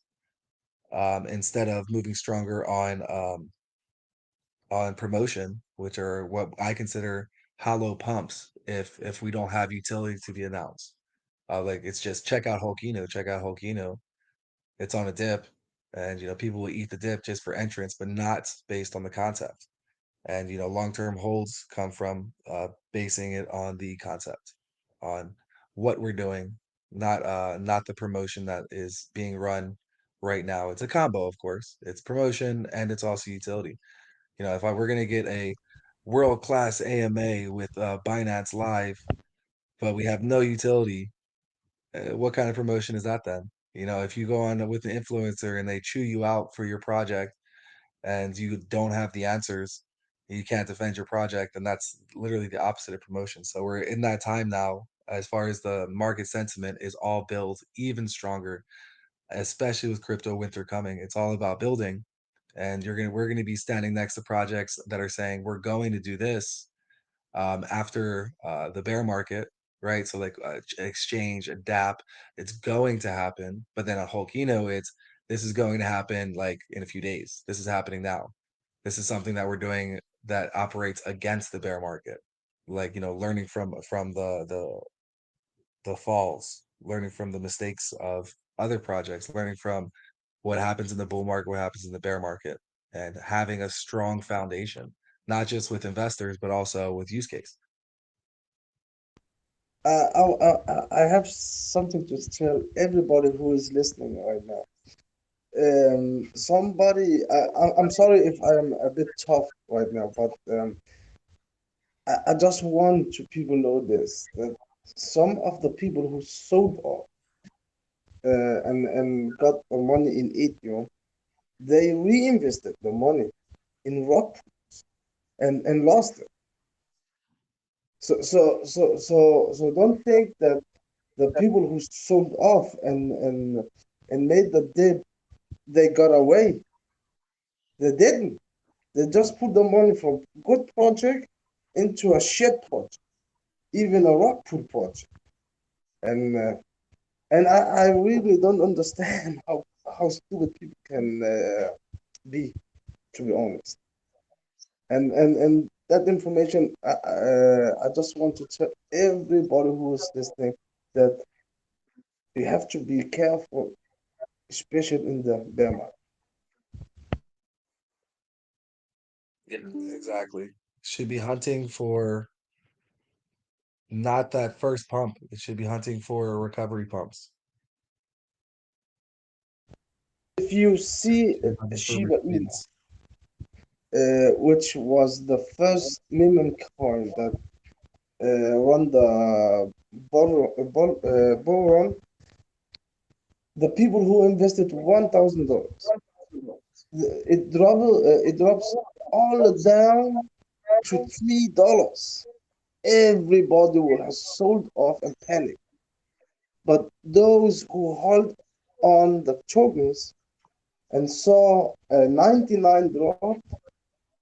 instead of moving stronger on promotion, which are what I consider hollow pumps if we don't have utility to be announced. Like it's just check out Hulkino. It's on a dip, and people will eat the dip just for entrance, but not based on the concept. And long-term holds come from basing it on the concept, on what we're doing, not the promotion that is being run right now. It's a combo, of course. It's promotion and it's also utility. If I were gonna get a world-class AMA with Binance Live, but we have no utility, what kind of promotion is that then? If you go on with an influencer and they chew you out for your project and you don't have the answers, you can't defend your project, and that's literally the opposite of promotion. So we're in that time now, as far as the market sentiment is all built even stronger, especially with crypto winter coming. It's all about building, and we're gonna be standing next to projects that are saying we're going to do this after the bear market, right? So like exchange, adapt, it's going to happen. But then a Hulkino, it's this is going to happen like in a few days. This is happening now. This is something that we're doing that operates against the bear market. Like, learning from the falls, learning from the mistakes of other projects, learning from what happens in the bull market, what happens in the bear market, and having a strong foundation, not just with investors, but also with use case. I have something to tell everybody who is listening right now. I'm sorry if I'm a bit tough right now, but I just want to people know this that some of the people who sold off and got the money in Ethereum, they reinvested the money in rock and lost it. So don't think that the people who sold off and made the dip, they got away. They didn't. They just put the money from good project into a shit project, even a rock pool project. And I really don't understand how stupid people can be, to be honest. And that information, I just want to tell everybody who is listening that you have to be careful, especially in the bear market. Yeah, exactly. Should be hunting for not that first pump. It should be hunting for recovery pumps. If you see Should be hunting for Shiba Inu, returns. which was the first meme coin that run the bull run, the people who invested $1,000, it drops all down to $3. Everybody will have sold off and panicked. But those who hold on the tokens and saw a 99 drop,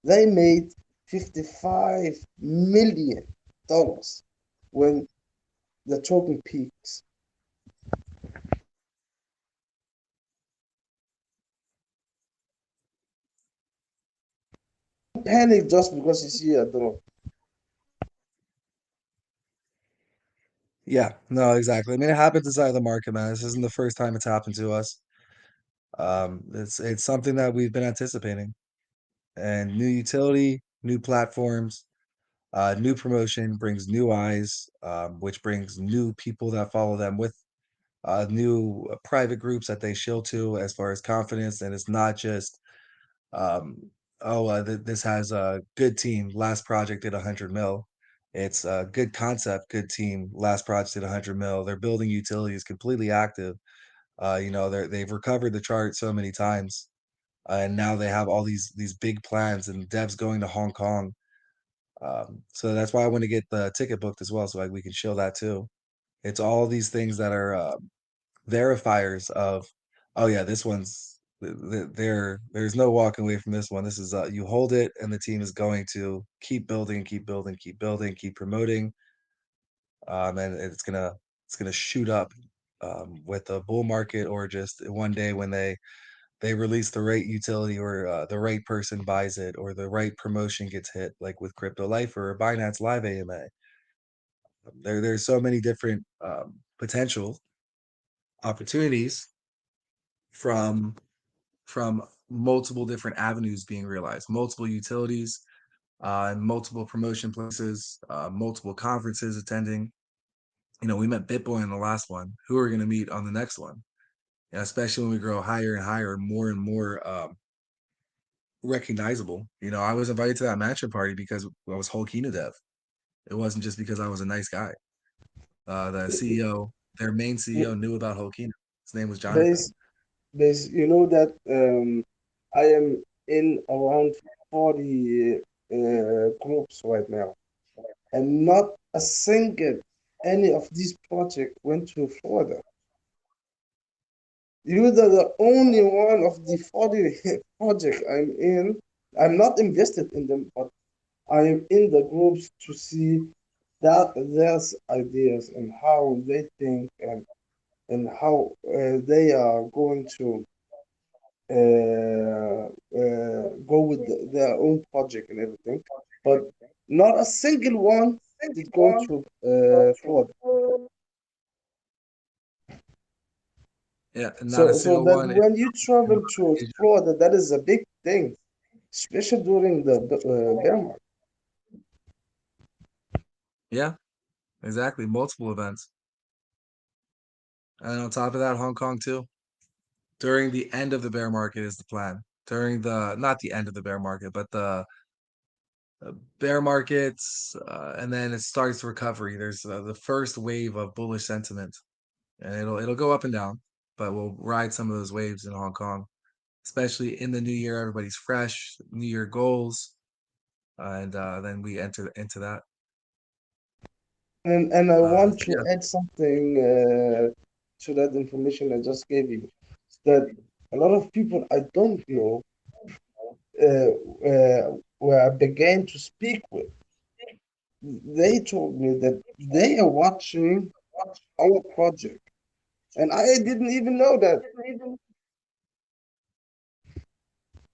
they made $55 million when the token peaks. Panic just because you see a drop. Yeah, no, exactly. I mean, it happens inside the market, man. This isn't the first time it's happened to us. It's something that we've been anticipating. And new utility, new platforms, new promotion brings new eyes, which brings new people that follow them with new private groups that they shill to as far as confidence. And it's not just um, oh, this has a good team. Last project did 100 mil. It's a good concept, good team. Last project did 100 mil. They're building utilities, completely active. They've recovered the chart so many times, and now they have all these big plans and devs going to Hong Kong. So that's why I want to get the ticket booked as well, so like we can show that too. It's all these things that are verifiers of, oh yeah, there's no walking away from this one. This is you hold it, and the team is going to keep building, keep building, keep building, keep promoting, and it's gonna shoot up with the bull market or just one day when they release the right utility or the right person buys it or the right promotion gets hit, like with Crypto Life or Binance Live AMA. There's so many different potential opportunities from multiple different avenues being realized, multiple utilities, and multiple promotion places, multiple conferences attending. We met Bitboy in the last one. Who are we going to meet on the next one? And especially when we grow higher and higher, more and more recognizable. I was invited to that mansion party because I was Whole Kino Dev. It wasn't just because I was a nice guy. The CEO, their main CEO, knew about Whole Kino. His name was Jonathan. Base, you know that I am in around 40 groups right now, and not a single any of these projects went to Florida. You're the only one of the 40 project I'm in. I'm not invested in them, but I am in the groups to see that their ideas and how they think and how they are going to go with their own project and everything. But not a single one did go to Florida. Yeah, not a So single that one. when you travel to Florida, that is a big thing, especially during the bear market. Yeah, exactly. Multiple events. And on top of that, Hong Kong too. During the end of the bear market is the plan. During the not the end of the bear market, but the bear markets, and then it starts recovery. There's the first wave of bullish sentiment, and it'll go up and down, but we'll ride some of those waves in Hong Kong, especially in the new year. Everybody's fresh, New Year goals, and then we enter into that. And I want So to yeah. add something to that information I just gave you. That a lot of people I don't know uh, where I began to speak with, they told me that they are watching our project, and I didn't even know that.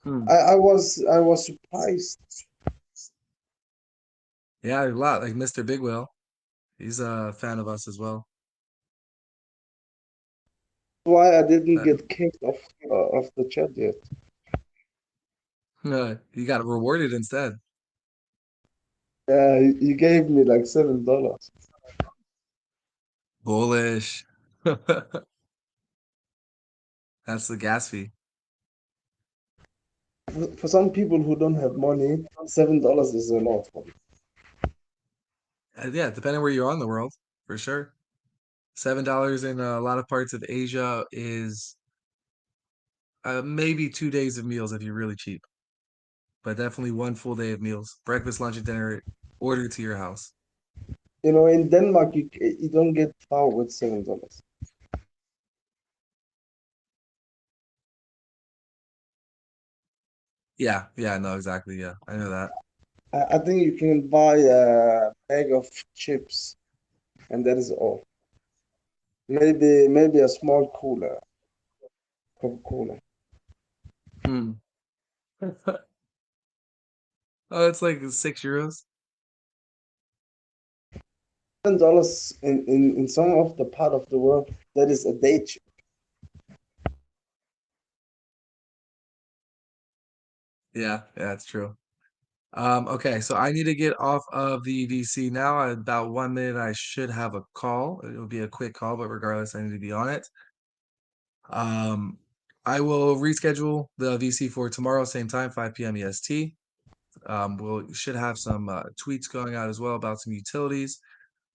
Hmm. I was surprised. Yeah, a lot like Mr. Big Whale. He's a fan of us as well. Why I didn't But get kicked off the chat yet. he got rewarded instead. You gave me like $7. Bullish. That's the gas fee. For some people who don't have money, $7 is a lot for me. Yeah, depending where you are in the world, for sure. $7 in a lot of parts of Asia is maybe 2 days of meals if you're really cheap, but definitely one full day of meals, breakfast, lunch, and dinner ordered to your house. In Denmark, you don't get found with $7. Yeah, yeah, no, exactly. Yeah, I know that. I think you can buy a bag of chips, and that is all. Maybe a small cooler, Coca-Cola. Hmm. Oh, it's like €6. $7 in some of the part of the world, that is a day chip. Yeah, yeah, it's true. Okay, so I need to get off of the VC now. In about 1 minute, I should have a call. It'll be a quick call, but regardless, I need to be on it. Um, I will reschedule the VC for tomorrow, same time, 5 p.m. EST. We'll should have some tweets going out as well about some utilities,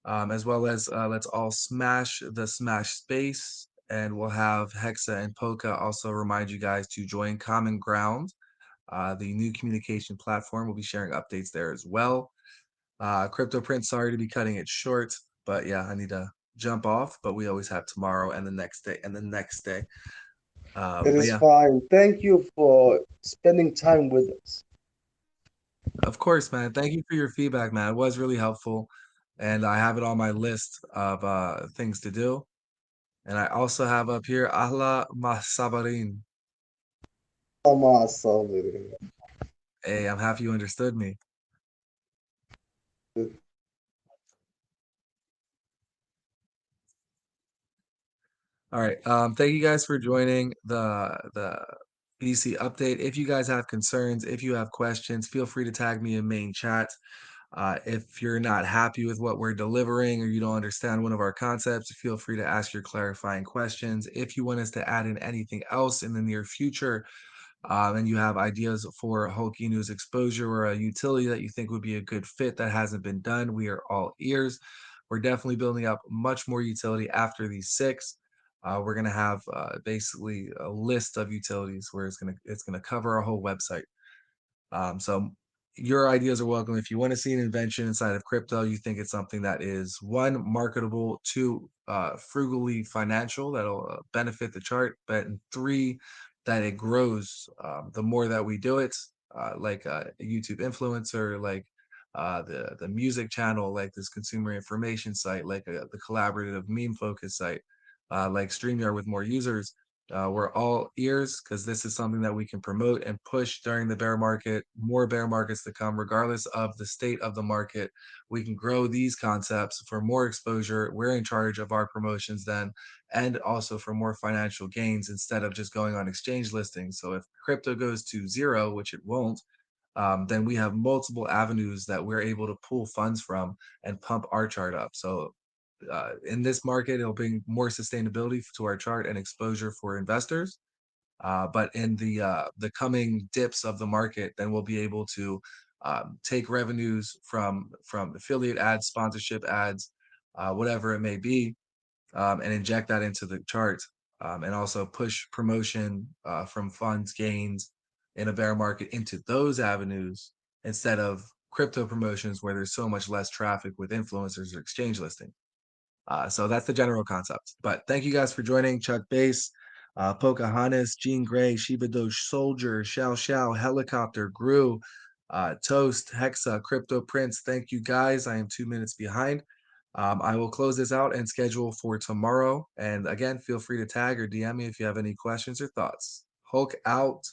as well as let's all smash the Smash space, and we'll have Hexa and Polka also remind you guys to join Common Ground, the new communication platform. We'll be sharing updates there as well. Crypto Print, sorry to be cutting it short, but yeah, I need to jump off. But we always have tomorrow and the next day and the next day. It But is yeah, fine. Thank you for spending time with us. of course, man. Thank you for your feedback, man. It was really helpful, and I have it on my list of things to do. And I also have up here Ahla Masabarin. Allah sabır. Hey, I'm happy you understood me. All right. Thank you guys for joining the BC update. If you guys have concerns, if you have questions, feel free to tag me in main chat. If you're not happy with what we're delivering or you don't understand one of our concepts, feel free to ask your clarifying questions. If you want us to add in anything else in the near future, and you have ideas for Hulky News exposure or a utility that you think would be a good fit that hasn't been done, we are all ears. We're definitely building up much more utility after these six. We're gonna have basically a list of utilities where it's gonna cover our whole website. So your ideas are welcome. If you want to see an invention inside of crypto, you think it's something that is one, marketable, two, frugally financial that'll benefit the chart, but and three, that it grows the more that we do it, like a YouTube influencer, like the music channel, like this consumer information site, like the collaborative meme focus site, like StreamYard with more users. We're all ears because this is something that we can promote and push during the bear market, more bear markets to come, regardless of the state of the market. We can grow these concepts for more exposure. We're in charge of our promotions then, and also for more financial gains instead of just going on exchange listings. So if crypto goes to zero, which it won't, then we have multiple avenues that we're able to pull funds from and pump our chart up. So in this market, it'll bring more sustainability to our chart and exposure for investors. But in the coming dips of the market, then we'll be able to take revenues from affiliate ads, sponsorship ads, whatever it may be, and inject that into the chart, and also push promotion from funds gains in a bear market into those avenues instead of crypto promotions where there's so much less traffic with influencers or exchange listing. So that's the general concept. But thank you guys for joining. Chuck Base, Pocahontas, Jean Grey, Shiba Doge Soldier, Shao Shao, Helicopter, Gru, Toast, Hexa, Crypto Prince. Thank you guys. I am 2 minutes behind. I will close this out and schedule for tomorrow. And again, feel free to tag or DM me if you have any questions or thoughts. Hulk out.